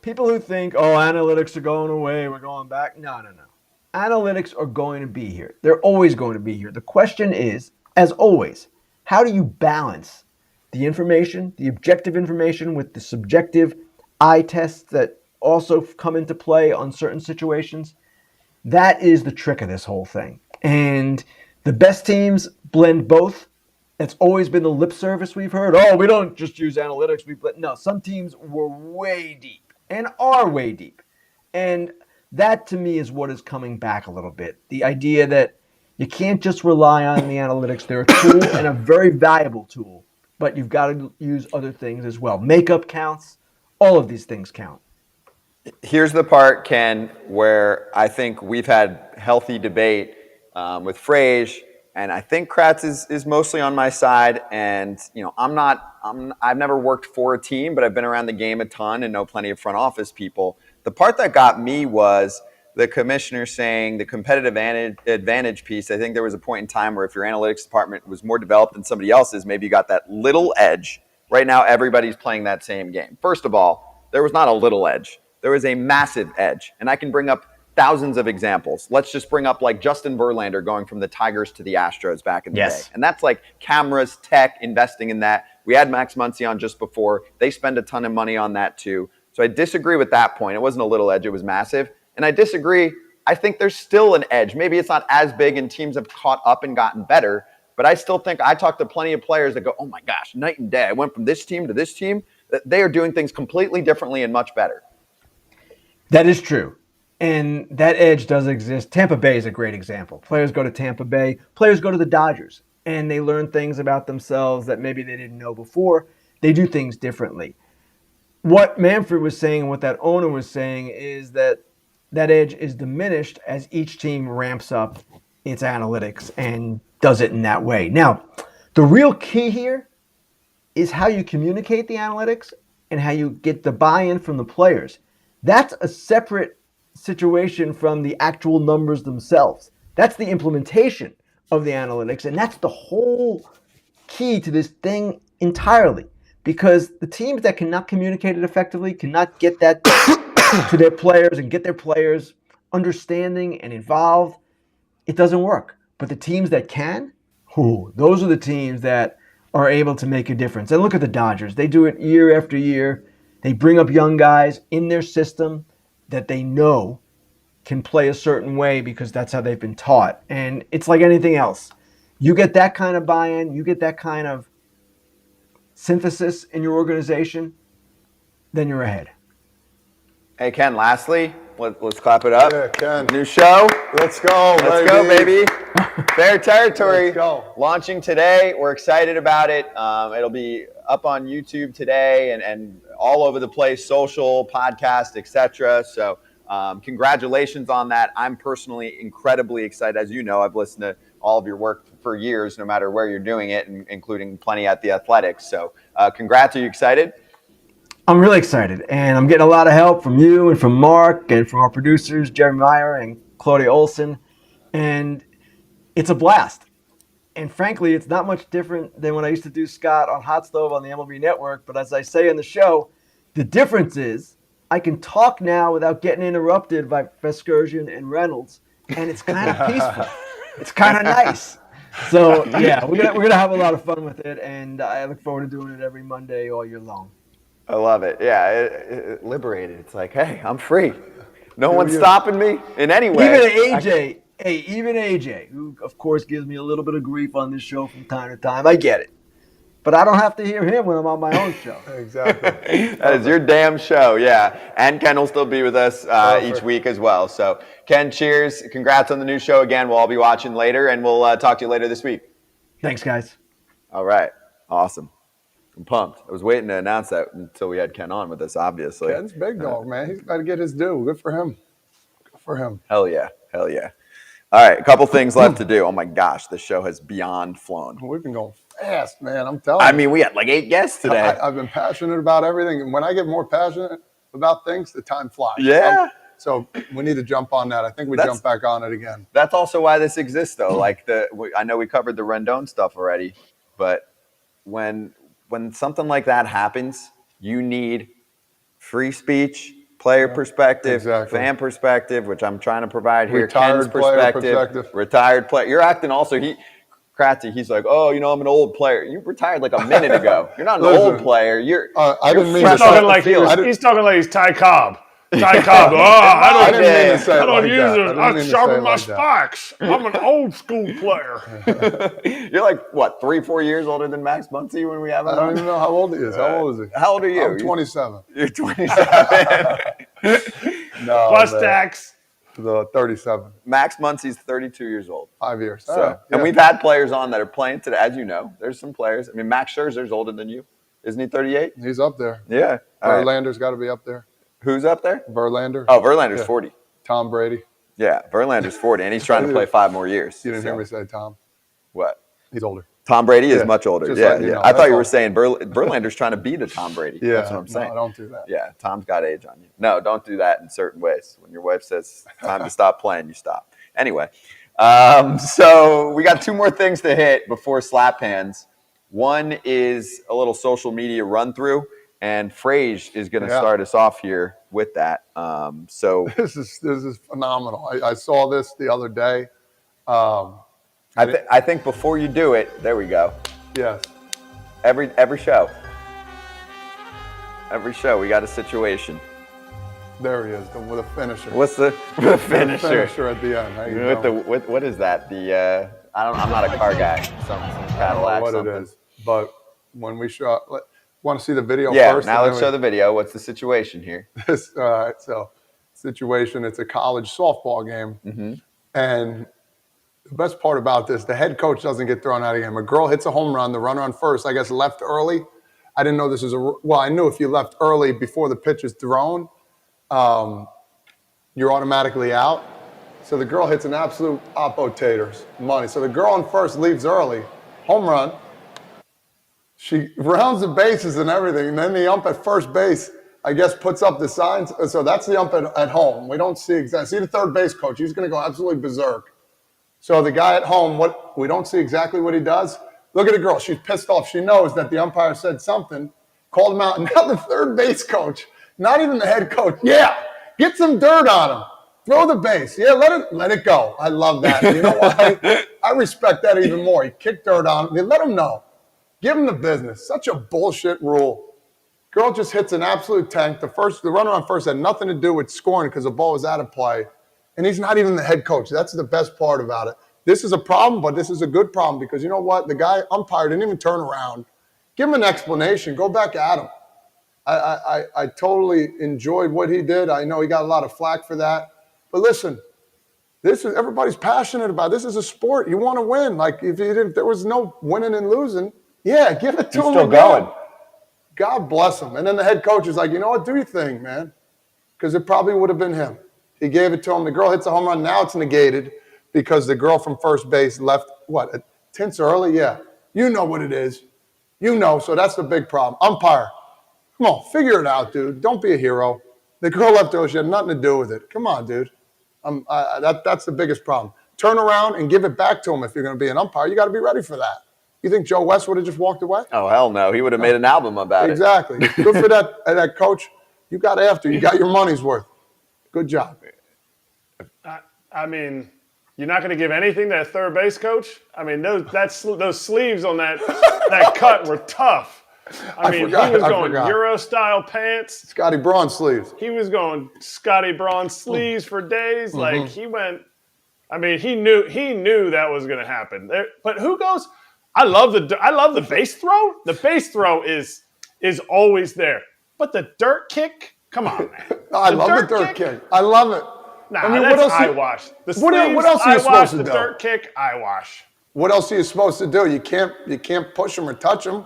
people who think, oh, analytics are going away, we're going back. No. Analytics are going to be here. They're always going to be here. The question is, as always, how do you balance the information, the objective information, with the subjective eye tests that also come into play on certain situations? That is the trick of this whole thing. And the best teams blend both. It's always been the lip service we've heard. Oh, we don't just use analytics. No, some teams were way deep and are way deep. And that, to me, is what is coming back a little bit. The idea that you can't just rely on the analytics. They're a tool and a very valuable tool, but you've got to use other things as well. Makeup counts. All of these things count. Here's the part, Ken, where I think we've had healthy debate with Frage, and I think Kratz is mostly on my side. And I've never worked for a team, but I've been around the game a ton and know plenty of front office people. The part that got me was the commissioner saying the competitive advantage piece. I think there was a point in time where if your analytics department was more developed than somebody else's, maybe you got that little edge. Right now, everybody's playing that same game. First of all, there was not a little edge. There was a massive edge. And I can bring up thousands of examples. Let's just bring up like Justin Verlander going from the Tigers to the Astros back in the day. And that's like cameras, tech, investing in that. We had Max Muncy on just before. They spend a ton of money on that too. So I disagree with that point. It wasn't a little edge, it was massive. And I disagree. I think there's still an edge. Maybe it's not as big and teams have caught up and gotten better, but I still think I talk to plenty of players that go, oh my gosh, night and day. I went from this team to this team. They are doing things completely differently and much better. That is true. And that edge does exist. Tampa Bay is a great example. Players go to Tampa Bay. Players go to the Dodgers. And they learn things about themselves that maybe they didn't know before. They do things differently. What Manfred was saying and what that owner was saying is that that edge is diminished as each team ramps up its analytics and does it in that way. Now, the real key here is how you communicate the analytics and how you get the buy-in from the players. That's a separate situation from the actual numbers themselves. That's the implementation of the analytics, and that's the whole key to this thing entirely. Because the teams that cannot communicate it effectively cannot get that to their players and get their players understanding and involved, it doesn't work. But the teams that can, those are the teams that are able to make a difference. And look at the Dodgers. They do it year after year. They bring up young guys in their system that they know can play a certain way because that's how they've been taught. And it's like anything else. You get that kind of buy-in, you get that kind of synthesis in your organization, then you're ahead. Hey, Ken, lastly, let's clap it up. Yeah, Ken. New show. Let's go, Let's go, baby. Fair territory. Let's go. Launching today. We're excited about it. It'll be up on YouTube today and all over the place, social, podcast, etc. So congratulations on that. I'm personally incredibly excited. As you know, I've listened to all of your work for years, no matter where you're doing it, including plenty at the Athletics. So congrats. Are you excited? I'm really excited, and I'm getting a lot of help from you and from Mark and from our producers, Jeremy Meyer and Claudia Olson, and it's a blast. And frankly, it's not much different than when I used to do Scott on Hot Stove on the MLB Network, but as I say in the show, the difference is I can talk now without getting interrupted by Vescursion and Reynolds, and it's kind of peaceful. It's kind of nice. So, yeah, we're gonna have a lot of fun with it, and I look forward to doing it every Monday all year long. I love it. Yeah, it liberated. It's like, hey, I'm free. No one's stopping me in any way. Even AJ, who of course gives me a little bit of grief on this show from time to time. I get it. But I don't have to hear him when I'm on my own show. Exactly. That is your damn show, yeah. And Ken will still be with us each week as well. So, Ken, cheers. Congrats on the new show again. We'll all be watching later, and we'll talk to you later this week. Thanks, guys. All right. Awesome. I'm pumped. I was waiting to announce that until we had Ken on with us, obviously. Ken's big dog, man. He's got to get his due. Good for him. Good for him. Hell yeah. Hell yeah. All right. A couple things left to do. Oh, my gosh. The show has beyond flown. We've been going fast, man. I'm telling you. I mean, we had like 8 guests today. I've been passionate about everything. And when I get more passionate about things, the time flies. Yeah. So we need to jump on that. I think we jump back on it again. That's also why this exists, though. Like I know we covered the Rendon stuff already, but when something like that happens, you need free speech Player perspective, exactly. fan perspective, which I'm trying to provide here. Retired Ken's player perspective, retired player. You're acting also. Kratz, he's like, oh, I'm an old player. You retired like a minute ago. You're not an old player. I didn't mean to He's say talking like he's talking like he's Ty Cobb. Ty Cobb. I didn't mean to say I don't like use that. it. I sharpen my spikes. I'm an old school player. You're like, what, 3-4 years older than Max Muncy when we have him? I don't even know how old he is. How old is he? How old are you? I'm 27. You're 27. No, Plus man. tax. 37. Max Muncy's 32 years old. 5 years. So, and we've had players on that are playing today. As you know, there's some players. I mean, Max Scherzer's older than you. Isn't he 38? He's up there. Yeah. Verlander's got to be up there. Who's up there? Verlander. Oh, Verlander's 40. Tom Brady. Yeah, Verlander's 40, and he's trying to play 5 more years. You didn't hear me say Tom. What? He's older. Tom Brady is much older. Just Yeah, letting you know. I thought That's you were all. saying Verlander's trying to beat a Tom Brady. Yeah, That's what I'm saying. No, don't do that. Yeah, Tom's got age on you. No, don't do that in certain ways. When your wife says time to stop playing, you stop. Anyway, so we got 2 more things to hit before slap hands. One is a little social media run through, and Frage is going to start us off here with that. So this is phenomenal. I saw this the other day. I think before you do it, there we go. Yes. Every show. Every show, we got a situation. There he is, with a finisher. What's the finisher? Finisher at the end. How you doing? What is that? I'm not a car guy. Some Cadillac. I don't know what something. it is, but when we show, want to see the video Yeah, first? now let's show the video. What's the situation here? This, all right, so situation. It's a college softball game, and the best part about this, the head coach doesn't get thrown out of the game. A girl hits a home run. The runner on first, I guess, left early. I didn't know this was I knew if you left early before the pitch is thrown, you're automatically out. So the girl hits an absolute oppo-taters, money. So the girl on first leaves early, home run. She rounds the bases and everything, and then the ump at first base, I guess, puts up the signs. So that's the ump at home. We don't see exactly. See the third base coach. He's going to go absolutely berserk. So the guy at home, we don't see exactly what he does. Look at the girl. She's pissed off. She knows that the umpire said something, called him out. And now the third base coach, not even the head coach. Yeah, get some dirt on him. Throw the base. Yeah, let it go. I love that. You know why? I respect that even more. He kicked dirt on him. They let him know. Give him the business. Such a bullshit rule. Girl just hits an absolute tank. The runner on first had nothing to do with scoring because the ball was out of play. And he's not even the head coach. That's the best part about it. This is a problem, but this is a good problem because you know what? The guy umpire didn't even turn around. Give him an explanation. Go back at him. I totally enjoyed what he did. I know he got a lot of flack for that. But listen, everybody's passionate about it. This is a sport. You want to win. Like if there was no winning and losing, yeah, give it to him. He's still going. God bless him. And then the head coach is like, you know what? Do your thing, man. Because it probably would have been him. He gave it to him. The girl hits a home run. Now it's negated because the girl from first base left, tints early? Yeah. You know what it is. You know, so that's the big problem. Umpire, come on, figure it out, dude. Don't be a hero. The girl left early. She had nothing to do with it. Come on, dude. That's the biggest problem. Turn around and give it back to him if you're going to be an umpire. You got to be ready for that. You think Joe West would have just walked away? Oh, hell no. He would have made an album about Exactly. Good for that coach. You got after. You got your money's worth. Good job. I mean, you're not going to give anything to that third base coach? I mean, those sleeves on that cut were tough. I mean, he was going Euro-style pants. Scotty Braun sleeves. He was going Scotty Braun sleeves for days. Like, he went – I mean, he knew that was going to happen. But who goes – I love the base throw. The base throw is always there. But the dirt kick – come on, man. I love the dirt kick. I love it. Nah, I mean, that's eyewash. The sleeves, what else are you supposed to do? The dirt kick, eyewash. What else are you supposed to do? You can't push them or touch them,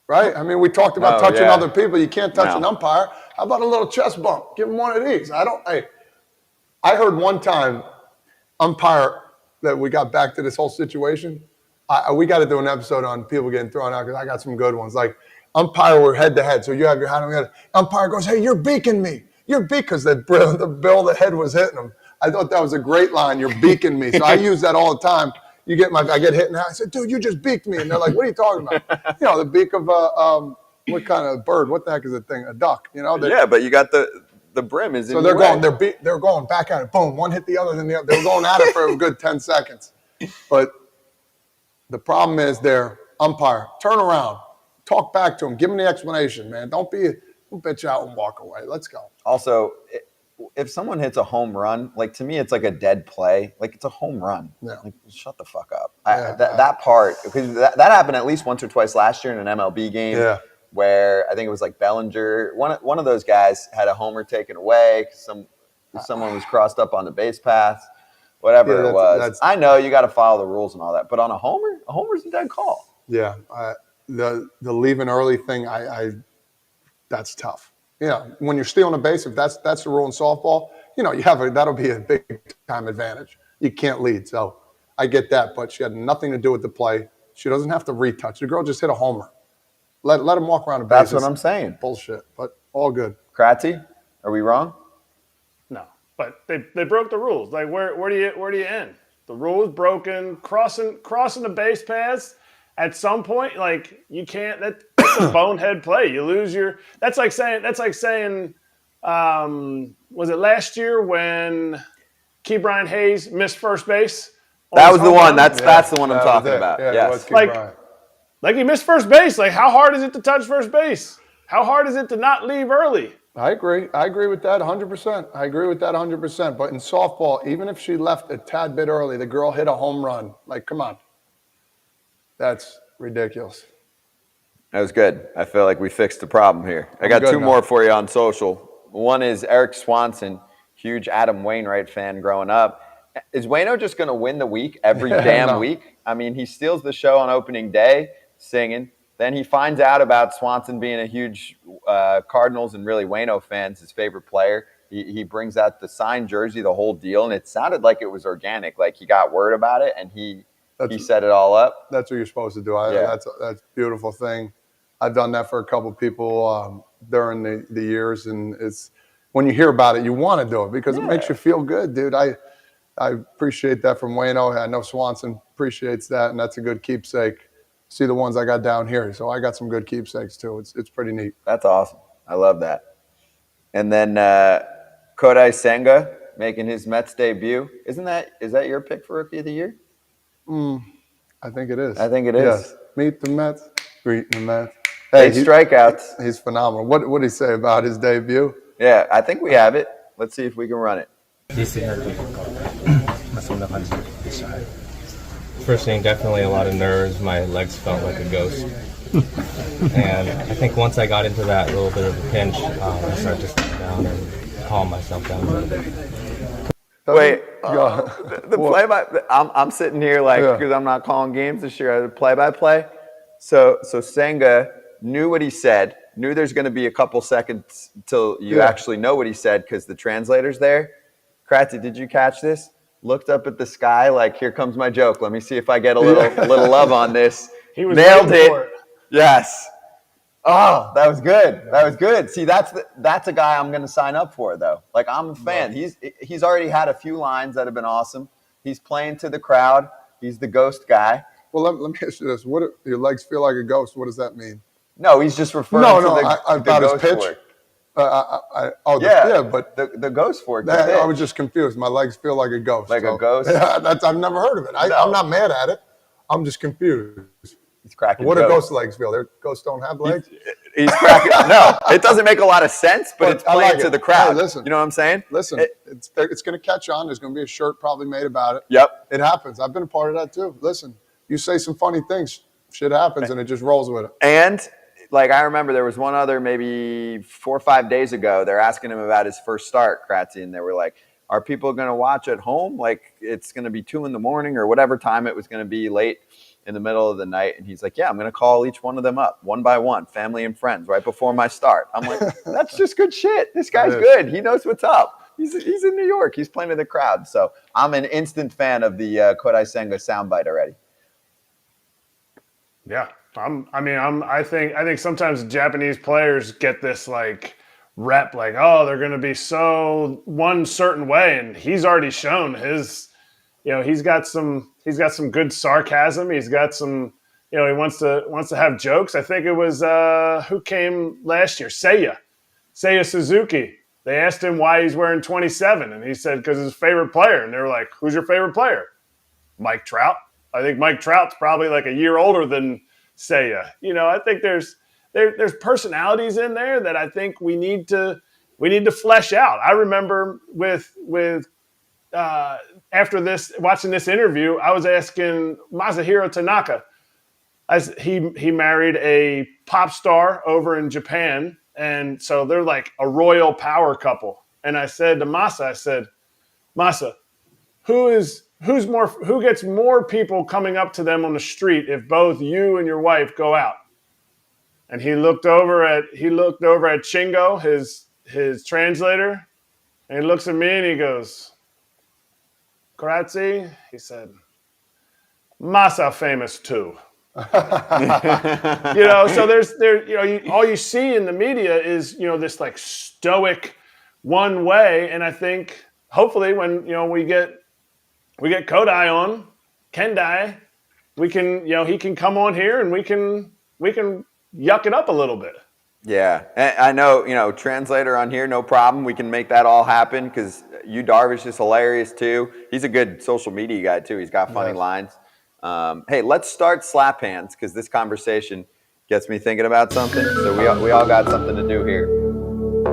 right? I mean, we talked about touching other people. You can't touch an umpire. How about a little chest bump? Give him one of these. I heard one time, umpire, that we got back to this whole situation. We got to do an episode on people getting thrown out because I got some good ones. Like, umpire, we're head to head. So you have your hand on the head. Umpire goes, hey, you're beaking me. You're because the bill of the head was hitting him. I thought that was a great line. You're beaking me. So I use that all the time. I get hit in the head. I said, dude, you just beaked me. And they're like, what are you talking about? The beak of what kind of bird? What the heck is the thing? A duck. Yeah, but you got the the brim is in So they're going back at it. Boom, one hit the other, then the other. They're going at it for a good 10 seconds. But the problem is their umpire. Turn around. Talk back to him. Give him the explanation, man. Don't bitch out and walk away. Let's go. Also, if someone hits a home run, like to me, it's like a dead play. Like it's a home run. Yeah. Like shut the fuck up. That part, because that happened at least once or twice last year in an MLB game. Yeah. Where I think it was like Bellinger. One of those guys had a homer taken away. Someone was crossed up on the base path. Whatever it was. I know you got to follow the rules and all that, but on a homer's a dead call. Yeah. The leaving early thing, that's tough. Yeah, when you're stealing a base, if that's the rule in softball, that'll be a big time advantage. You can't lead, so I get that, but she had nothing to do with the play. She doesn't have to retouch. The girl just hit a homer. Let him walk around the bases. That's what I'm saying. Bullshit, but all good. Kratzy, are we wrong? No, but they broke the rules. Like where do you end? The rule is broken. Crossing the base paths. At some point, like you can't. That's a bonehead play. You lose your. That's like saying. Was it last year when Ke'Bryan Hayes missed first base? That was the one. That's the one I'm talking about. Yeah, yes. Like he missed first base. Like how hard is it to touch first base? How hard is it to not leave early? I agree. I agree with that 100%. I agree with that 100%. But in softball, even if she left a tad bit early, the girl hit a home run. Like, come on. That's ridiculous. That was good. I feel like we fixed the problem here. I got two more for you on social. One is Eric Swanson, huge Adam Wainwright fan growing up. Is Waino just going to win the week every damn week? I mean, he steals the show on opening day, singing. Then he finds out about Swanson being a huge Cardinals and really Waino fans, his favorite player. He brings out the signed jersey, the whole deal, and it sounded like it was organic. Like he got word about it, and he set it all up. That's what you're supposed to do. That's a beautiful thing. I've done that for a couple of people during the years, and it's when you hear about it, you want to do it because it makes you feel good, dude. I appreciate that from Waino. I know Swanson appreciates that, and that's a good keepsake. See the ones I got down here, so I got some good keepsakes too. It's pretty neat. That's awesome. I love that. And then Kodai Senga making his Mets debut. Is that your pick for Rookie of the Year? I think it is. Yes. Meet the Mets, greet the Mets. Hey, 8 strikeouts. He's phenomenal. What did he say about his debut? Yeah, I think we have it. Let's see if we can run it. First thing, definitely a lot of nerves. My legs felt like a ghost. And I think once I got into that little bit of a pinch, I started to sit down and calm myself down a little bit. Wait, I'm sitting here because I'm not calling games this year. I had play-by-play. So Senga knew what he said, knew there's going to be a couple seconds till you actually know what he said because the translator's there. Kratzy, did you catch this? Looked up at the sky like, here comes my joke. Let me see if I get a little love on this. He was nailed it. Yes. Oh, that was good. That was good. See, that's a guy I'm going to sign up for, though. Like, I'm a fan. He's already had a few lines that have been awesome. He's playing to the crowd. He's the ghost guy. Well, let me ask you this. What if your legs feel like a ghost? What does that mean? No, he's just referring to the ghost his pitch. Fork. But the ghost fork. I was just confused. My legs feel like a ghost. A ghost? Yeah, I've never heard of it. I'm not mad at it. I'm just confused. He's cracking. What do ghost legs feel? Their ghosts don't have legs? He's cracking. No, it doesn't make a lot of sense, but it's playing to the crowd. Hey, listen, you know what I'm saying? Listen, it's going to catch on. There's going to be a shirt probably made about it. Yep. It happens. I've been a part of that too. Listen, you say some funny things, shit happens, and it just rolls with it. And like I remember there was one other maybe 4 or 5 days ago, they're asking him about his first start, Kratzy, and they were like, are people going to watch at home? Like it's going to be 2 a.m. or whatever time it was going to be, late in the middle of the night. And he's like, yeah, I'm going to call each one of them up one by one, family and friends, right before my start. I'm like, that's just good shit. This guy's good. He knows what's up. He's in New York. He's playing to the crowd. So I'm an instant fan of the Kodai Senga soundbite already. Yeah. I think sometimes Japanese players get this like rep, like, oh, they're going to be so one certain way, and he's already shown his, he's got some good sarcasm. He's got some, he wants to have jokes. I think it was who came last year, Seiya Suzuki. they asked him why he's wearing 27, and he said because his favorite player. And they were like, "Who's your favorite player?" Mike Trout. I think Mike Trout's probably like a year older than Seiya. I think there's personalities in there that I think we need to flesh out. I remember with after watching this interview, I was asking Masahiro Tanaka. He married a pop star over in Japan, and so they're like a royal power couple. And I said to Masa, Masa, who gets more people coming up to them on the street if both you and your wife go out? And he looked over at Chingo, his translator, and he looks at me and he goes, Kratz, he said, Masa famous too. So all you see in the media is, this like stoic one way. And I think hopefully when, we get Kodai on, Kendai, we can, he can come on here and we can yuck it up a little bit. Yeah, and I know, translator on here, no problem. We can make that all happen because Darvish is hilarious too. He's a good social media guy too. He's got funny lines. Hey, let's start slap hands because this conversation gets me thinking about something. So we all got something to do here.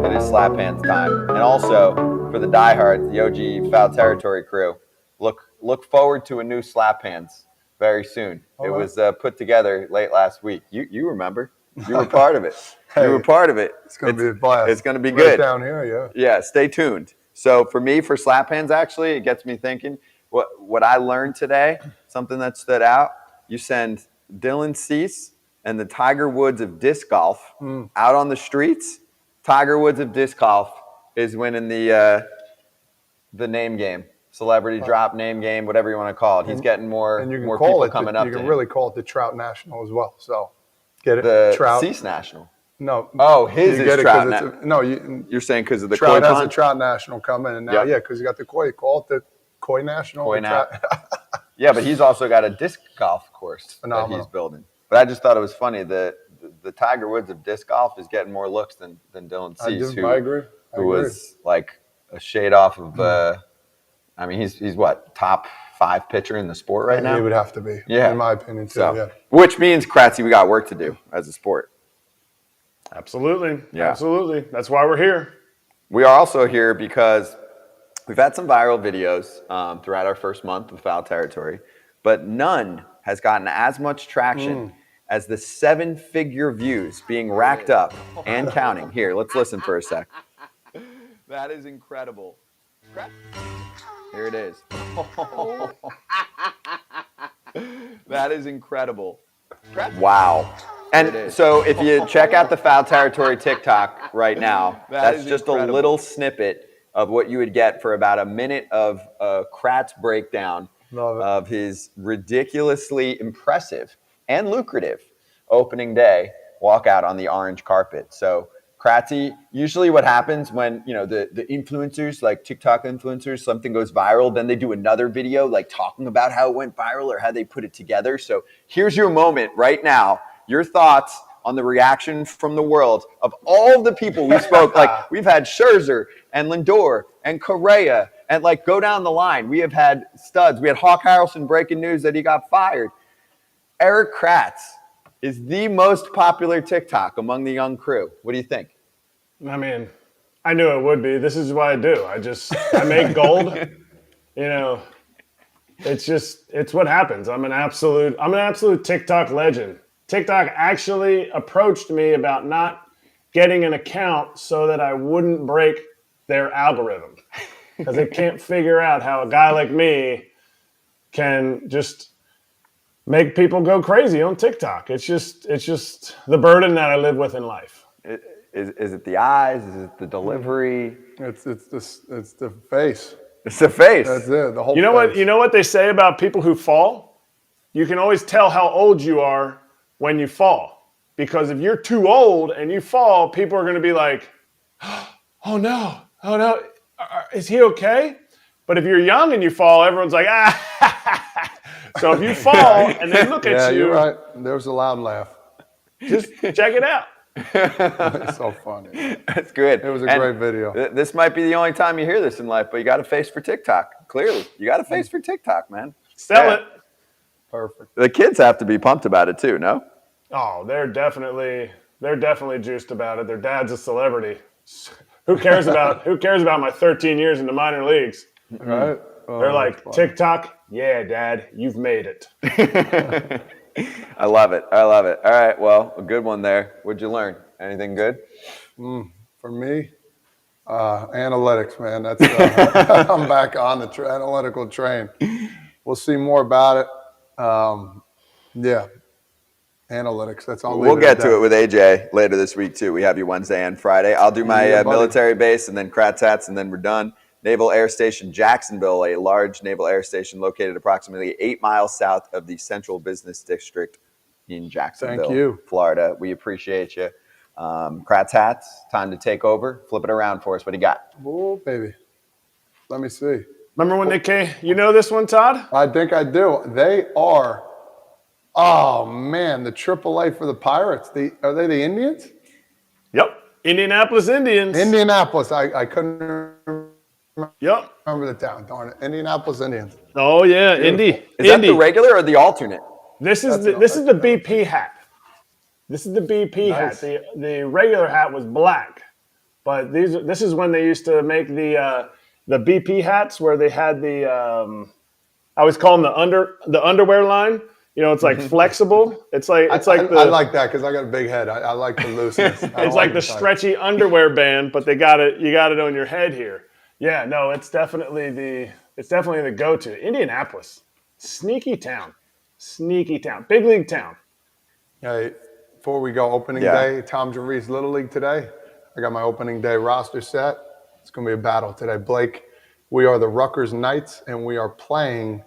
It is slap hands time. And also for the diehards, the OG Foul Territory crew, look forward to a new slap hands very soon. It was put together late last week. You remember? You were part of it. You were part of it. It's going to be a blast. It's going to be good. Right down here, yeah. Yeah, stay tuned. So for me, for slap hands, actually, it gets me thinking. What I learned today, something that stood out, you send Dylan Cease and the Tiger Woods of disc golf out on the streets. Tiger Woods of disc golf is winning the name game, celebrity drop name game, whatever you want to call it. He's getting more people coming up to him. You can really call it the Trout National as well. So get it? The Trout. Cease National. No. Oh, his is Trout National. You're saying because of the Trout koi has pond? a Trout National coming, and now, because you got the koi. Call it the Koi National. Yeah, but he's also got a disc golf course Phenomenal. that he's building. But I just thought it was funny that the Tiger Woods of disc golf is getting more looks than Dylan Cease, I agree. who was like a shade off of. He's what, top 5 pitcher in the sport right now? He would have to be, in my opinion, too. So, which means, Kratzy, we got work to do as a sport. Absolutely. Yeah. Absolutely. That's why we're here. We are also here because we've had some viral videos throughout our first month of Foul Territory, but none has gotten as much traction as the 7-figure views being racked up and counting. Here, let's listen for a sec. That is incredible. Here it is. That is incredible. Wow. And so if you check out the Foul Territory TikTok right now, that's just incredible. A little snippet of what you would get for about a minute of a Kratz breakdown of his ridiculously impressive and lucrative opening day walkout on the orange carpet. So Kratzy, usually what happens when, the influencers, like TikTok influencers, something goes viral, then they do another video like talking about how it went viral or how they put it together. So here's your moment right now. Your thoughts on the reaction from the world of all of the people we spoke. Like we've had Scherzer and Lindor and Correa and go down the line. We have had studs. We had Hawk Harrelson breaking news that he got fired. Erik Kratz is the most popular TikTok among the young crew. What do you think? I mean, I knew it would be. This is what I do. I make gold. It's what happens. I'm an absolute TikTok legend. TikTok actually approached me about not getting an account so that I wouldn't break their algorithm because they can't figure out how a guy like me can just make people go crazy on TikTok. It's just the burden that I live with in life. Is it the eyes? Is it the delivery? It's the face. It's the face. That's it. The whole. You know what they say about people who fall? You can always tell how old you are when you fall, because if you're too old and you fall, people are going to be like, oh no, is he okay? But if you're young and you fall, everyone's like, ah. So if you fall and they look at you, you're right. There's a loud laugh. Just check it out. It's so funny. That's good. It was a And great video. This might be the only time you hear this in life, but you got a face for TikTok. Clearly, you got a face for TikTok, man. Sell it. Perfect. The kids have to be pumped about it too, no? Oh, they're definitely juiced about it. Their dad's a celebrity. Who cares about my 13 years in the minor leagues? Right? Oh, They're like, that's funny. TikTok, yeah, Dad, you've made it. I love it. I love it. All right, well, a good one there. What'd you learn? Anything good? For me, analytics, man. That's I'm back on the analytical train. We'll see more about it. Yeah, analytics. That's all. We'll get to it with AJ later this week too. We have you Wednesday and Friday. I'll do my Yeah, buddy. military base and then Kratz hats, and then we're done. Naval Air Station Jacksonville, a large naval air station located approximately 8 miles south of the Central Business District in Jacksonville, Thank you. Florida. We appreciate you. Kratz hats, time to take over. Flip it around for us. What do you got? Oh, baby. Let me see. Remember when they came? You know this one, Todd? I think I do. They are. Oh man, the AAA for the Pirates. Are they the Indians? Yep. Indianapolis Indians. Indianapolis. I couldn't Yep. remember the town. Darn it. Indianapolis Indians. Oh yeah, Indy. Is that the regular or the alternate? This is the BP hat. This is the BP Nice. hat. The regular hat was black, but this is when they used to make the BP hats where they had the I always call them the underwear line. You know, it's like flexible. It's like I like that because I got a big head. I like the looseness. it's like the stretchy underwear band, but you got it on your head here. Yeah, no, it's definitely the go-to. Indianapolis, sneaky town, big league town. Hey, before we go, opening day, Tom Reese Little League today. I got my opening day roster set. It's going to be a battle today. Blake, we are the Rutgers Knights, and we are playing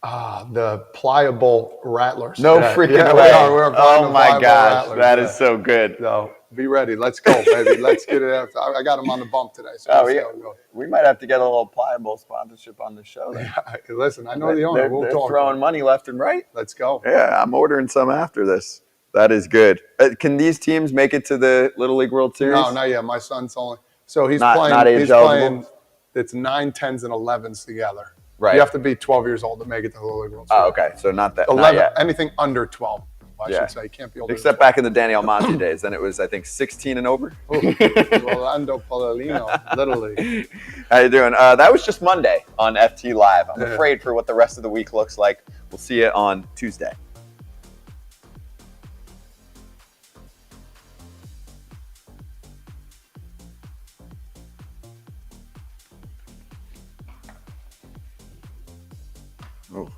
the pliable Rattlers. No today. freaking Yeah, way. we are playing Oh the my pliable gosh, Rattlers, that yeah. is so good. So be ready. Let's go, baby. Let's get it after. I got them on the bump today. So Oh, we'll see yeah. how it goes. We might have to get a little pliable sponsorship on the show. Then. Yeah, listen, I know the owner. They're, We'll they're talk. throwing money left and right. Let's go. Yeah, I'm ordering some after this. That is good. Can these teams make it to the Little League World Series? No, not yet. My son's only. So he's Not playing. age He's eligible? playing. It's 9, 10s, and 11s together. Right. You have to be 12 years old to make it to the Little League World Series. Oh, okay. So not that. 11. Not yet. Anything under 12, I Yeah. should say. You can't be older. Except back in the Danny Almonte days. Then it was, I think, 16 and over. Orlando Paulino, Little League. How you doing? That was just Monday on FT Live. I'm Yeah. afraid for what the rest of the week looks like. We'll see you on Tuesday. Oh.